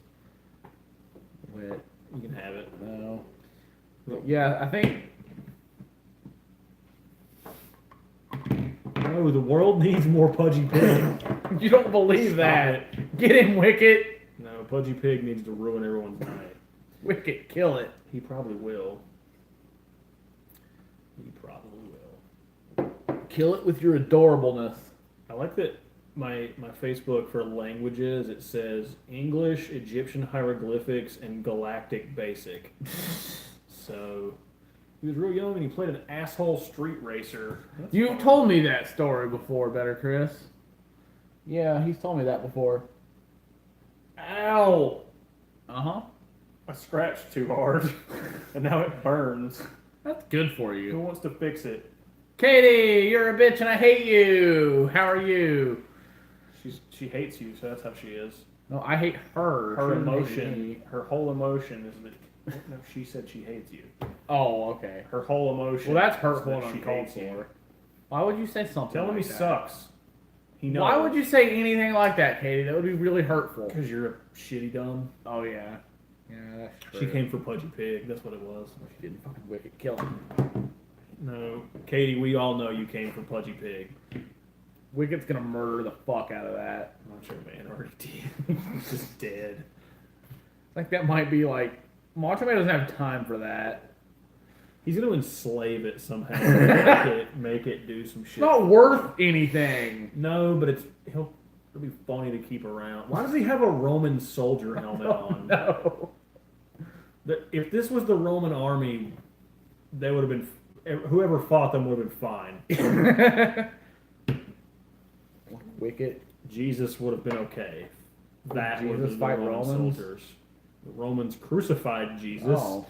Wait, You can have it. no. Yeah, I think. No, the world needs more Pudgy Pig. You don't believe that. Get him, Wicket. No, Pudgy Pig needs to ruin everyone's night. Wicket, kill it. He probably will. He probably will. Kill it with your adorableness. I like that my Facebook for languages, it says English, Egyptian hieroglyphics, and Galactic Basic. So he was real young and he played an asshole street racer. That's You've fun. told me that story before, Better Chris. Yeah, he's told me that before. Ow! Uh-huh. I scratched too hard, and now it burns. That's good for Who you. wants to fix it? Katie, you're a bitch and I hate you. How are you? She hates you, so that's how she is. No, I hate her. Her She doesn't hate emotion, me. her whole emotion is that. No, she said she hates you. Oh, okay. Her whole emotion. Well, that's is hurtful that and she uncalled hates you. for. Why would you say something Tell him like he that? sucks. He knows. Why would you say anything like that, Katie? That would be really hurtful. Because you're a shitty dumb. Oh, yeah. Yeah, that's true. She came for Pudgy Pig. That's what it was. She didn't fucking Wicket kill him. No, Katie, we all know you came for Pudgy Pig. Wicket's gonna murder the fuck out of that. I'm sure man already did. He's just dead. Like, that might be like... Macho Man doesn't have time for that. He's gonna enslave it somehow. make it do some shit. It's not worth anything. No, but it'll be funny to keep around. Why does he have a Roman soldier helmet on? No. If this was the Roman army, they would have been. Whoever fought them would have been fine. Wicket. Jesus would have been okay. That Jesus would have been fight the Roman Romans? soldiers. The Romans crucified Jesus. Oh.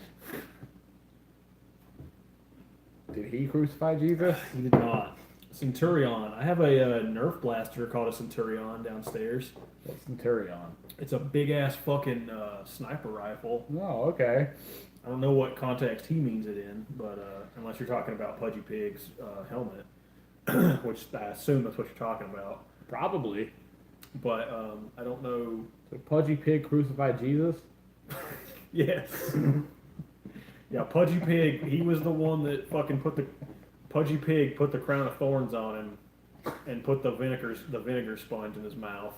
Did he crucify Jesus? He did not. Centurion. I have a Nerf blaster called a Centurion downstairs. What's Centurion? It's a big ass fucking sniper rifle. Oh, okay. I don't know what context he means it in, but unless you're talking about Pudgy Pig's helmet, which I assume that's what you're talking about. Probably. But I don't know. So Pudgy Pig crucified Jesus? Yes. Yeah, Pudgy Pig. He was the one that fucking Pudgy Pig put the crown of thorns on him, and put the vinegar sponge in his mouth.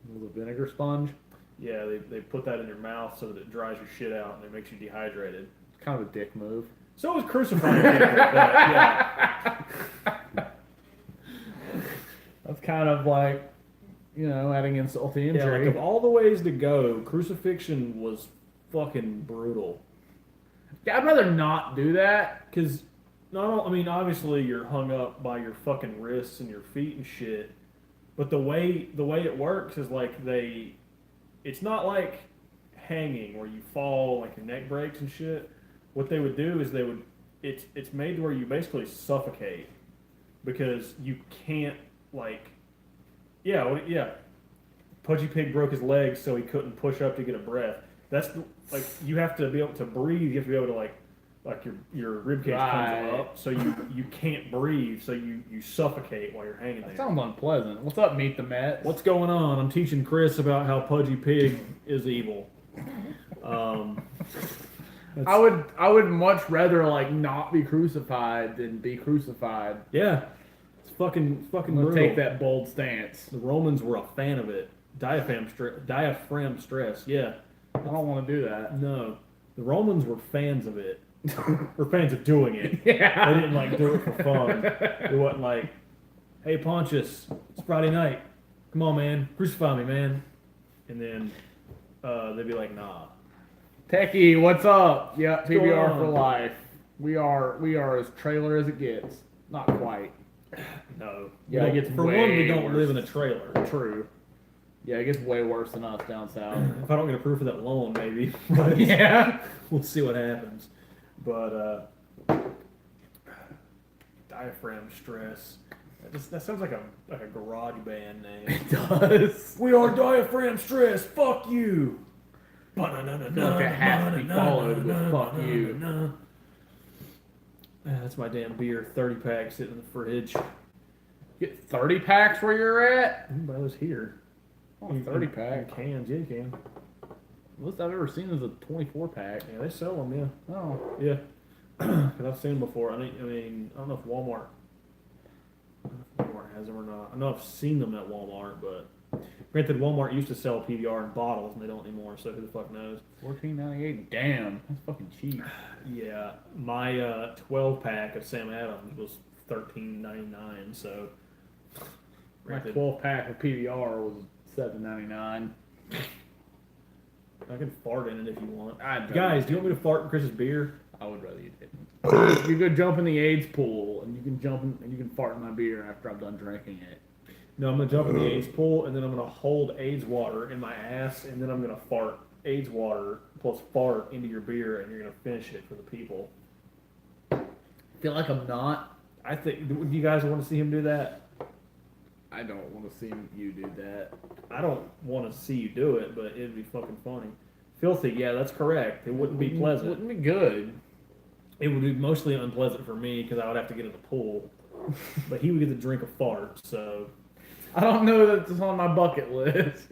It was a vinegar sponge? Yeah, they put that in your mouth so that it dries your shit out and it makes you dehydrated. It's kind of a dick move. So was crucifying people, but yeah. That's kind of like, adding insult to Yeah, injury. like of all the ways to go, crucifixion was fucking brutal. Yeah, I'd rather not do that. Because, obviously you're hung up by your fucking wrists and your feet and shit, but the way it works is like it's not like hanging where you fall, like your neck breaks and shit. What they would do is it's made to where you basically suffocate because you can't Pudgy Pig broke his legs so he couldn't push up to get a breath. That's you have to be able to breathe. You have to be able to your rib cage Right. comes up, so you can't breathe, so you suffocate while you're hanging That there. sounds unpleasant. What's up, Meet the Mets? What's going on? I'm teaching Chris about how Pudgy Pig is evil. I would much rather like not be crucified than be crucified. Yeah, it's fucking I'm gonna brutal. take that bold stance. The Romans were a fan of it. Diaphragm stress. Yeah. I don't want to do that. No, the Romans were fans of it. Were fans of doing it. Yeah. They didn't like do it for fun. It wasn't like, hey Pontius, it's Friday night. Come on, man, crucify me, man. And then they'd be like, nah. Techie, what's up? Yeah, going PBR on? for life. We are as trailer as it gets. Not quite. No. Yeah, it gets for way one, we don't worse. live in a trailer. True. Yeah, it gets way worse than us down south. If I don't get approved for that loan, maybe. But Yeah. we'll see what happens. But diaphragm stress. That sounds like a garage band name. It does. We are diaphragm stress. Fuck you. Like it has to be followed with fuck you. That's my damn beer. 30-pack sitting in the fridge. Get 30 packs where you're at? You can buy those here. Oh, 30 In pack. cans, yeah, you can. Most I've ever seen is a 24 pack. Yeah, they sell them, yeah. Oh. Yeah. Because I've seen them before. I mean, I don't know if Walmart has them or not. I know I've seen them at Walmart, but granted, Walmart used to sell PBR in bottles, and they don't anymore, so who the fuck knows? $14.98. Damn, that's fucking cheap. Yeah, my 12-pack of Sam Adams was $13.99, so... My granted, 12 pack of PBR was $7.99. I can fart in it if you want. I'd Guys, do you want me to fart in Chris's beer? I would rather you didn't. You could jump in the AIDS pool, and you can jump in, and you can fart in my beer after I'm done drinking it. No, I'm going to jump in the AIDS pool, and then I'm going to hold AIDS water in my ass, and then I'm going to fart AIDS water plus fart into your beer, and you're going to finish it for the people. I feel like I'm not. I think, do you guys want to see him do that? I don't want to see you do that. I don't want to see you do it, but it'd be fucking funny. Filthy, yeah, that's correct. It wouldn't be pleasant. Wouldn't be good. It would be mostly unpleasant for me because I would have to get in the pool. But he would get to drink a fart, so... I don't know that it's on my bucket list.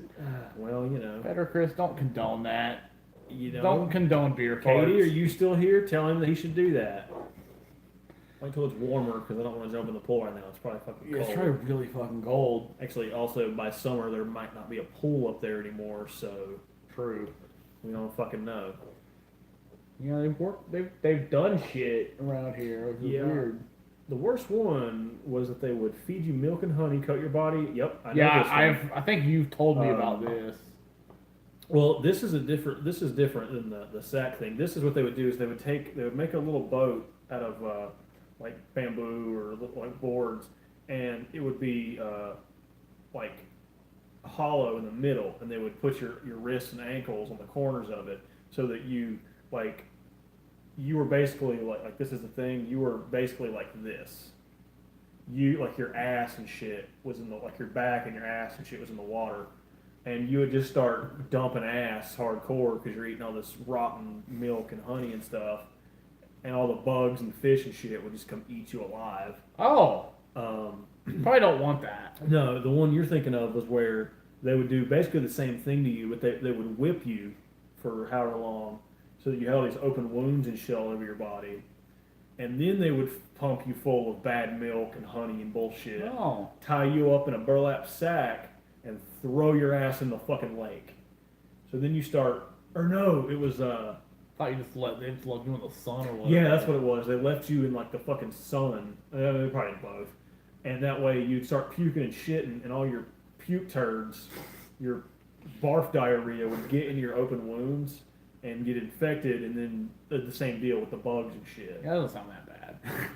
Well, you know. Better, Chris, don't condone that. You know. Don't condone beer farts. Katie, are you still here? Tell him that he should do that. Wait until it's warmer because I don't want to jump in the pool right now. It's probably fucking Yeah, cold. it's probably really fucking cold. Actually, also by summer there might not be a pool up there anymore, so True. we don't fucking know. You know, they've done shit around here. It's Yeah. weird. The worst one was that they would feed you milk and honey, coat your body. Yep, I know Yeah, this one. I think you've told me about this. Well, this is different than the sack thing. This is what they would do: is they would make a little boat out of like bamboo or like boards, and it would be like hollow in the middle, and they would put your wrists and ankles on the corners of it, so that you were basically like this is the thing. You were basically like this. You like your ass and shit was in the like your back and your ass and shit was in the water. And you would just start dumping ass hardcore because you're eating all this rotten milk and honey and stuff, and all the bugs and fish and shit would just come eat you alive. Oh, probably don't want that. No, the one you're thinking of was where they would do basically the same thing to you, but they would whip you for however long, so that you had all these open wounds and shit all over your body, and then they would pump you full of bad milk and honey and bullshit, Oh, tie you up in a burlap sack, and throw your ass in the fucking lake. So then you start, or no, it was, thought you just let you in the sun or whatever. yeah, that's what it was. They left you in like the fucking sun. They probably both. And that way you'd start puking and shitting, and all your puke turds, your barf diarrhea would get in your open wounds and get infected, and then the same deal with the bugs and shit. Yeah, that doesn't sound that bad.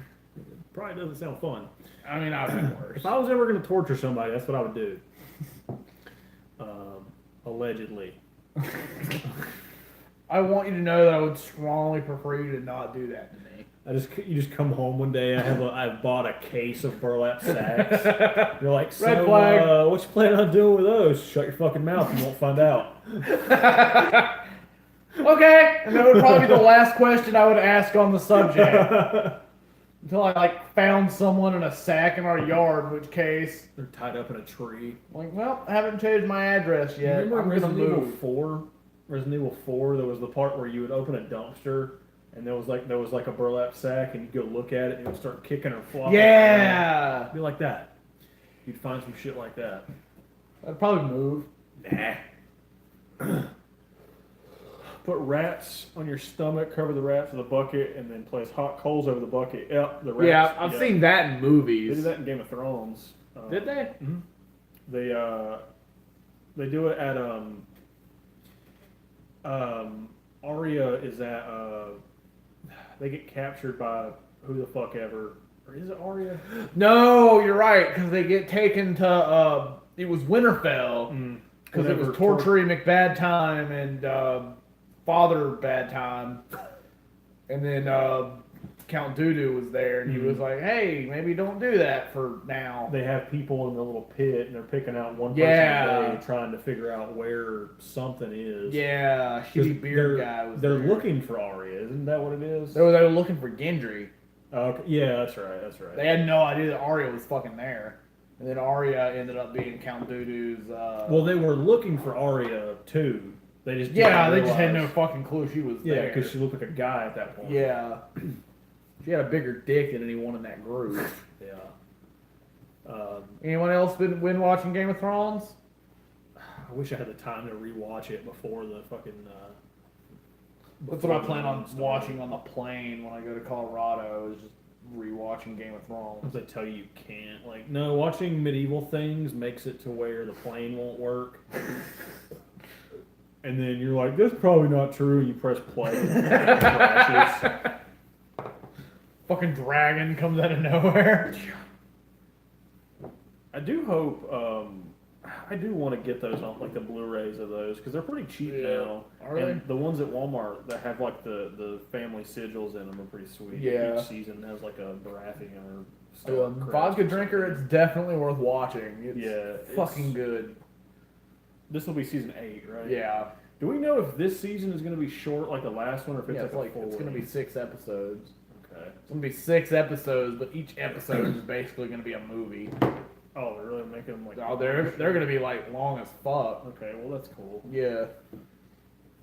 Probably doesn't sound fun. I mean, I've been worse. If I was ever going to torture somebody, that's what I would do. Allegedly. I want you to know that I would strongly prefer you to not do that to me. You just come home one day. I've bought a case of burlap sacks. You're like, so, Red flag. what you planning on doing with those? Shut your fucking mouth. You won't find out. Okay, and that would probably be the last question I would ask on the subject. Until I found someone in a sack in our yard, in which case, They're tied up in a tree. well, I haven't changed my address yet. Remember I'm gonna Resident Evil move. 4? Resident Evil 4, there was the part where you would open a dumpster and there was like a burlap sack and you'd go look at it and it would start kicking or flopping. Yeah. It'd be like that. You'd find some shit like that. I'd probably move. Nah. Put rats on your stomach, cover the rats with a bucket, and then place hot coals over the bucket. Yep, the rats. Yeah, I've seen that in They movies. did that in Game of Thrones. Did they? Mhm. They do it at Arya is at they get captured by who the fuck ever, or is it Arya? No, you're right, because they get taken to, it was Winterfell, because it was Torturing McBad Time and Father Bad Time. And then Count Dooku was there, and he was like, hey, maybe don't do that for now. They have people in the little pit, and they're picking out one person Yeah. a day, trying to figure out where something is. Yeah, 'Cause shitty beard guy was They're there. looking for Arya, isn't that what it is? They were looking for Gendry. Okay. Yeah, that's right. That's right. They had no idea that Arya was fucking there. And then Arya ended up being Count Dooku's. Well, they were looking for Arya too. They just yeah, didn't they just had no realize. fucking clue she was Yeah, there. because she looked like a guy at that point. Yeah. She had a bigger dick than anyone in that group. Yeah. Anyone else been watching Game of Thrones? I wish I had the time to rewatch it before the fucking. That's what I plan on watching on the plane when I go to Colorado. Is just rewatching Game of Thrones. They tell you can't. Like, no, watching medieval things makes it to where the plane won't work. And then you're like, that's probably not true. And you press play. And it crashes. Fucking dragon comes out of nowhere. I do hope. I do want to get those on like the Blu-rays of those because they're pretty cheap now. Are and they? the ones at Walmart that have like the family sigils in them are pretty sweet. Yeah. Each season has like a Baratheon or Stark crest Vodka or Drinker, something. it's definitely worth watching. It's Yeah, fucking good. This will be season 8, right? Yeah. Do we know if this season is going to be short like the last one, or if it's Yeah, like, it's like a full it's gonna be length? 6 episodes. Okay. It's gonna be 6 episodes, but each episode is basically gonna be a movie. Oh, they're really making them like. Oh, they're gonna be like long as fuck. Okay, well that's cool. Yeah.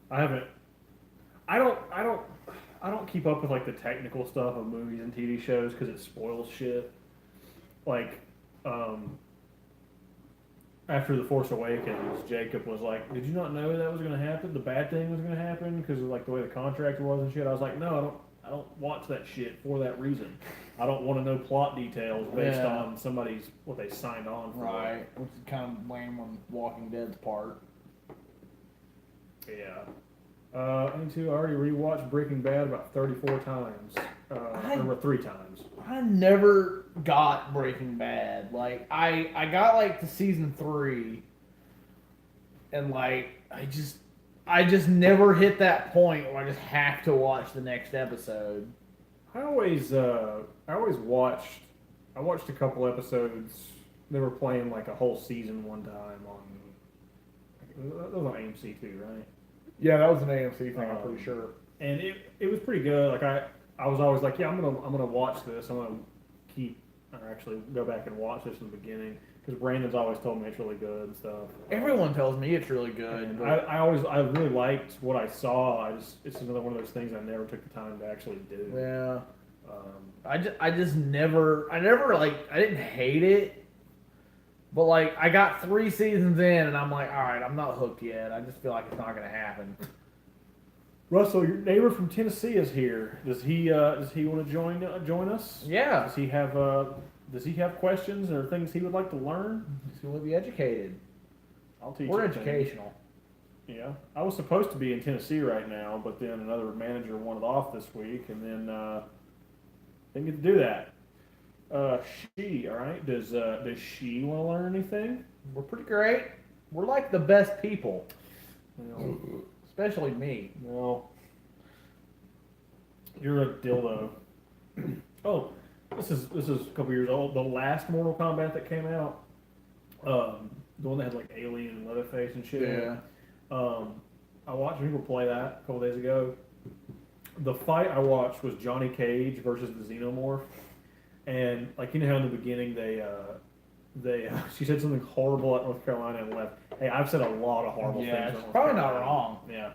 I haven't. I don't keep up with like the technical stuff of movies and TV shows because it spoils shit. Like, after The Force Awakens, Jacob was like, "Did you not know that was going to happen? The bad thing was going to happen because of like the way the contract was and shit." I was like, "No, I don't watch that shit for that reason. I don't want to know plot details based Yeah. on somebody's what they signed on for." Right. Which is kind of lame on Walking Dead's part. Yeah. I need to. I already rewatched Breaking Bad about 34 times. Or 3 times. I never got Breaking Bad. Like I got like to season 3, and like I just never hit that point where I just have to watch the next episode. I always watched. I watched a couple episodes. They were playing like a whole season one time on. That was on AMC too, right? Yeah, that was an AMC thing. I'm pretty sure. And it was pretty good. Like I was always like, yeah, I'm gonna watch this. I'm gonna keep or actually go back and watch this in the beginning because Brandon's always told me it's really good and stuff. Everyone tells me it's really good. And But I really liked what I saw. It's another one of those things I never took the time to actually do. yeah, Um, I just never like I didn't hate it, but like I got 3 seasons in and I'm like, all right, I'm not hooked yet. I just feel like it's not gonna happen. Russell, your neighbor from Tennessee is here. Does he want to join us? Yeah, Does he have questions or things he would like to learn? so we'll be educated. I'll teach. We're him things. educational. Yeah, I was supposed to be in Tennessee right now, but then another manager wanted off this week, and then didn't get to do that. All right. Does she want to learn anything? We're pretty great. We're like the best people, Well, especially me. no. You're a dildo. Oh, this is a couple years old. The last Mortal Kombat that came out, the one that had like Alien and Leatherface and shit. in it. I watched people play that a couple days ago. The fight I watched was Johnny Cage versus the Xenomorph, and like you know how in the beginning they she said something horrible at North Carolina and left. Hey, I've said a lot of horrible Yeah, things. it's on probably this not program. wrong. Yeah.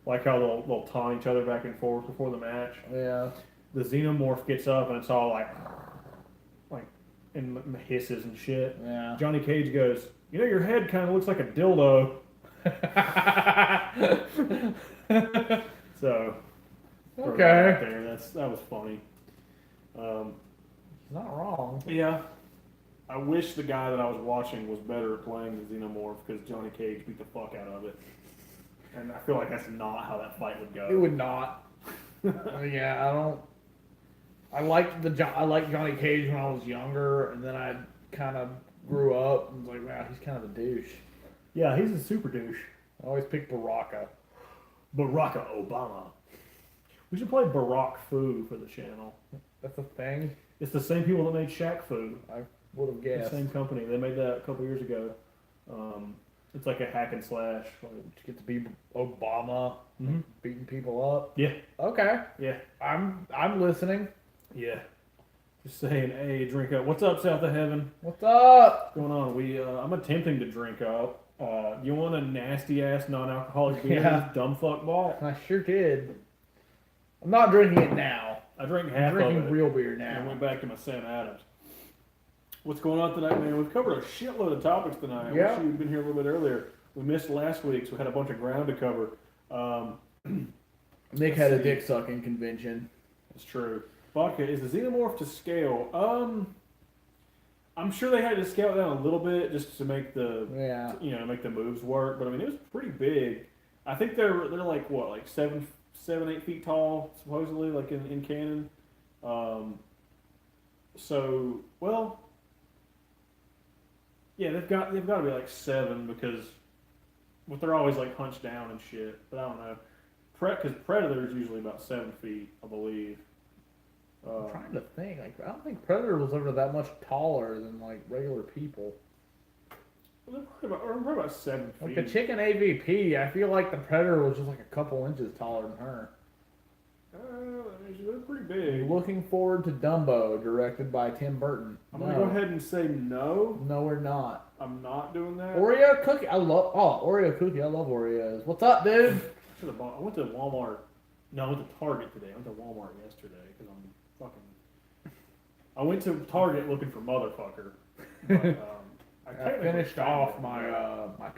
Like how they'll taunt each other back and forth before the match. Yeah. The Xenomorph gets up and it's all like, and hisses and shit. Yeah. Johnny Cage goes, you know, your head kind of looks like a dildo. So, throw that out Okay. there. That was funny. He's not wrong. Yeah. I wish the guy that I was watching was better at playing the Xenomorph because Johnny Cage beat the fuck out of it. And I feel like that's not how that fight would go. It would not. Yeah, I don't. I liked Johnny Cage when I was younger, and then I kind of grew up and was like, wow, he's kind of a douche. Yeah, he's a super douche. I always pick Baraka. Barack Obama. We should play Barack Fu for the channel. That's a thing. It's the same people that made Shaq Fu. I would have The guessed. same company. They made that a couple years ago. It's like a hack and slash. To get to be Obama Mm-hmm. beating people up. Yeah, Okay, yeah, I'm listening. yeah. Just saying, hey, drink up. What's up, South of Heaven? What's up? What's going on? I'm attempting to drink up. You want a nasty ass non-alcoholic beer? Yeah. Dumb fuck bought. I sure did. I'm not drinking it now. I drank I'm half of drinking it. real beer And I now. went back to my Sam Adams. What's going on tonight, man? We've covered a shitload of topics tonight. I Yeah. wish you'd been here a little bit earlier. We missed last week, so we had a bunch of ground to cover. Nick had a dick sucking convention. That's true. Vodka, is the Xenomorph to scale? I'm sure they had to scale it down a little bit just to make the Yeah. make the moves work. But I mean, it was pretty big. I think they're like what, like 7-8 feet tall, supposedly, like in canon. So well, yeah, they've got to be like 7 because they're always like hunched down and shit. But I don't know. Because Predator is usually about 7 feet, I believe. I'm trying to think. Like, I don't think Predator was ever that much taller than like regular people. They're probably about 7 feet. Like the chicken AVP, I feel like the Predator was just like a couple inches taller than her. They're pretty big. Looking forward to Dumbo, directed by Tim Burton. I'm gonna go ahead and say no. No, we're not. I'm not doing that. Oreo cookie. Oreo cookie. I love Oreos. What's up, dude? I went to Walmart. No, I went to Target today. I went to Walmart yesterday because I'm fucking. I went to Target looking for motherfucker. But, I finished off my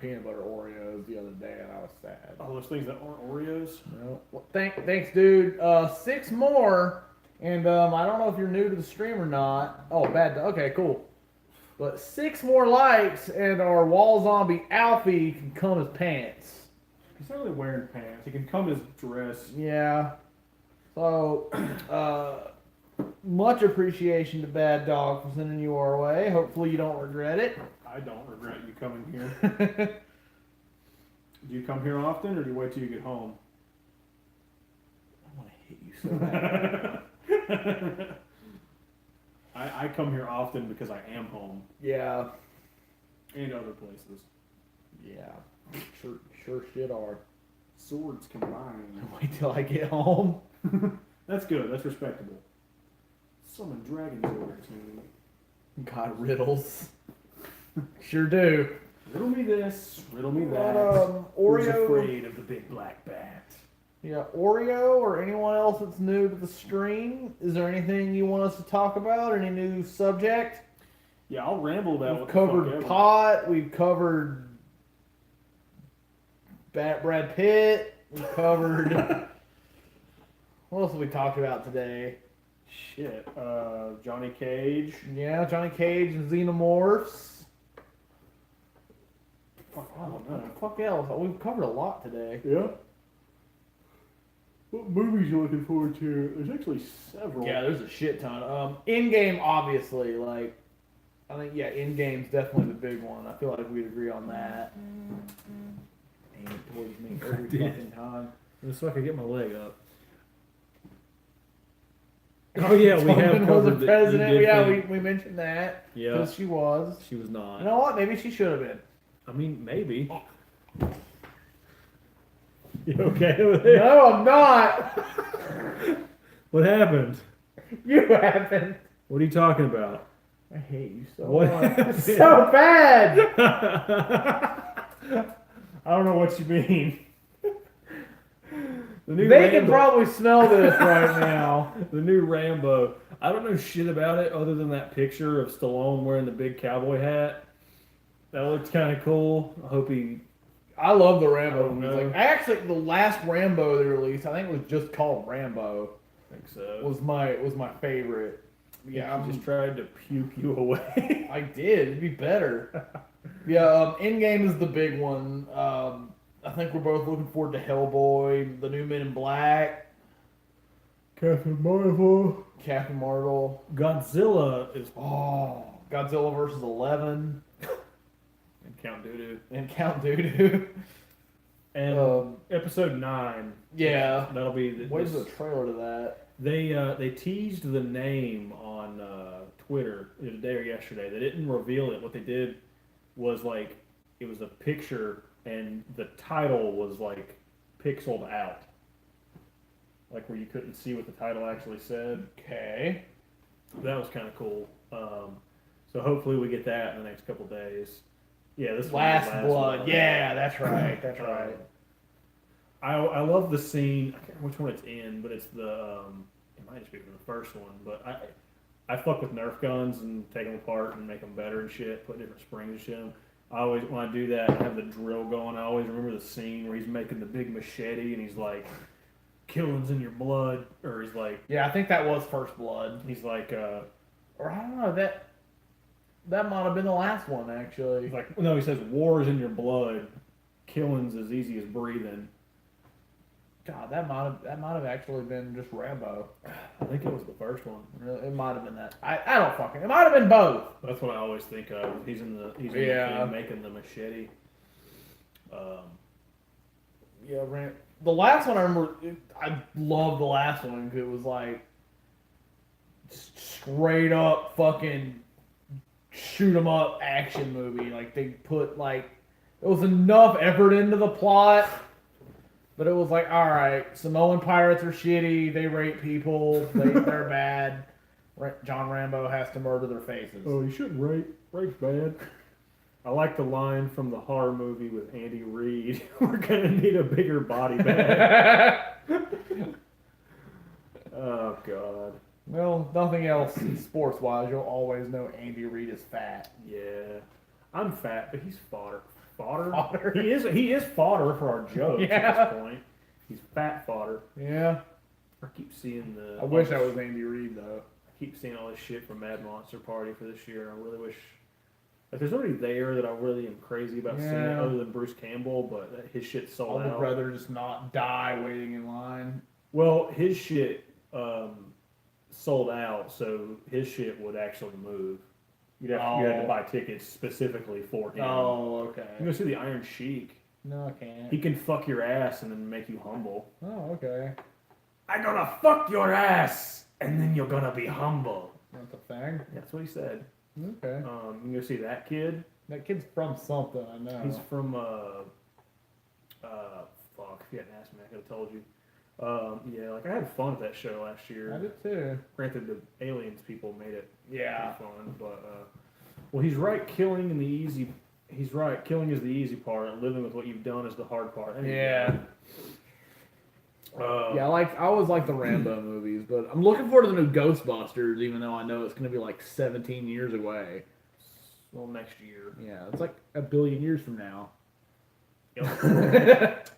peanut butter Oreos the other day, and I was sad. all those things that aren't Oreos. No. Well, thanks, dude. 6 more, and I don't know if you're new to the stream or not. Oh, bad. Okay, cool. But 6 more likes, and our wall zombie Alfie can come as pants. He's not really wearing pants. He can come in his dress. Yeah. So, much appreciation to Bad Dog for sending you our way. Hopefully you don't regret it. I don't regret you coming here. Do you come here often, or do you wait till you get home? I want to hit you so bad. I come here often because I am home Yeah. and other places. Yeah. Sure shit are. Swords combined. Wait till I get home. That's good. That's respectable. Summon dragons over to me. God, riddles. Sure do. Riddle me this. Riddle me that. But, Who's Oreo. afraid of the big black bat? Yeah, Oreo or anyone else that's new to the stream, is there anything you want us to talk about? Any new subject? Yeah, I'll ramble about We've what the fuck covered ever. pot. We've covered Brad Pitt. We've covered. What else have we talked about today? Shit. Johnny Cage. Yeah, Johnny Cage and Xenomorphs. Fuck, I don't know. What the fuck else? We've covered a lot today. Yeah. What movies you looking forward to? There's actually several. Yeah, there's a shit ton. In-game, obviously, like, I think, yeah, in-game's definitely the big one. I feel like we'd agree on that. Aim it towards me every did. fucking time. Just so I can get my leg up. Oh yeah, we Tubman have was covered the that. president. You did Yeah, think- we mentioned that. Yeah. Because she was. She was not. You know what? Maybe she should have been. I mean, maybe. You okay with it? No, I'm not. What happened? You haven't. What are you talking about? I hate you so What much. happened? It's so bad. I don't know what you mean. The new They can Rambo- probably smell this right now. The new Rambo. I don't know shit about it other than that picture of Stallone wearing the big cowboy hat. That looks kind of cool. I hope he. I love the Rambo Oh, movies. no. Like, actually, the last Rambo they released, I think it was just called Rambo. I think so. Was my favorite. Yeah, I just tried to puke you away. I did. It'd be better. Yeah, Endgame is the big one. I think we're both looking forward to Hellboy, the new Men in Black, Captain Marvel. Captain Marvel. Godzilla is. Oh, Godzilla versus 11 And Count Dooku. and Count Dooku. And episode 9. Yeah. That'll be. Where's the trailer to that? They teased the name on Twitter today or yesterday. They didn't reveal it. What they did was like it was a picture and the title was like pixeled out, like where you couldn't see what the title actually said. Okay. That was kind of cool. So hopefully we get that in the next couple days. Yeah, this one is Last Blood. Yeah, that's right. That's right. I love the scene. I can't remember which one it's in, but it's the it might just be from the first one. But I fuck with Nerf guns and take them apart and make them better and shit. Put different springs and shit in 'em. I always when I do that, I have the drill going. I always remember the scene where he's making the big machete and he's like, "Killing's in your blood," or he's like, Yeah, I think that was First Blood. he's like, Or I don't know, that might have been the last one actually. he's like, no, he says, "War is in your blood. Killing's as easy as breathing." God, that might have actually been just Rambo. I think it was the first one. Really, it might have been that. I don't fucking. It might have been both. That's what I always think of. He's in the Yeah. thing making the machete. Yeah, the last one I remember. I love the last one because it was like straight up fucking shoot 'em up action movie. Like they put like it was enough effort into the plot. But it was like, all right, Samoan pirates are shitty. They rape people. They're bad. John Rambo has to murder their faces. Oh, you shouldn't rape. Rape's bad. I like the line from the horror movie with Andy Reid. We're gonna need a bigger body bag. Oh God. Well, nothing else sports wise. You'll always know Andy Reid is fat. Yeah. I'm fat, but he's fodder. Fodder? Fodder. He is fodder for our jokes Yeah. at this point. He's fat fodder. Yeah. I keep seeing the. I wish I was Andy Reid though. I keep seeing all this shit from Mad Monster Party for this year. I really wish. Like, there's nobody there that I really am crazy about seeing Yeah. other than Bruce Campbell, but his shit's I sold would out. rather just not die waiting in line. Well, his shit sold out, so his shit would actually move. You had to buy tickets specifically for him. Oh, You okay. can go see the Iron Sheik. No, I can't. He can fuck your ass and then make you humble. Oh, okay. I'm gonna fuck your ass and then you're gonna be humble. That's a thing. That's what he said. Okay. You can go see that kid. That kid's from something, I know. He's from fuck. If you hadn't asked me, I could have told you. Yeah, like I had fun at that show last year. I did too. Granted, the aliens people made it Yeah. pretty fun, but well, he's right. Killing in the easy. He's right. Killing is the easy part, and living with what you've done is the hard part. And Yeah. yeah. I always like the Rambo movies, but I'm looking forward to the new Ghostbusters, even though I know it's going to be like 17 years away. Well, next year. Yeah, it's like a billion years from now. Yep.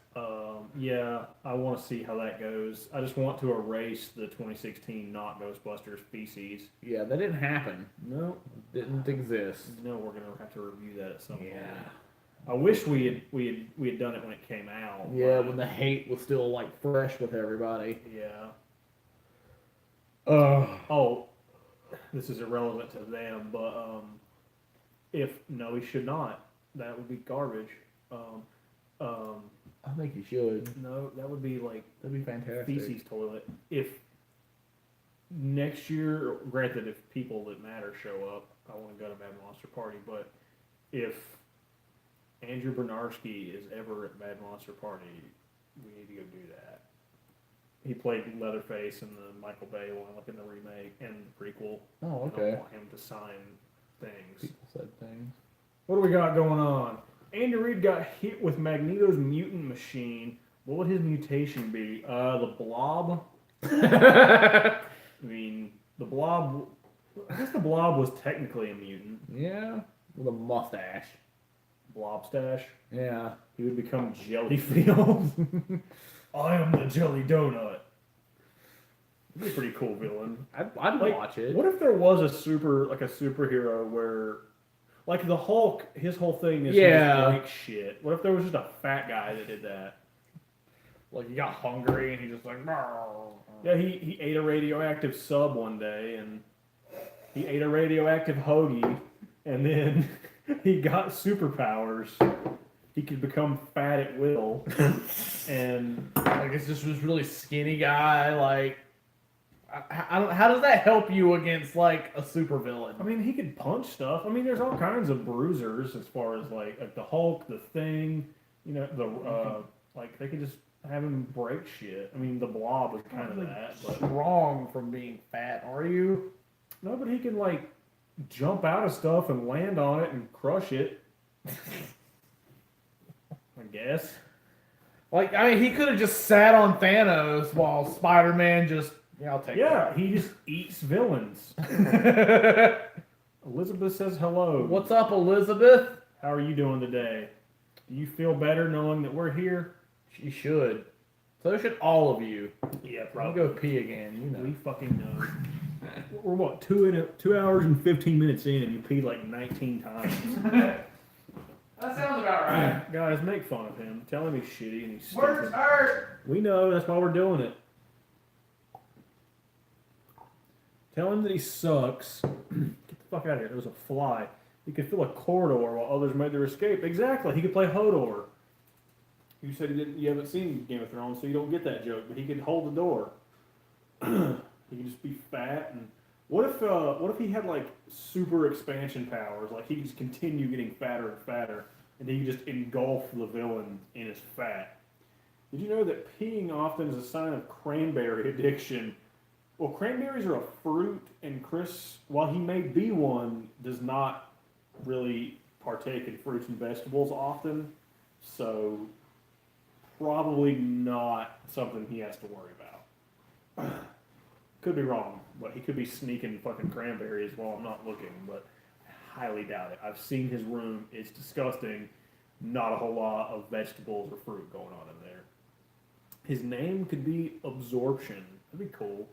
Yeah, I want to see how that goes. I just want to erase the 2016 not Ghostbusters feces. Yeah, that didn't happen. No, Didn't exist. no, we're gonna have to review that at some point. Yeah. I wish we had done it when it came out. Yeah, but- when the hate was still like fresh with everybody. yeah. Oh. Oh, this is irrelevant to them, but no, he should not. That would be garbage. I think you should. No, that would be like That'd be fantastic. feces toilet. If next year, granted, if people that matter show up, I want to go to Mad Monster Party. But if Andrew Bernarski is ever at Mad Monster Party, we need to go do that. He played Leatherface in the Michael Bay one, like in the remake and the prequel. Oh, And okay. I want him to sign things. People said things. What do we got going on? Andy Reid got hit with Magneto's mutant machine. What would his mutation be? The Blob. I mean, the Blob. I guess the Blob was technically a mutant. Yeah, with a mustache. Blobstache. Yeah. He would become Jellyfield. I am the Jelly Donut. That'd be a pretty cool villain. I'd Like, watch it. What if there was a superhero where, like the Hulk, his whole thing is Yeah. like shit. What if there was just a fat guy that did that? Like he got hungry and he just like. Yeah, he ate a radioactive sub one day, and he ate a radioactive hoagie, and then he got superpowers. He could become fat at will, and Like it's just this really skinny guy. Like, how does that help you against like a supervillain? I mean, he could punch stuff. I mean, there's all kinds of bruisers as far as like the Hulk, the Thing, like they could just have him break shit. I mean, the Blob was kind of that, but Strong from being fat, are you? no, but he can like jump out of stuff and land on it and crush it. I guess. Like, I mean, he could have just sat on Thanos while Spider-Man just. Yeah, I'll take Yeah, he just eats villains. that. Elizabeth says hello. What's up, Elizabeth? How are you doing today? Do you feel better knowing that we're here? She should. So should all of you. Yeah, I'll go pee again. You know. We fucking know. We're what, 2 hours and 15 minutes in, and you peed like 19 times. That sounds about right. Guys, make fun of him. Tell him he's shitty and he's Words stupid. hurt. We know, that's why we're doing it. Tell him that he sucks. Get the fuck out of here. There was a fly. He could fill a corridor while others made their escape. Exactly. He could play Hodor. You said you haven't seen Game of Thrones, so you don't get that joke. But he could hold the door. He could just be fat. And what if he had like super expansion powers? Like he could just continue getting fatter and fatter, and he could just engulf the villain in his fat. Did you know that peeing often is a sign of cranberry addiction? Well, cranberries are a fruit, and Chris, while he may be one, does not really partake in fruits and vegetables often. So, probably not something he has to worry about. Could be wrong, but he could be sneaking fucking cranberries while I'm not looking, but I highly doubt it. I've seen his room. It's disgusting. Not a whole lot of vegetables or fruit going on in there. His name could be Absorption. That'd be cool.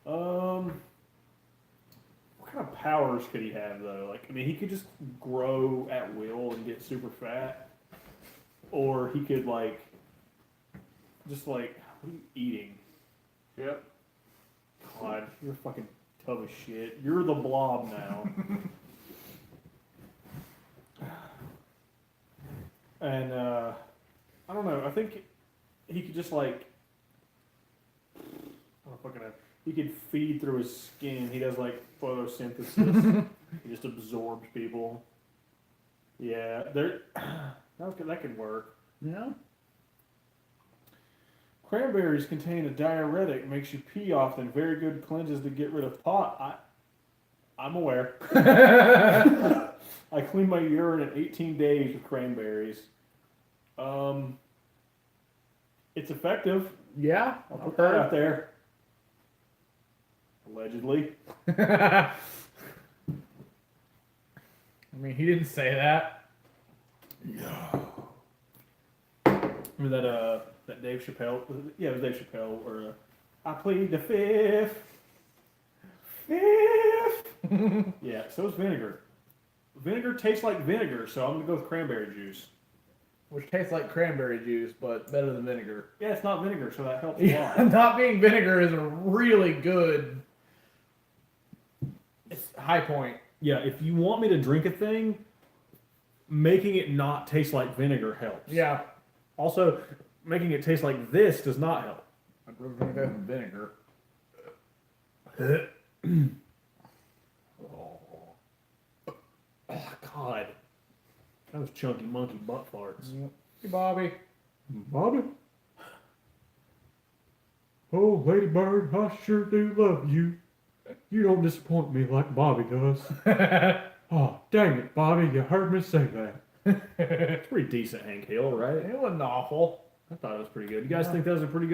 What kind of powers could he have though? Like, I mean, he could just grow at will and get super fat, or he could like, just like, what are you eating? Yep. God, you're a fucking tub of shit. You're the Blob now. And I don't know. I think he could just like, I don't fucking know. He could feed through his skin. He does like photosynthesis. He just absorbs people. Yeah, that could work. Yeah. Cranberries contain a diuretic, makes you pee often. Very good cleanses to get rid of pot. I'm aware. I cleaned my urine in 18 days with cranberries. It's effective. Yeah. I'll put that out there. Allegedly. I mean, he didn't say that. Remember that Dave Chappelle? Yeah, it was Dave Chappelle. Or I plead the fifth. Yeah, so is vinegar. Vinegar tastes like vinegar, so I'm gonna go with cranberry juice. Which tastes like cranberry juice, but better than vinegar. Yeah, it's not vinegar, so that helps a Yeah, lot. not being vinegar is a really good. It's high point. Yeah, if you want me to drink a thing, making it not taste like vinegar helps. Yeah. Also, making it taste like this does not help. I'd rather drink that than vinegar. Oh, God. That was chunky monkey butt farts. Hey, Bobby. Bobby? Oh, Lady Bird, I sure do love you. You don't disappoint me like Bobby does. Oh, dang it, Bobby, you heard me say that. It's pretty decent Hank Hill, right? It wasn't awful. I thought it was pretty good. You guys think that was a pretty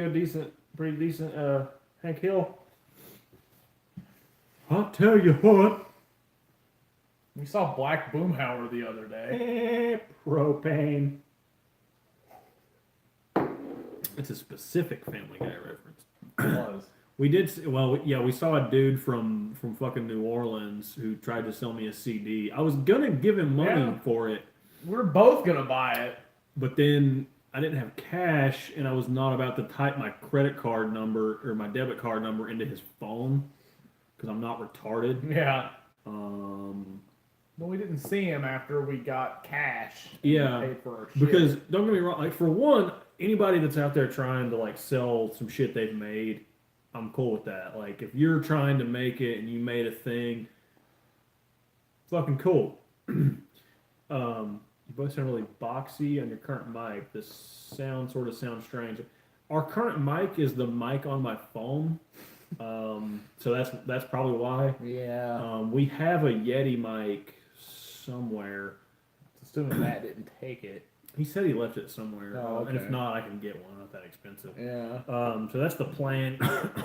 decent Hank Hill? I'll tell you what. We saw Black Boomhauer the other day. Propane. It's a specific Family Guy reference. It was. We did, well, yeah, we saw a dude from fucking New Orleans who tried to sell me a CD. I was gonna give him money for it, We're both gonna buy it. but then I didn't have cash, and I was not about to type my credit card number or my debit card number into his phone because I'm not retarded. Yeah. Um, But we didn't see him after we got cash. Yeah, And paid for our shit. because don't get me wrong, like for one, anybody that's out there trying to like sell some shit they've made, I'm cool with that. Like if you're trying to make it and you made a thing, fucking cool. You both sound really boxy on your current mic. This sounds strange. Our current mic is the mic on my phone, so that's probably why. Yeah. We have a Yeti mic somewhere. Assuming Matt didn't take it. He said he left it somewhere, Oh, and if okay. not, I can get one. Not that expensive. Yeah. So that's the plan.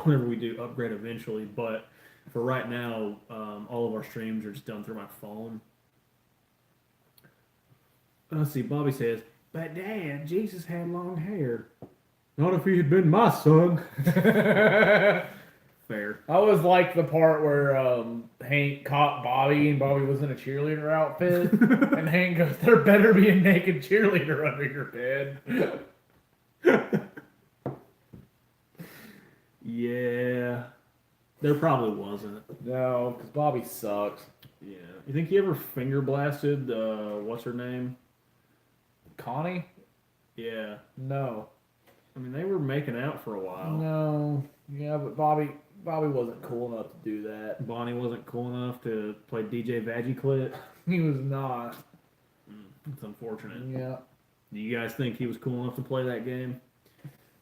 Whenever we do upgrade eventually, but for right now, all of our streams are just done through my phone. Let's see. Bobby says, "But Dad, Jesus had long hair. Not if he had been my son." Fair. I always liked the part where Hank caught Bobby and Bobby was in a cheerleader outfit. And Hank goes, "There better be a naked cheerleader under your bed." Yeah, there probably wasn't. No, because Bobby sucks. Yeah. You think he ever finger blasted? What's her name? Connie? Yeah. No. I mean, they were making out for a while. No. Yeah, but Bobby wasn't cool enough to do that. Bonnie wasn't cool enough to play DJ Vagiclit. He was not. It's unfortunate. Yeah. Do you guys think he was cool enough to play that game?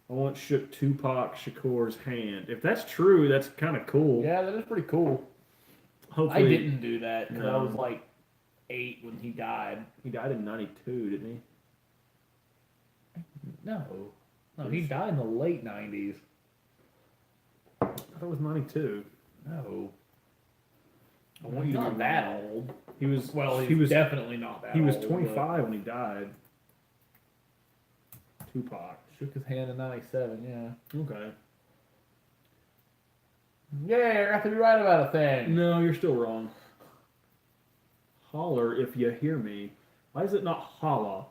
I once shook Tupac Shakur's hand. If that's true, that's kind of cool. Yeah, that is pretty cool. Hopefully, I didn't do that because I No. was like 8 when he died. He died in '92, didn't he? No. No, he died in the late 90s. I thought it was '92. No. I want you to not be that wrong. old. He was. Well, he was definitely not that He was old. 25 when he died. Tupac. but Shook his hand in 97, yeah. Okay. Yeah, I have to be right about a thing. No, you're still wrong. Holler if you hear me. Why is it not holla?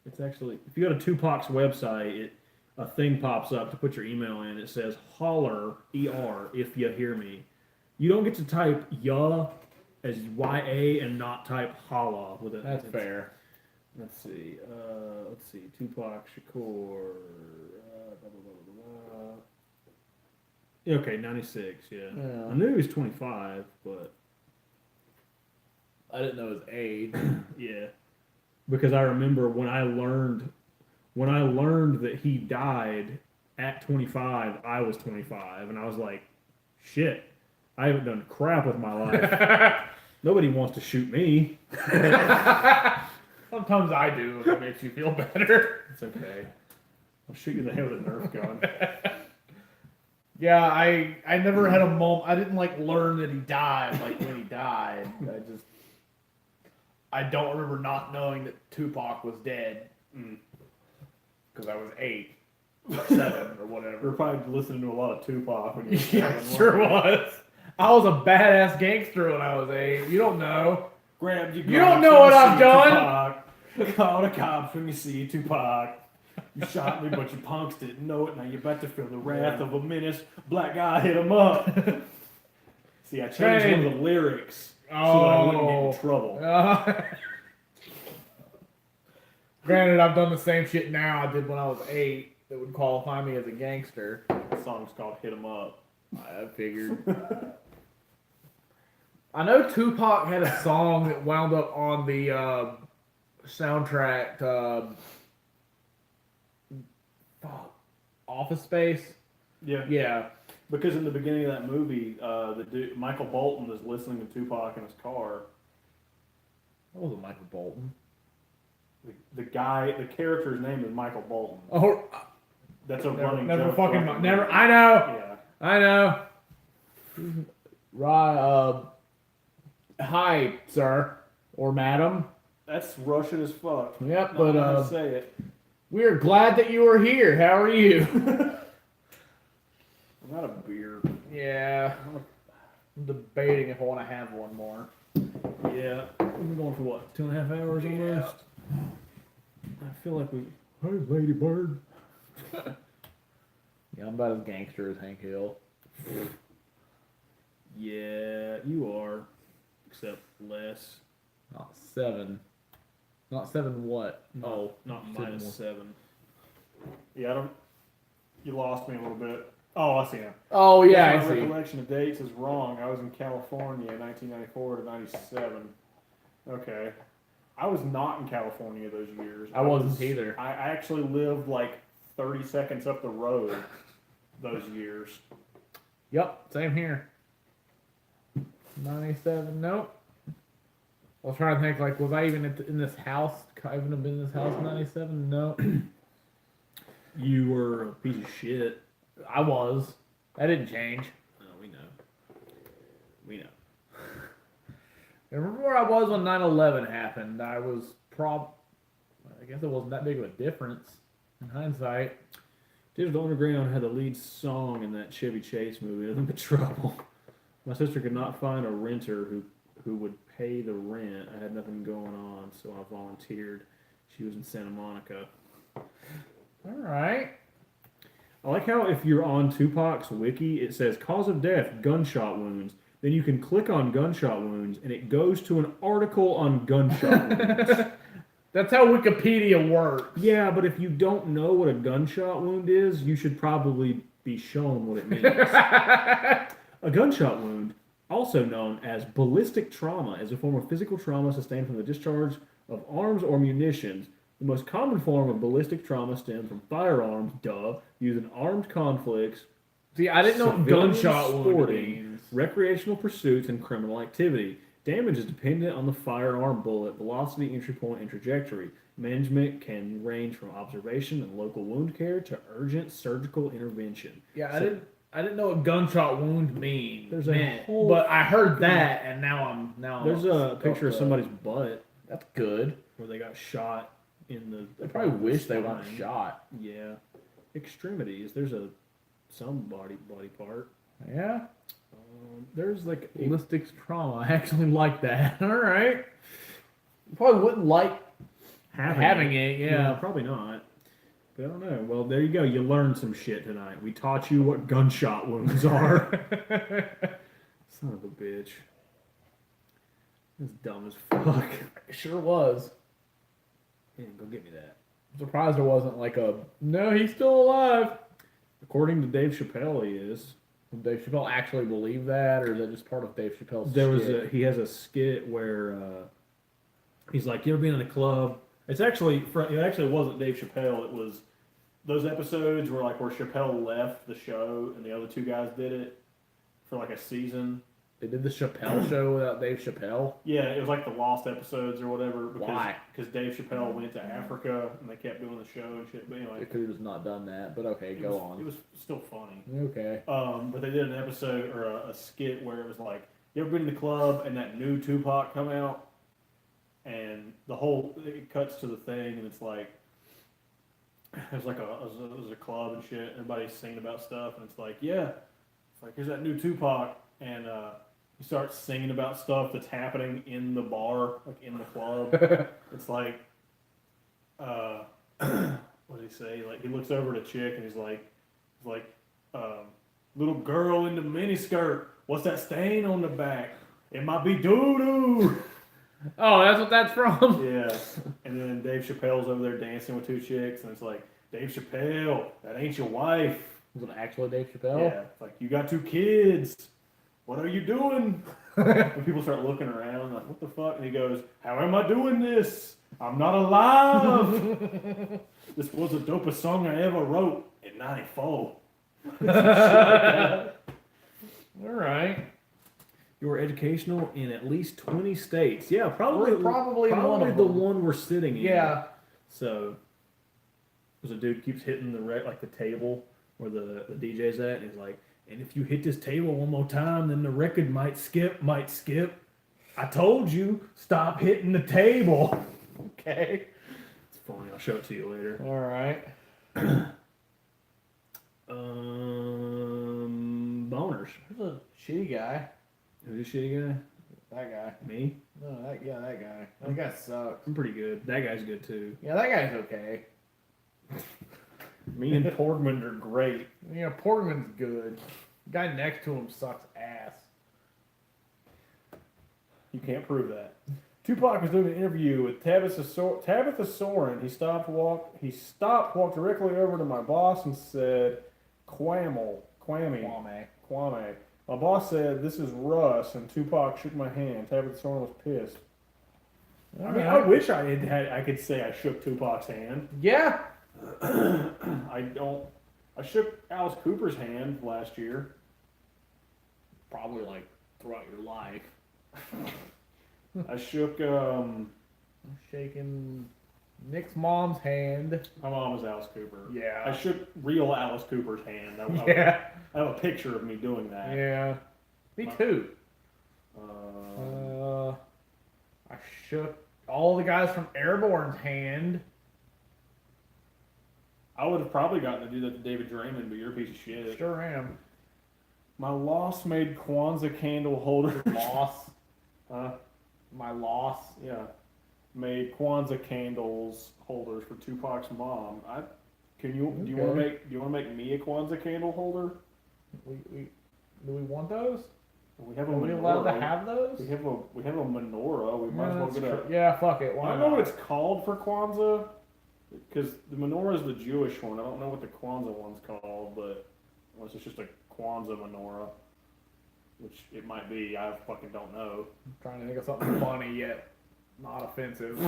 It's actually, if you go to Tupac's website, a thing pops up to put your email in. It says holler, E-R, if you hear me. You don't get to type ya as Y-A and not type holla with it. That's fair. Let's see. Tupac Shakur. Blah, blah, blah, blah, blah. Okay, 96, yeah. I knew he was 25, but I didn't know his age. yeah. Because I remember when I learned that he died at 25, I was 25, and I was like, shit, I haven't done crap with my life. Nobody wants to shoot me. Sometimes I do if it makes you feel better. It's okay. I'll shoot you in the head with a Nerf gun. Yeah, I never had a moment. I didn't like learn that he died like when he died. I don't remember not knowing that Tupac was dead because I was 8 or 7 or You're whatever. probably listening to a lot of Tupac when you were Yeah, 7. sure was. I was a badass gangster when I was 8. You don't know. Grab your You don't know what I've done. Tupac. Call the cops when you see Tupac. You shot me, but you punks didn't know it. Now you're about to feel the wrath of a menace. Black guy hit him up. See, I changed one of the lyrics so that I wouldn't get in trouble. Granted, I've done the same shit now I did when I was 8 that would qualify me as a gangster. The song's called Hit 'Em Up. I figured. I know Tupac had a song that wound up on the soundtrack to Office Space. Yeah. Yeah. Because in the beginning of that movie, the dude, Michael Bolton is listening to Tupac in his car. That wasn't Michael Bolton. the character's name is Michael Bolton. Oh, That's a never, running never joke. fucking, throughout the never. movie. I know, Yeah. I know. Right, hi, sir or madam. That's Russian as fuck. Yep, Not but how to say it. we are glad that you are here. How are you? I'm not a beer. Yeah, I'm debating if I want to have one more. Yeah, we've been going for what, 2.5 hours almost? I feel like we. Hey, Lady Bird. Yeah, I'm about as gangster as Hank Hill. Yeah, you are. Except less. Not 7. Not 7 what? Oh, Not you said minus more. 7. Yeah, I don't. You lost me a little bit. Oh, I see now. Oh, yeah, My I see. recollection of dates is wrong. I was in California in 1994 to 97. Okay. I was not in California those years. I wasn't either. I actually lived like 30 seconds up the road those years. Yep, same here. 97, nope. I was trying to think, like, was I even in this house? Could I even have been in this house in 97? No. You were a piece of shit. I was. That didn't change. Oh, we know. We know. I remember where I was when 9/11 happened. I was I guess it wasn't that big of a difference in hindsight. Digital Underground had the lead song in that Chevy Chase movie, Nothing But Trouble. My sister could not find a renter who would pay the rent. I had nothing going on, so I volunteered. She was in Santa Monica. All right. I like how if you're on Tupac's wiki, it says cause of death, gunshot wounds. Then you can click on gunshot wounds, and it goes to an article on gunshot wounds. That's how Wikipedia works. Yeah, but if you don't know what a gunshot wound is, you should probably be shown what it means. A gunshot wound, also known as ballistic trauma, is a form of physical trauma sustained from the discharge of arms or munitions. The most common form of ballistic trauma stems from firearms, used in armed conflicts, See, I didn't know what civilian gunshot wound sporting, means. recreational pursuits, and criminal activity. Damage is dependent on the firearm bullet, velocity, entry point, and trajectory. Management can range from observation and local wound care to urgent surgical intervention. Yeah, So- I didn't know what gunshot wound means. There's a whole- but I heard that, and now I'm There's a stuck picture of up. somebody's butt That's good. where they got shot in the. They probably wish they weren't spine. shot. Yeah, extremities. There's some body part. Yeah. There's like a, Ballistics trauma. I actually like that. All right. You probably wouldn't like having it. Yeah. probably not. But I don't know. Well, there you go. You learned some shit tonight. We taught you what gunshot wounds are. Son of a bitch. That's dumb as fuck. It sure was. Yeah, go get me that. I'm surprised there wasn't like a no. He's still alive. According to Dave Chappelle, he is. Did Dave Chappelle actually believe that, or is that just part of Dave Chappelle's? shtick? He has a skit where he's like, "You ever been in a club?" It actually wasn't Dave Chappelle. It was those episodes where Chappelle left the show and the other two guys did it for like a season. They did the Chappelle show without Dave Chappelle. Yeah, it was like the lost episodes or whatever. Why? Because Dave Chappelle went to Africa and they kept doing the show and shit. But anyway, They could have just not done that, but okay, it go was, on. It was still funny. Okay. But they did an episode or a skit where it was like, you ever been to the club and that new Tupac come out? And it cuts to the thing and it's like, it was a club and shit. Everybody's singing about stuff and it's like, yeah. It's like, here's that new Tupac. And he starts singing about stuff that's happening in the bar, like in the club. It's like, what did he say? Like, he looks over at a chick and he's like, little girl in the miniskirt. What's that stain on the back? It might be doo-doo. Oh, that's what that's from. Yeah. And then Dave Chappelle's over there dancing with two chicks, and it's like, Dave Chappelle, that ain't your wife. Was it actually Dave Chappelle? Yeah. It's like, you got 2 kids. What are you doing? And people start looking around, like, what the fuck? And he goes, how am I doing this? I'm not alive. This was the dopest song I ever wrote in '94. All right. You were educational in at least 20 states. Yeah, probably We're probably in one of the them. one we're sitting in. Yeah. So there's a dude keeps hitting the table where the DJ's at, and he's like, and if you hit this table one more time, then the record might skip. I told you, stop hitting the table. Okay. It's funny. I'll show it to you later. All right. Boners. Who's a shitty guy? Who's a shitty guy? That guy. Me? No, that guy. That guy sucks. I'm pretty good. That guy's good too. Yeah, that guy's okay. Me and Portman are great. Yeah, Portman's good. The guy next to him sucks ass. You can't prove that. Tupac was doing an interview with Tabitha Soren. He stopped, walked directly over to my boss and said, Kwame. My boss said, this is Russ, and Tupac shook my hand. Tabitha Soren was pissed. I mean, I wish I could say I shook Tupac's hand. Yeah. I don't. I shook Alice Cooper's hand last year. Probably like throughout your life. I shook I'm shaking Nick's mom's hand. my mom was Alice Cooper. Yeah. I shook real Alice Cooper's hand. Yeah. I have a picture of me doing that. Yeah. Me too. Uh, I shook all the guys from Airborne's hand. I would have probably gotten to do that to David Draymond, but you're a piece of shit. Sure am. My loss made Kwanzaa candle holder. Loss. My loss. Yeah. Made Kwanzaa candles holders for Tupac's mom. Do you want to make me a Kwanzaa candle holder? Do we want those? We have a Are we menorah. allowed to have those? We have a menorah. We might as well get a. Yeah, fuck it. I Why don't know not? what it's called for Kwanzaa, because the menorah is the Jewish one. I don't know what the Kwanzaa one's called, but unless it's just a Kwanzaa menorah, which it might be. I fucking don't know. I'm trying to think of something funny yet not offensive.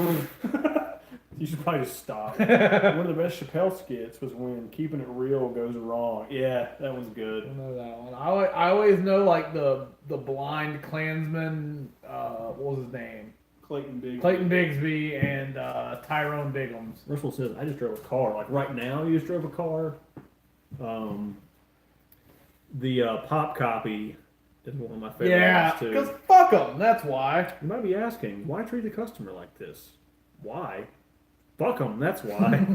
You should probably just stop. One of the best Chappelle skits was when Keeping It Real goes wrong. Yeah, that one's I good. don't know that one. I always know like the blind Klansman. What was his name? Clayton Bigsby and Tyrone Biggums. Russell says, I just drove a car. Like right now, you just drove a car. The pop copy is one of my favorite Yeah, ones, too. because fuck them. That's why. You might be asking, why treat the customer like this? Why? Fuck them, that's why.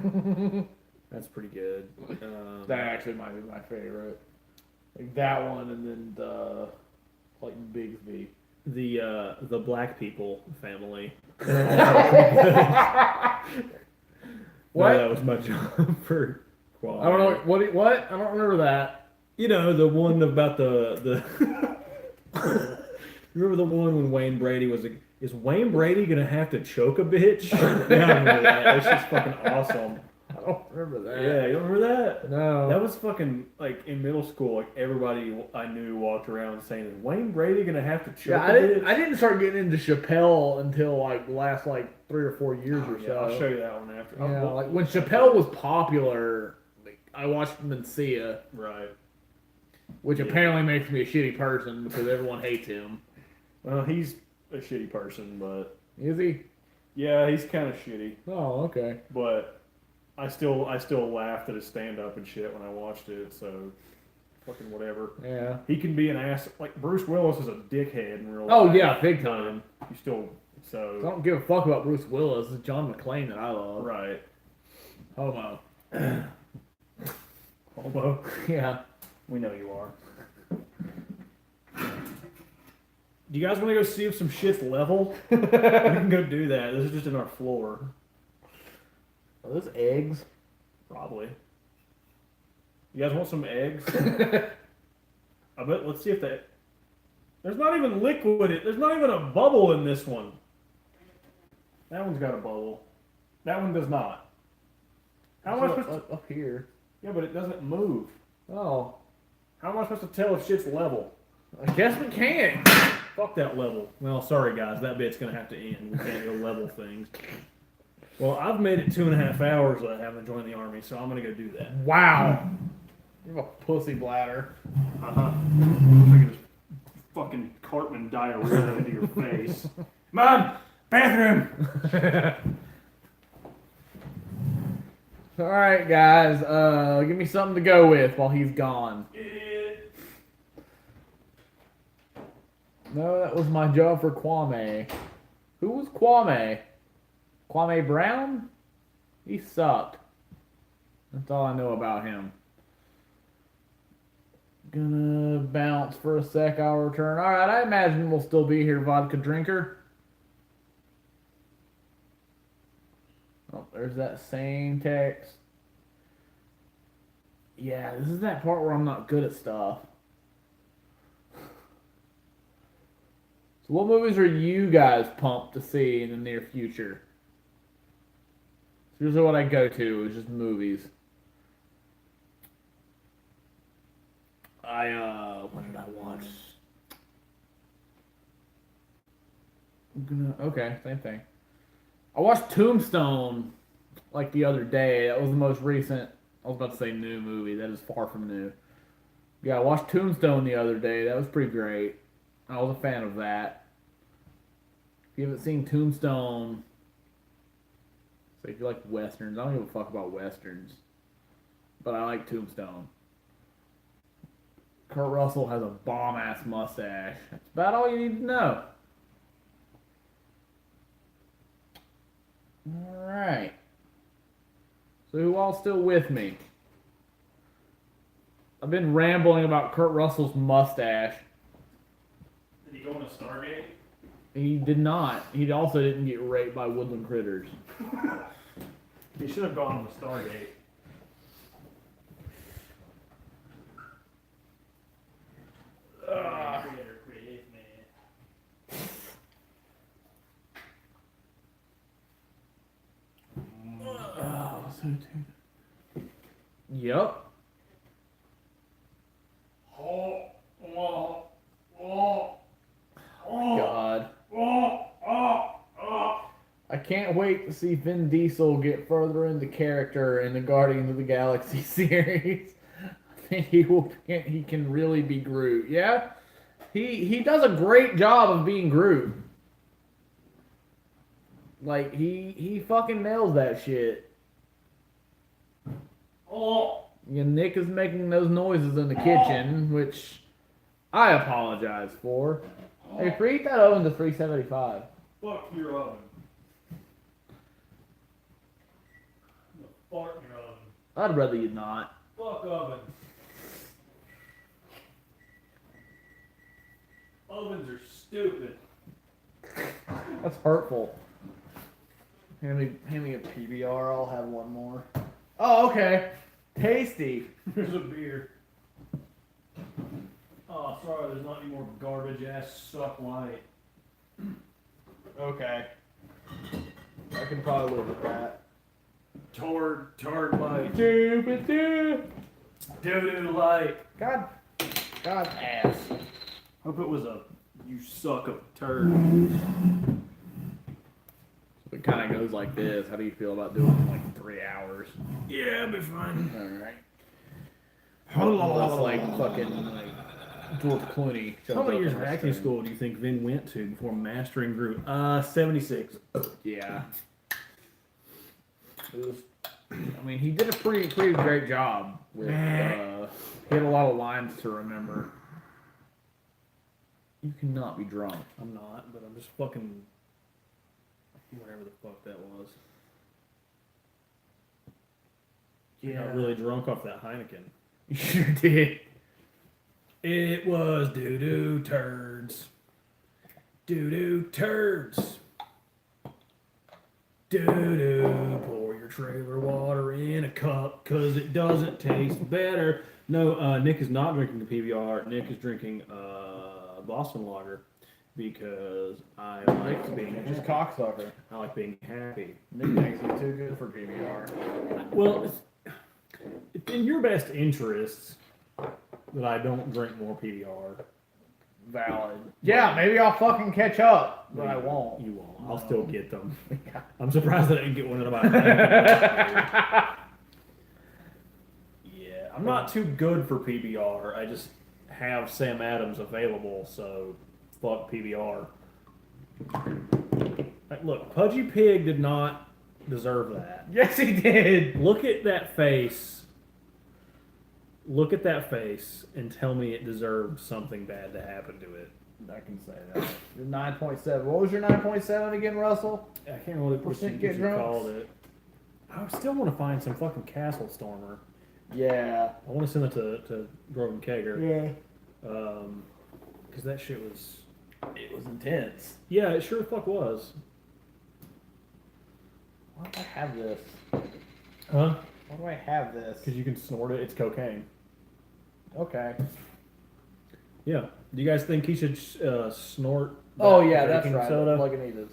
That's pretty good. That actually might be my favorite. Like that one, and then the Clayton Bigsby. The Black People family. What? No, that was my job for quality. I don't know what. I don't remember that. You know, the one about the remember the one when Wayne Brady was like, is Wayne Brady gonna have to choke a bitch? Yeah, I remember that. It's just fucking awesome. I don't remember that. Yeah, you remember that? No. That was fucking like in middle school. Like everybody I knew walked around saying, "Is Wayne Brady gonna have to choke Yeah, a bitch?" I didn't start getting into Chappelle until like the last 3 or 4 years or Yeah, so. I'll show you that one after. Yeah, like when Chappelle was popular, like, I watched Mencia, Right. which apparently makes me a shitty person because everyone hates him. Well, he's a shitty person, but Is he? yeah, he's kind of shitty. Oh, okay. But I still laughed at his stand up and shit when I watched it. So fucking whatever. Yeah. He can be an ass. Like Bruce Willis is a dickhead in real life. Oh yeah, big time. You still so I don't give a fuck about Bruce Willis. It's John McClane that I love. right. Homo. Homo. Yeah. We know you are. Do you guys want to go see if some shit's level? We can go do that. This is just in our floor. Are those eggs? Probably. You guys want some eggs? I bet. Let's see if that. There's not even liquid. There's not even a bubble in this one. That one's got a bubble. That one does not. How am I supposed to? Up here. Yeah, but it doesn't move. Oh. How am I supposed to tell if shit's level? I guess we can. Fuck that level. Well, sorry guys, that bit's gonna have to end. We can't go level things. Well, I've made it 2.5 hours that I haven't joined the army, so I'm gonna go do that. Wow. You're a pussy bladder. Uh-huh. Looks like it's fucking Cartman diarrhea into your face. Mom! Bathroom! All right, guys. Give me something to go with while he's gone. No, that was my job for Kwame. Who was Kwame? Kwame Brown? He sucked. That's all I know about him. Gonna bounce for a sec. I'll return. All right, I imagine we'll still be here, vodka drinker. Oh, there's that same text. Yeah, this is that part where I'm not good at stuff. So what movies are you guys pumped to see in the near future? It's usually what I go to is just movies. What did I watch? Okay, same thing. I watched Tombstone like the other day. That was the most recent. I was about to say new movie. That is far from new. Yeah, I watched Tombstone the other day. That was pretty great. I was a fan of that. If you haven't seen Tombstone, so if you like westerns, I don't give a fuck about westerns, but I like Tombstone. Kurt Russell has a bomb ass mustache. That's about all you need to know. Alright. So who all still with me? I've been rambling about Kurt Russell's mustache. Did he go on a Stargate? He did not. He also didn't get raped by woodland critters. He should have gone on a Stargate. Yep. God. I can't wait to see Vin Diesel get further into character in the Guardians of the Galaxy series. I think he can really be Groot. Yeah? He does a great job of being Groot. Like he fucking nails that shit. Yeah, Nick is making those noises in the kitchen, which I apologize for. Hey, preheat that oven to 375. Fuck your oven. Fart in your oven. I'd rather you not. Fuck oven. Ovens are stupid. That's hurtful. Hand me a PBR. I'll have one more. Oh, okay. Tasty. There's a beer. Oh, sorry, there's not any more garbage ass suck light. Okay. I can probably live with that. Turd light. Doo-ba-doo. Doo-doo light. God ass. Hope it was a you suck of turd. It kind of goes like this. How do you feel about doing it in like 3 hours? Yeah, it'll be fine. Alright. That's like fucking like George Clooney. How many years of acting school do you think Vin went to before mastering Groot? 76. Yeah. It was, I mean, he did a pretty great job with. He had a lot of lines to remember. You cannot be drunk. I'm not, but I'm just fucking whatever the fuck that was. Yeah. I got really drunk off that Heineken. You sure did. It was doo-doo turds. Doo-doo turds. Doo-doo. Pour your trailer water in a cup because it doesn't taste better. No, Nick is not drinking the PBR. Nick is drinking Boston Lager because I like being Just happy. cocksucker. I like being happy. Nick thinks he's too good for PBR. Well, it's in your best interests that I don't drink more PBR. Valid. Yeah, maybe I'll fucking catch up, but I won't. You won't. I'll still get them. I'm surprised I didn't get one in about Yeah, I'm not too good for PBR. I just have Sam Adams available, so fuck PBR. Like, look, Pudgy Pig did not deserve that. Yes, he did. Look at that face. Look at that face and tell me it deserved something bad to happen to it. I can say that. Your 9.7. What was your 9.7 again, Russell? I can't remember what Percent you get drunk? called it. I still want to find some fucking Castle Stormer. Yeah. I want to send it to Grogan Kager. Yeah. Because that shit was... It was intense. Yeah, it sure the fuck was. Why do I have this? Huh? Why do I have this? Because you can snort it. It's cocaine. Okay. Yeah. Do you guys think he should snort? Oh yeah, that's baking right. soda? Lagunitas.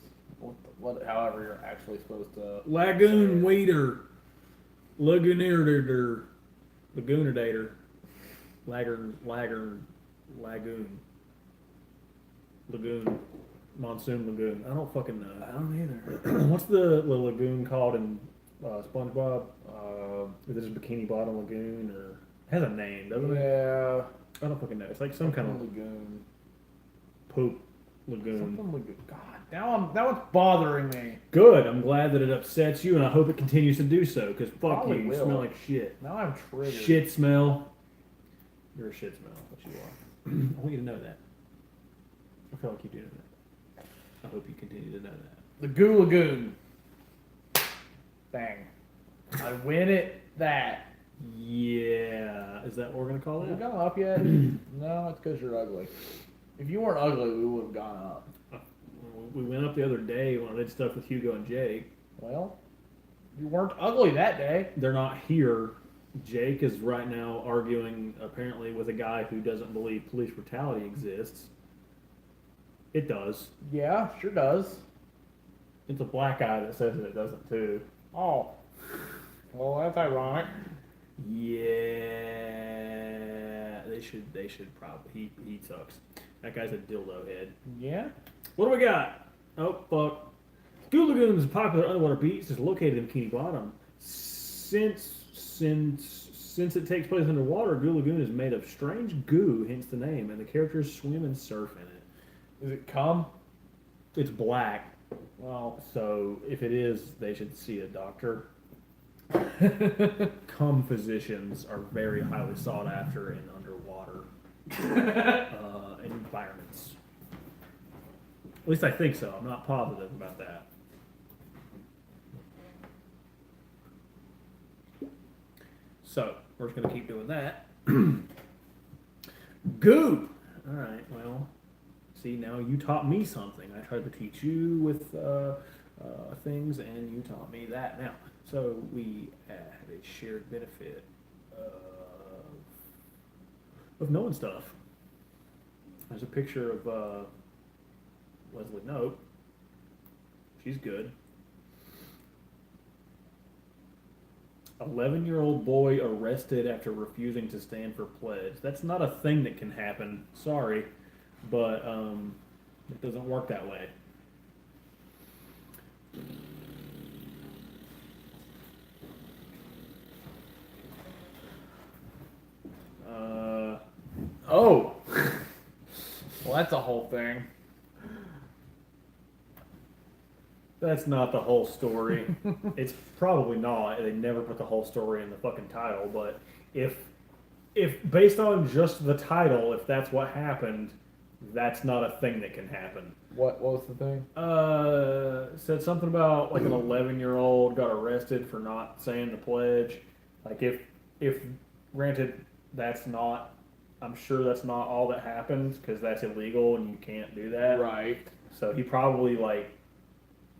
However you're actually supposed to. Lagoon Weeder. Lagoonadator. Lagoonadator. Lagoon. Lagoon. Monsoon Lagoon. I don't fucking know. I don't either. What's the lagoon called in SpongeBob? Is it just Bikini Bottom Lagoon or it has a name, doesn't it? Yeah. I don't fucking know. It's like some kind of lagoon. poop lagoon. Something lagoon. God, now it's bothering me. Good. I'm glad that it upsets you, and I hope it continues to do so. Because fuck Probably you, you will. smell like shit. Now I'm triggered. Shit smell. You're a shit smell. What you are. I want you to know that. I feel like you do know that. I hope you continue to know that. The Goo Lagoon. Bang. I win it. That. Yeah. Is that what we're gonna call Have we it? gone up yet? No, it's because you're ugly. If you weren't ugly, we would have gone up. We went up the other day when I did stuff with Hugo and Jake. Well, you weren't ugly that day. They're not here. Jake is right now arguing apparently with a guy who doesn't believe police brutality exists. It does. Yeah, sure does. It's a black guy that says that it doesn't too. Oh. Well, that's ironic. Yeah, they should probably. He sucks. That guy's a dildo head. Yeah? What do we got? Oh fuck. Goo Lagoon is a popular underwater beach that's located in Bikini Bottom. Since it takes place underwater, Goo Lagoon is made of strange goo, hence the name, and the characters swim and surf in it. Is it cum? It's black, Well. so if it is, they should see a doctor. Cum physicians are very highly sought after in underwater environments. At least I think so. I'm not positive about that. So, we're just going to keep doing that. Goo! Alright, well, see, now you taught me something. I tried to teach you with things, and you taught me that. Now, so we have a shared benefit of knowing stuff. There's a picture of Leslie Knope. She's good. 11-year-old boy arrested after refusing to stand for pledge. That's not a thing that can happen. Sorry, but it doesn't work that way. Oh. Well, that's a whole thing. That's not the whole story. It's probably not. They never put the whole story in the fucking title. But if based on just the title, if that's what happened, that's not a thing that can happen. What was the thing? Said something about like an 11-year-old got arrested for not saying the pledge. Like if granted, that's not. I'm sure that's not all that happens because that's illegal and you can't do that. Right. So he probably like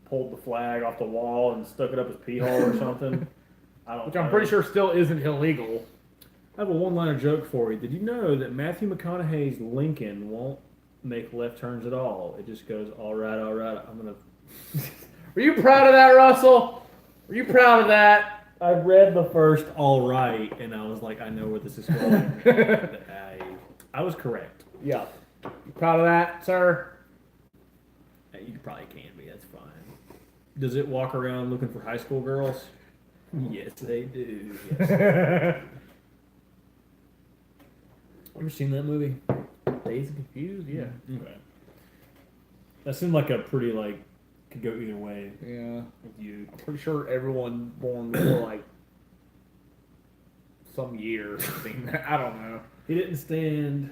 pulled the flag off the wall and stuck it up his pee hole or something. I don't. Which I'm pretty sure still isn't illegal. I have a one-liner joke for you. Did you know that Matthew McConaughey's Lincoln won't make left turns at all? It just goes, all right, all right. I'm gonna. Were you proud of that, Russell? Were you proud of that? I read the first all right, and I was like, I know where this is going. I was correct. Yeah. You proud of that, sir? You probably can be. That's fine. Does it walk around looking for high school girls? Yes, they do. Yes. Ever seen that movie? Dazed and Confused? Yeah. Okay. That seemed like a pretty like could go either way Yeah. with you. I'm pretty sure everyone born before like some year seen that. I don't know. He didn't stand.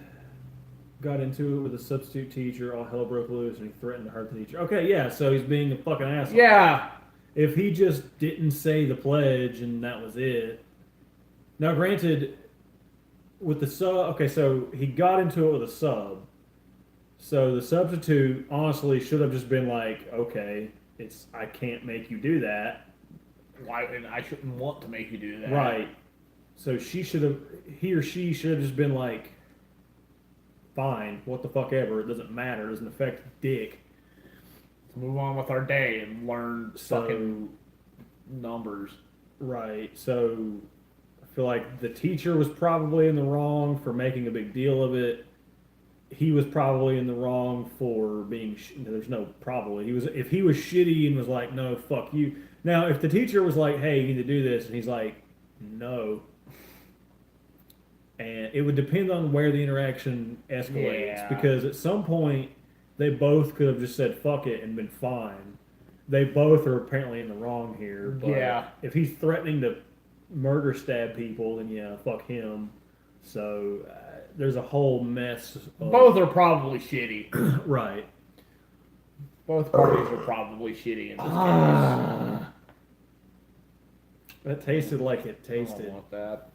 Got into it with a substitute teacher. All hell broke loose, and he threatened to hurt the teacher. Okay, yeah, so he's being a fucking asshole. Yeah. If he just didn't say the pledge and that was it. Now, granted, with the sub, okay, so he got into it with a sub. So the substitute honestly should have just been like, okay, I can't make you do that. Why? And I shouldn't want to make you do that. Right. So he or she should have just been like, fine, what the fuck ever, it doesn't matter, it doesn't affect dick. Let's move on with our day and learn fucking numbers. Right. So I feel like the teacher was probably in the wrong for making a big deal of it. He was probably in the wrong for being. There's no probably. If he was shitty and was like, no, fuck you. Now, if the teacher was like, hey, you need to do this, and he's like, no. And it would depend on where the interaction escalates. Yeah. Because at some point, they both could have just said fuck it and been fine. They both are apparently in the wrong here. But Yeah. if he's threatening to murder stab people, then yeah, fuck him. So there's a whole mess. Both are probably shitty. Right. Both parties are probably shitty in this case. That tasted like it I don't tasted. want that.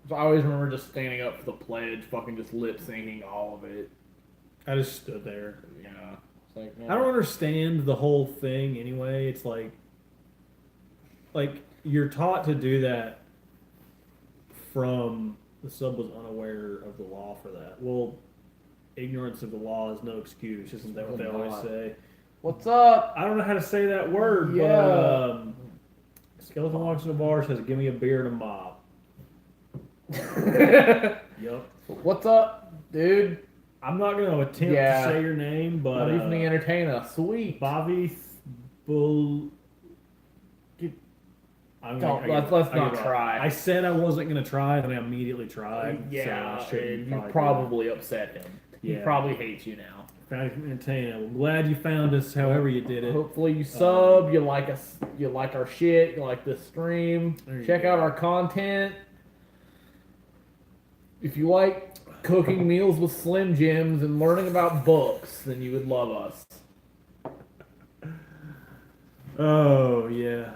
So I always remember just standing up for the pledge, fucking just lip syncing all of it. I just stood there. Yeah. It's like, I don't understand the whole thing anyway. It's like you're taught to do that from the sub was unaware of the law for that. Well, ignorance of the law is no excuse, isn't that what they always say? What's up? I don't know how to say that word, Yeah. but Skeleton walks in the bar, says, "Give me a beer and a mop." Yep. What's up, dude? I'm not going to attempt Yeah. to say your name, but Leave me entertain us. Sweet. Bobby Bull. Let's not try. I said I wasn't going to try, and I immediately tried. Yeah, so I shouldn't and you do probably upset him. He Yeah. probably hates you now. that. Found you entertaining. I'm glad you found us. However you did it. Hopefully you sub, you like us, you like our shit, you like this stream. There you Check go. out our content. If you like cooking meals with Slim Jims and learning about books, then you would love us. Oh yeah.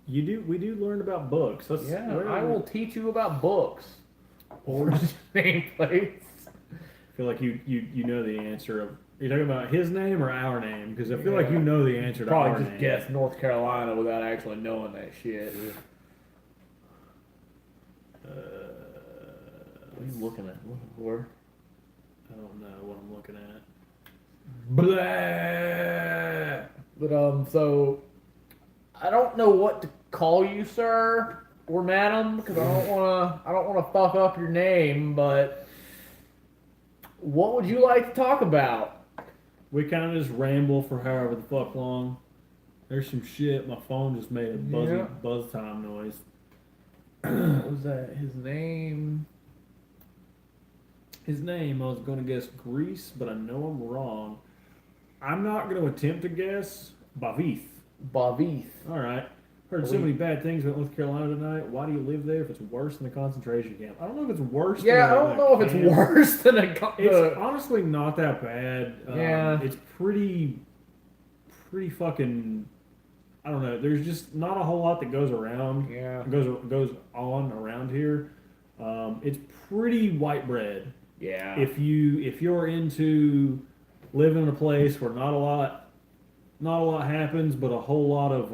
We do learn about books. I will teach you about books. Or nameplates. I feel like you know the answer of. Are you talking about his name or our name? Because I feel like you know the answer to our Probably just name. guess North Carolina without actually knowing that shit. What are you looking at? Looking for? I don't know what I'm looking at. Blah. But so I don't know what to call you, sir or madam, because I don't wanna fuck up your name. But what would you like to talk about? We kind of just ramble for however the fuck long. There's some shit. My phone just made a Yeah. buzz time noise. What was that? His name? His name, I was going to guess Greece, but I know I'm wrong. I'm not going to attempt to guess Bavith. Bavith. All right. Heard so many bad things about North Carolina tonight. Why do you live there if it's worse than a concentration camp? I don't know if it's worse. Yeah, I than don't know if camp. it's worse than a. It's honestly not that bad. Yeah. It's pretty fucking. I don't know. There's just not a whole lot that goes around. Yeah. Goes on around here. It's pretty white bread. Yeah. If you're into living in a place where not a lot happens, but a whole lot of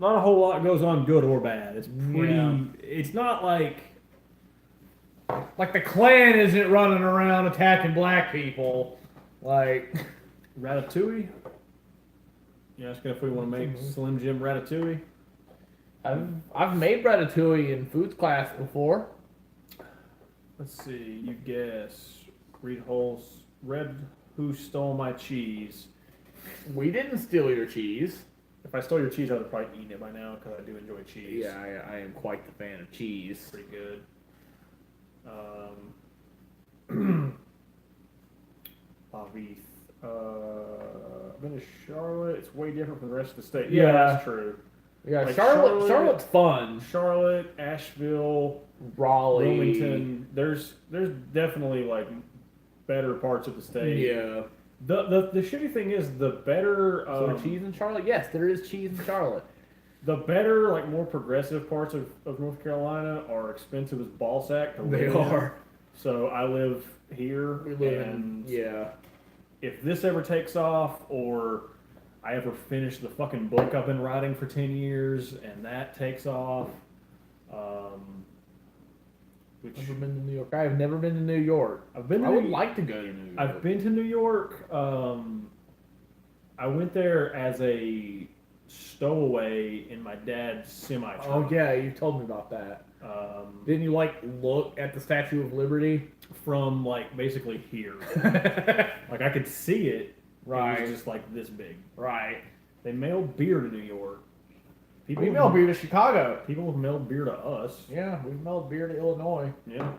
not a whole lot goes on, good or bad. It's pretty. Yeah. It's not like Like the Klan isn't running around attacking black people. Like, Ratatouille. You asking if we want to make Slim Jim Ratatouille? I've made ratatouille in foods class before. Let's see. You guess. Read holes. Red. Who stole my cheese? We didn't steal your cheese. If I stole your cheese, I would have probably eaten it by now because I do enjoy cheese. Yeah, I am quite the fan of cheese. Pretty good. Aviv. I've been to Charlotte. It's way different from the rest of the state. Yeah. That's true. Yeah, Like Charlotte's fun. Charlotte, Asheville, Raleigh, Wilmington. There's definitely like better parts of the state. Yeah. The shitty thing is the better So there's cheese in Charlotte? Yes, there is cheese in Charlotte. the better like more progressive parts of North Carolina are expensive as ball sack to live in. So I live here, We live and yeah. if this ever takes off, or I ever finish the fucking book I've been writing for 10 years, and that takes off, which Never been to New York. I have never been to New York. I've been. I To would New, like to go to New York. I've been to New York. I went there as a stowaway in my dad's semi truck. Oh yeah, you told me about that. Didn't you like look at the Statue of Liberty? From like basically here, like I could see it. Right. It was just like this big. Right. They mailed beer to New York. People We mailed beer to Chicago. People have mailed beer to us. Yeah, we mailed beer to Illinois. Yeah.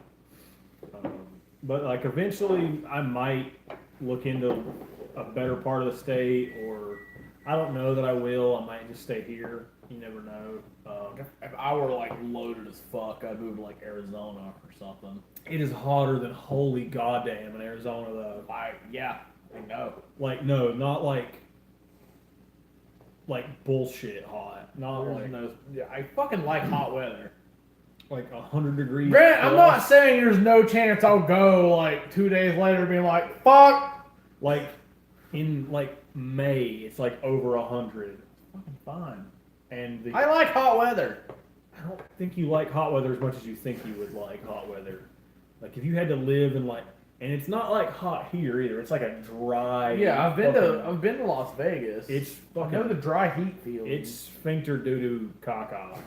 But like eventually I might look into a better part of the state, or I don't know that I will. I might just stay here. You never know. If I were like loaded as fuck, I'd move to like Arizona or something. It is hotter than holy goddamn in Arizona though. Yeah, I know. Like no, not like bullshit hot. Not like Yeah, I fucking like hot weather. like 100 degrees. Grant, I'm not plus. saying there's no chance I'll go like 2 days later being like, fuck. Like in like May, it's like over 100. Fucking fine. And I like hot weather. I don't think you like hot weather as much as you think you would like hot weather. Like if you had to live in like, and it's not like hot here either. It's like a dry. Yeah, I've been fucking- to Las Vegas. It's I fucking. know the dry heat feels. It's sphincter doo doo caca.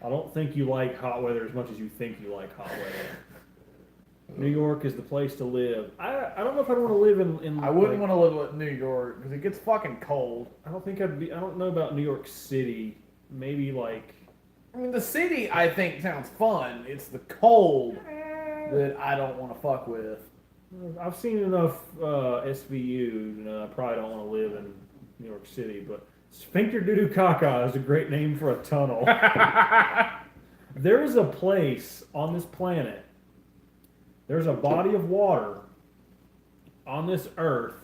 I don't think you like hot weather as much as you think you like hot weather. New York is the place to live. I don't know if I'd want to live in I wouldn't like, want to live in New York because it gets fucking cold. I don't think I'd be. I don't know about New York City. Maybe like. I mean, the city I think sounds fun. It's the cold that I don't want to fuck with. I've seen enough SVU. I probably don't want to live in New York City, but Sphincter Doodoo Caca is a great name for a tunnel. There is a place on this planet. There's a body of water on this earth,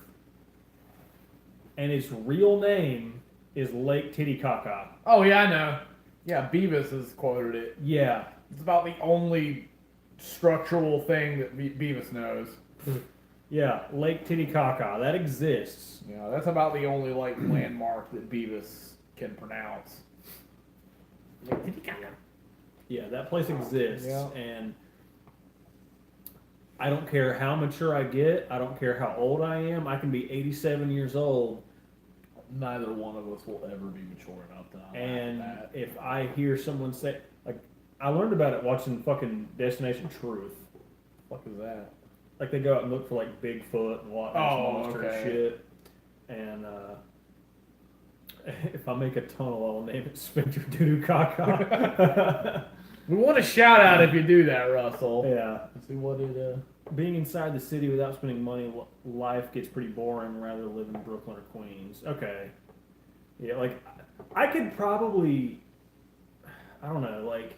and its real name is Lake Titicaca. Oh yeah, I know. Yeah, Beavis has quoted it. Yeah, It's about the only structural thing that Beavis knows. yeah, Lake Titicaca. That exists. Yeah, that's about the only like landmark that Beavis can pronounce. Yeah, that place exists, Yeah. and I don't care how mature I get. I don't care how old I am. I can be 87 years old, Neither one of us will ever be mature enough to not and laugh at that. if I hear someone say, like, I learned about it watching fucking Destination Truth. What is that? Like, they go out and look for, like, Bigfoot and Loch Ness Oh, Monster okay. and shit. And, if I make a tunnel, I'll name it Sphincter Doodoo Caca. We want a shout out if you do that, Russell. Yeah. Let's see what it. Being inside the city without spending money, life gets pretty boring. Rather live in Brooklyn or Queens. Okay. Yeah, like I could probably, I don't know, like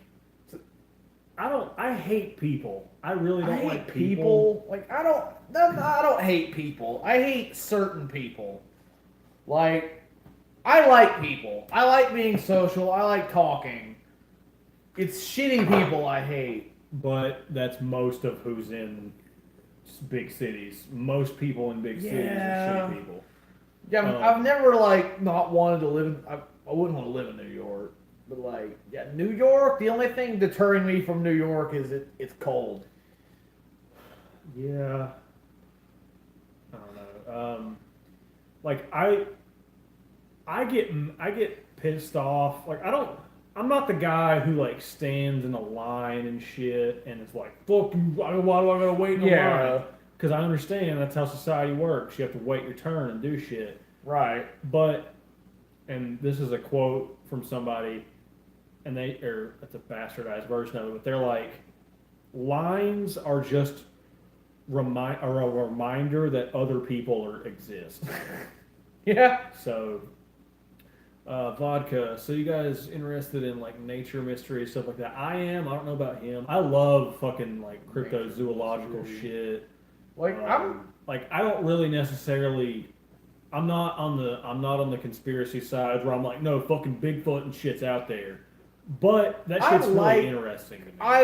I hate people. I really don't I hate like people. Like I don't hate people. I hate certain people. Like I like people. I like being social. I like talking. It's shitty people I hate. But that's most of who's in big cities. Most people in big cities are Yeah. shitty people. Yeah, I've never like not wanted to live. I wouldn't want to live in New York, but like, yeah, New York. The only thing deterring me from New York is it's cold. Yeah. I don't know. Like I get pissed off. Like I'm not the guy who like stands in a line and shit and it's like, fuck you, why do I gotta wait in a line? Because I understand that's how society works. You have to wait your turn and do shit. Right. But, and this is a quote from somebody, and that's a bastardized version of it, but they're like, lines are just are a reminder that other people exist. Yeah. So, vodka. So you guys interested in like nature mystery stuff like that? I am. I don't know about him. I love fucking like cryptozoological Nature shit. Like Like I don't really necessarily. I'm not on the conspiracy side where I'm like, no, fucking Bigfoot and shit's out there. But that I shit's like- really interesting to me. I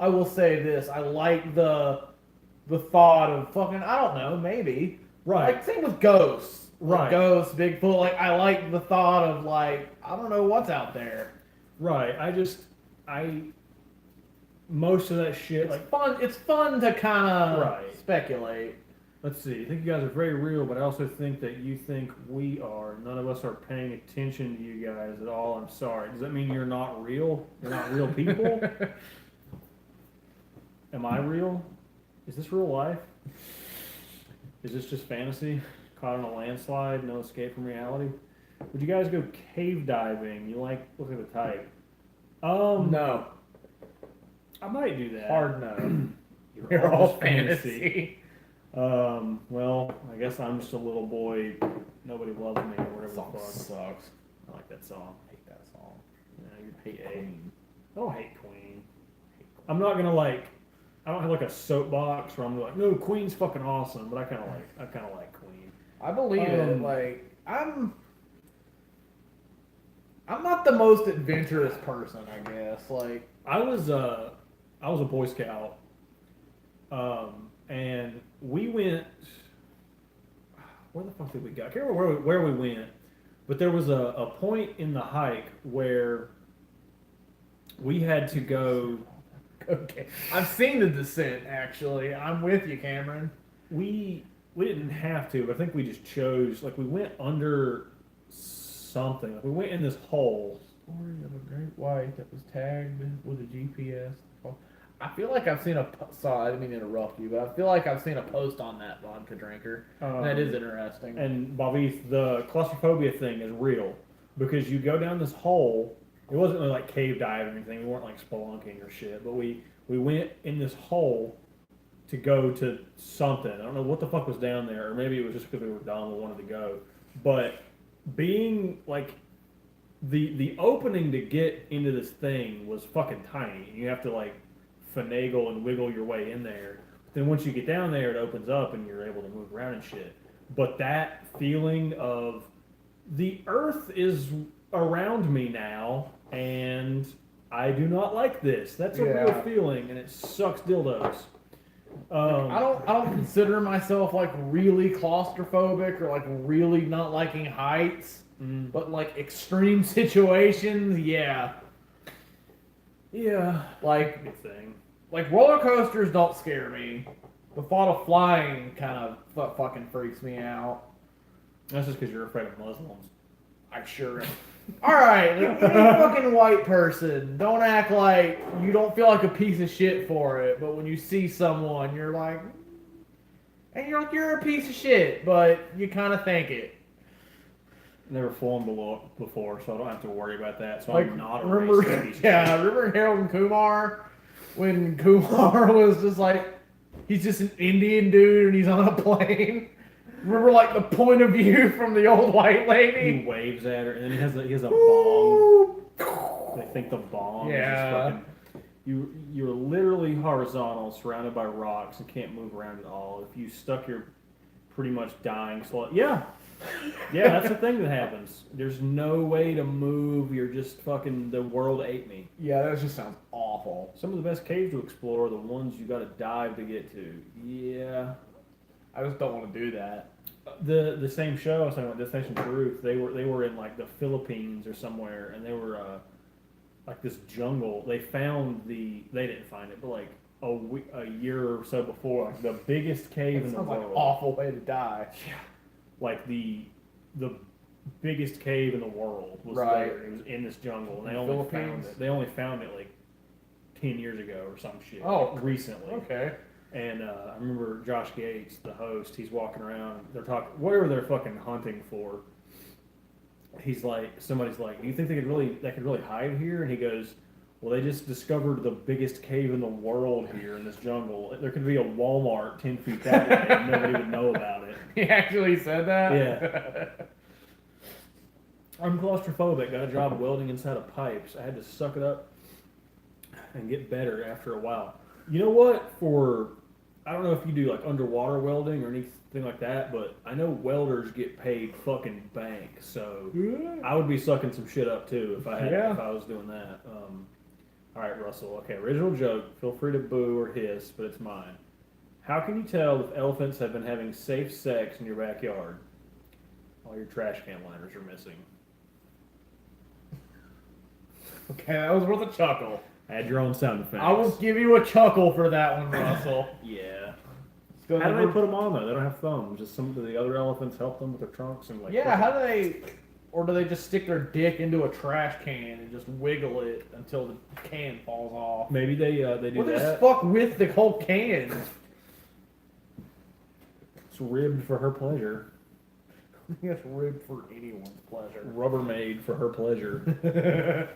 will say this. I like the thought of fucking, I don't know, maybe. Right. Like, same with ghosts. Like, Right. ghosts, Bigfoot. Like, I like the thought of, like, I don't know what's out there. Right. Most of that shit, It's like, fun. It's fun to kind of Right. speculate. let's see, I think you guys are very real, but I also think that you think we are. None of us are paying attention to you guys at all. I'm sorry. Does that mean you're not real? You're not real people? Am I real? Is this real life? Is this just fantasy? Caught in a landslide, no escape from reality? Would you guys go cave diving? You like look at the type. No. I might do that. Hard no. You're all fantasy. Well, I guess I'm just a little boy. Nobody loves me or whatever the Song fuck. sucks. I like that song. I hate that song. Yeah, you Hate hate Queen. I don't hate Queen. I'm not gonna like. I don't have like a soapbox where I'm like, no, Queen's fucking awesome, but I kind of like Queen. I believe it. Um, Like, I'm not the most adventurous person, I guess. Like, I was a Boy Scout, and we went. Where the fuck did we go? I can't remember where we went, but there was a point in the hike where we had to go. okay, I've seen The Descent. Actually, I'm with you, Cameron. We didn't have to, but I think we just chose. Like we went under something. Like we went in this hole. Story of a great white that was tagged with a GPS. I feel like I've seen sorry, I didn't mean to interrupt you, but I feel like I've seen a post on that vodka drinker. That is interesting. And Bobby, the claustrophobia thing is real because you go down this hole. It wasn't really like cave diving or anything. We weren't like spelunking or shit, but we went in this hole to go to something. I don't know what the fuck was down there, or maybe it was just because we were dumb and wanted to go. But being like the opening to get into this thing was fucking tiny. You have to like finagle and wiggle your way in there. Then once you get down there, it opens up and you're able to move around and shit. But that feeling of the earth is around me now and I do not like this. That's a real Yeah. feeling and it sucks dildos. I don't consider myself like really claustrophobic or like really not liking heights, but like extreme situations, yeah. Yeah. Like Good thing. like roller coasters don't scare me. The thought of flying kind of fucking freaks me out. That's just because you're afraid of Muslims. I sure am. All right, like, any fucking white person, don't act like you don't feel like a piece of shit for it. But when you see someone, you're like, and you're a piece of shit, but you kind of think it. Never flown before, so I don't have to worry about that. So Like, I'm not a remember, racist piece of yeah, shit. remember Harold and Kumar when Kumar was just like, he's just an Indian dude and he's on a plane. Remember, like the point of view from the old white lady. He waves at her, and then he has a bong. They think the bong is Yeah. just fucking. You're literally horizontal, surrounded by rocks, and can't move around at all. If you stuck, you're pretty much dying. So yeah, that's the thing that happens. There's no way to move. You're just fucking. The world ate me. Yeah, that just sounds awful. Some of the best caves to explore are the ones you got to dive to get to. Yeah. I just don't want to do that. The same show I was talking about, Destination Truth. They were in like the Philippines or somewhere, and they were like this jungle. They didn't find it, but like a year or so before, like the biggest cave It in the sounds like an world. awful way to die. Like the biggest cave in the world was Right. there. It was in this jungle, and they In only Philippines? found it. They only found it like 10 years ago or some shit. Oh, recently. Okay. And I remember Josh Gates, the host, he's walking around. They're talking, whatever they're fucking hunting for. He's like, somebody's like, "Do you think they could really hide here?" And he goes, Well, they just discovered the biggest cave in the world here in this jungle. There could be a Walmart 10 feet that way and nobody would know about it. He actually said that? Yeah. I'm claustrophobic. Got a job welding inside of pipes. I had to suck it up and get better after a while. You know what? I don't know if you do like underwater welding or anything like that, but I know welders get paid fucking bank. So I would be sucking some shit up too if I was doing that. All right, Russell. Okay, original joke. Feel free to boo or hiss, but it's mine. How can you tell if elephants have been having safe sex in your backyard? All your trash can liners are missing. Okay, that was worth a chuckle. Add your own sound effects. I will give you a chuckle for that one, Russell. Yeah. How do they put them on though? They don't have thumbs. Just some of the other elephants help them with their trunks and like. Yeah, how do they? Or do they just stick their dick into a trash can and just wiggle it until the can falls off? Maybe they do Or they just that. fuck with the whole can. It's ribbed for her pleasure. It's ribbed for anyone's pleasure. Rubbermaid for her pleasure.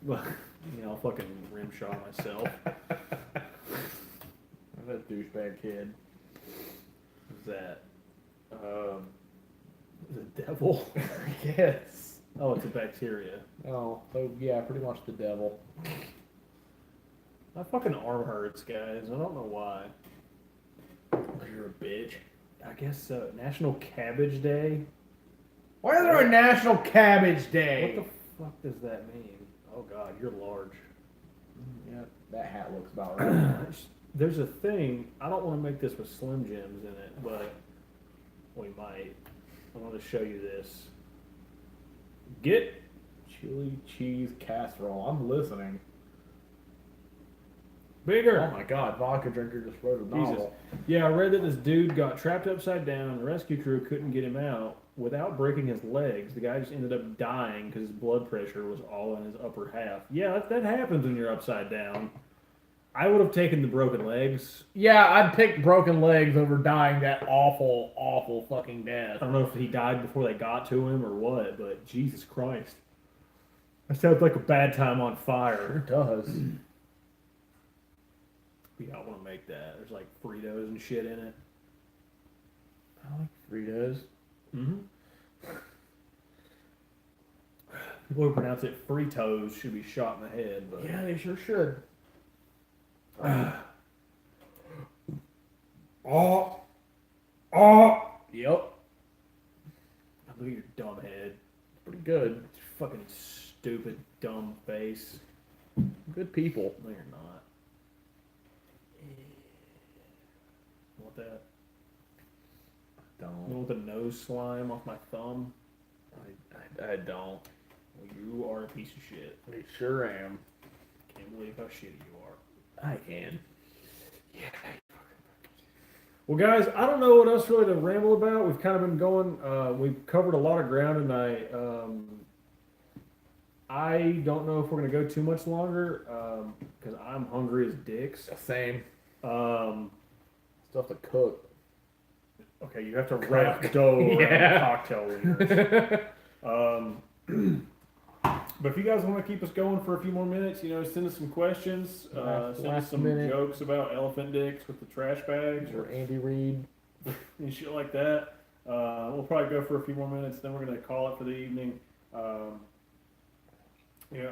Well, I'll fucking rimshot myself. That douchebag kid. Who's that? The devil? Yes. Oh, it's a bacteria. Oh, so yeah, pretty much the devil. My fucking arm hurts, guys. I don't know why. You're a bitch. I guess so. National Cabbage Day? Why is there a National Cabbage Day? What the fuck does that mean? Oh god, you're large. Yeah, that hat looks about right. There's a thing, I don't want to make this with Slim Jims in it, but we might. I want to show you this. Get Chili cheese casserole. I'm listening. bigger. Oh my god, vodka drinker just wrote a Jesus. novel. Yeah, I read that this dude got trapped upside down and the rescue crew couldn't get him out without breaking his legs. The guy just ended up dying because his blood pressure was all in his upper half. Yeah, that happens when you're upside down. I would have taken the broken legs. Yeah, I'd pick broken legs over dying that awful, awful fucking death. I don't know if he died before they got to him or what, but Jesus Christ. That sounds like a bad time on fire. Sure does. Yeah, I want to make that. There's like Fritos and shit in it. I like Fritos. Mm-hmm. People who pronounce it Fritos should be shot in the head, but Yeah, they sure should. Yep. look at your dumb head. Pretty good. Fucking stupid, dumb face. Good people. No, you're not. Want that? You Don't. want the nose slime off my thumb? I don't. Well, you are a piece of shit. I sure am. Can't believe how shitty you are. I can. Well, guys, I don't know what else really to ramble about. We've kind of been going. We've covered a lot of ground tonight. I don't know if we're going to go too much longer because I'm hungry as dicks. Same. Um, Stuff to cook. okay, you have to wrap dough around Yeah. cocktail wieners. But if you guys want to keep us going for a few more minutes, send us some questions. Send us Last some minute. jokes about elephant dicks with the trash bags Or Andy Reid. and shit like that. We'll probably go for a few more minutes, then we're going to call it for the evening. Yeah,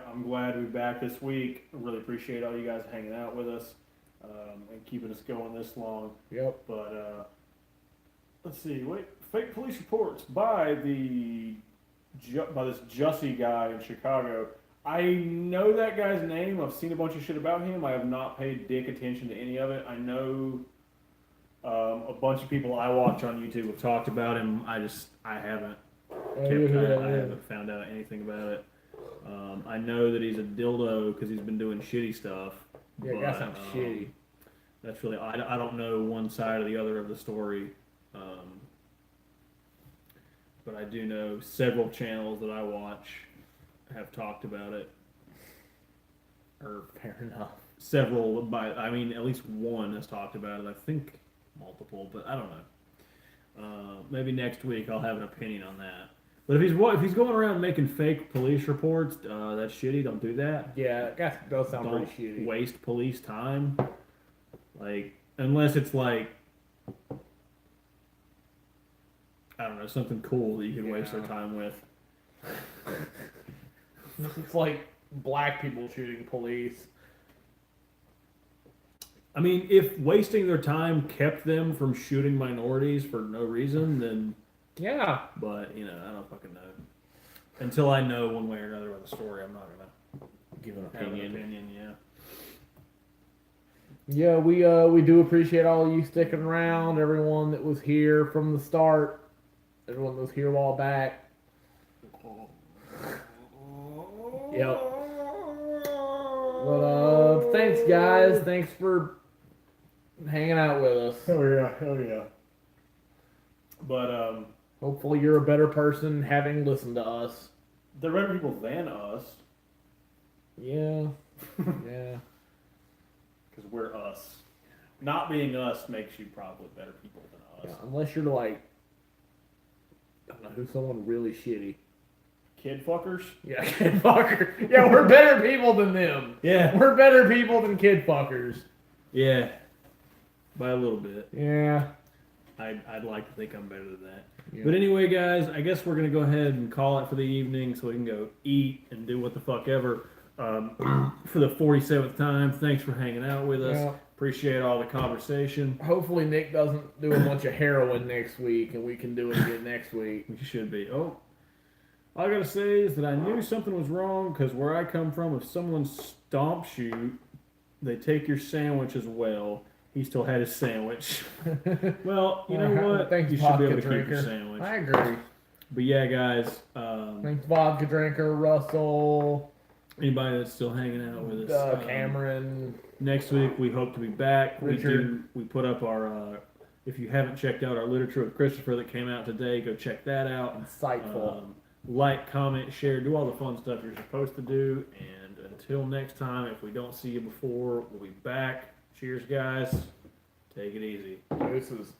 I'm glad to be back this week. I really appreciate all you guys hanging out with us and keeping us going this long. Yep. But let's see. Wait, fake police reports by this Jussie guy in Chicago. I know that guy's name. I've seen a bunch of shit about him. I have not paid dick attention to any of it. I know a bunch of people I watch on YouTube have talked about him. I haven't I haven't found out anything about it. I know that he's a dildo because he's been doing shitty stuff. Yeah, that sounds shitty. That's really I don't know one side or the other of the story. But I do know several channels that I watch have talked about it. Or Fair enough. several, at least one has talked about it. I think multiple, but I don't know. Maybe next week I'll have an opinion on that. But if he's going around making fake police reports, that's shitty. Don't do that. Yeah, that does sound Don't pretty shitty. waste police time. Like, unless it's like, I don't know, something cool that you can waste their Yeah. time with. It's like black people shooting police. I mean, if wasting their time kept them from shooting minorities for no reason, then, Yeah. but, you know, I don't fucking know. Until I know one way or another about the story, I'm not gonna Give an have an opinion. opinion, yeah. Yeah, we do appreciate all of you sticking around. Everyone that was here from the start. Everyone that was here a while back. Yep. But thanks guys. Thanks for hanging out with us. Hell yeah. But, Hopefully you're a better person having listened to us. they're better people than us, Yeah. Yeah. because we're us. Not being us makes you probably better people than Yeah, us. unless you're like, I don't know, who's someone really shitty. Kid fuckers? Yeah, kid fucker. Yeah, we're better people than them. Yeah. We're better people than kid fuckers. Yeah. By a little bit. Yeah. I'd like to think I'm better than that. Yeah. But anyway, guys, I guess we're going to go ahead and call it for the evening so we can go eat and do what the fuck ever. For the 47th time, thanks for hanging out with us. Yeah. Appreciate all the conversation. Hopefully Nick doesn't do a bunch of heroin next week and we can do it again next week. We should be. Oh, all I got to say is that I knew something was wrong because where I come from, if someone stomps you, they take your sandwich as well. He still had his sandwich. Well, you know what? Thanks, You should be able vodka to keep your drinker. sandwich. I agree. But yeah, guys, Thanks, vodka drinker, Russell, anybody that's still hanging out with us, Cameron. next week we hope to be back. Richard. We put up our. If you haven't checked out our literature with Christopher that came out today, go check that out. Insightful. Like, comment, share, do all the fun stuff you're supposed to do. And until next time, if we don't see you before, we'll be back. Cheers, guys. Take it easy. Deuces.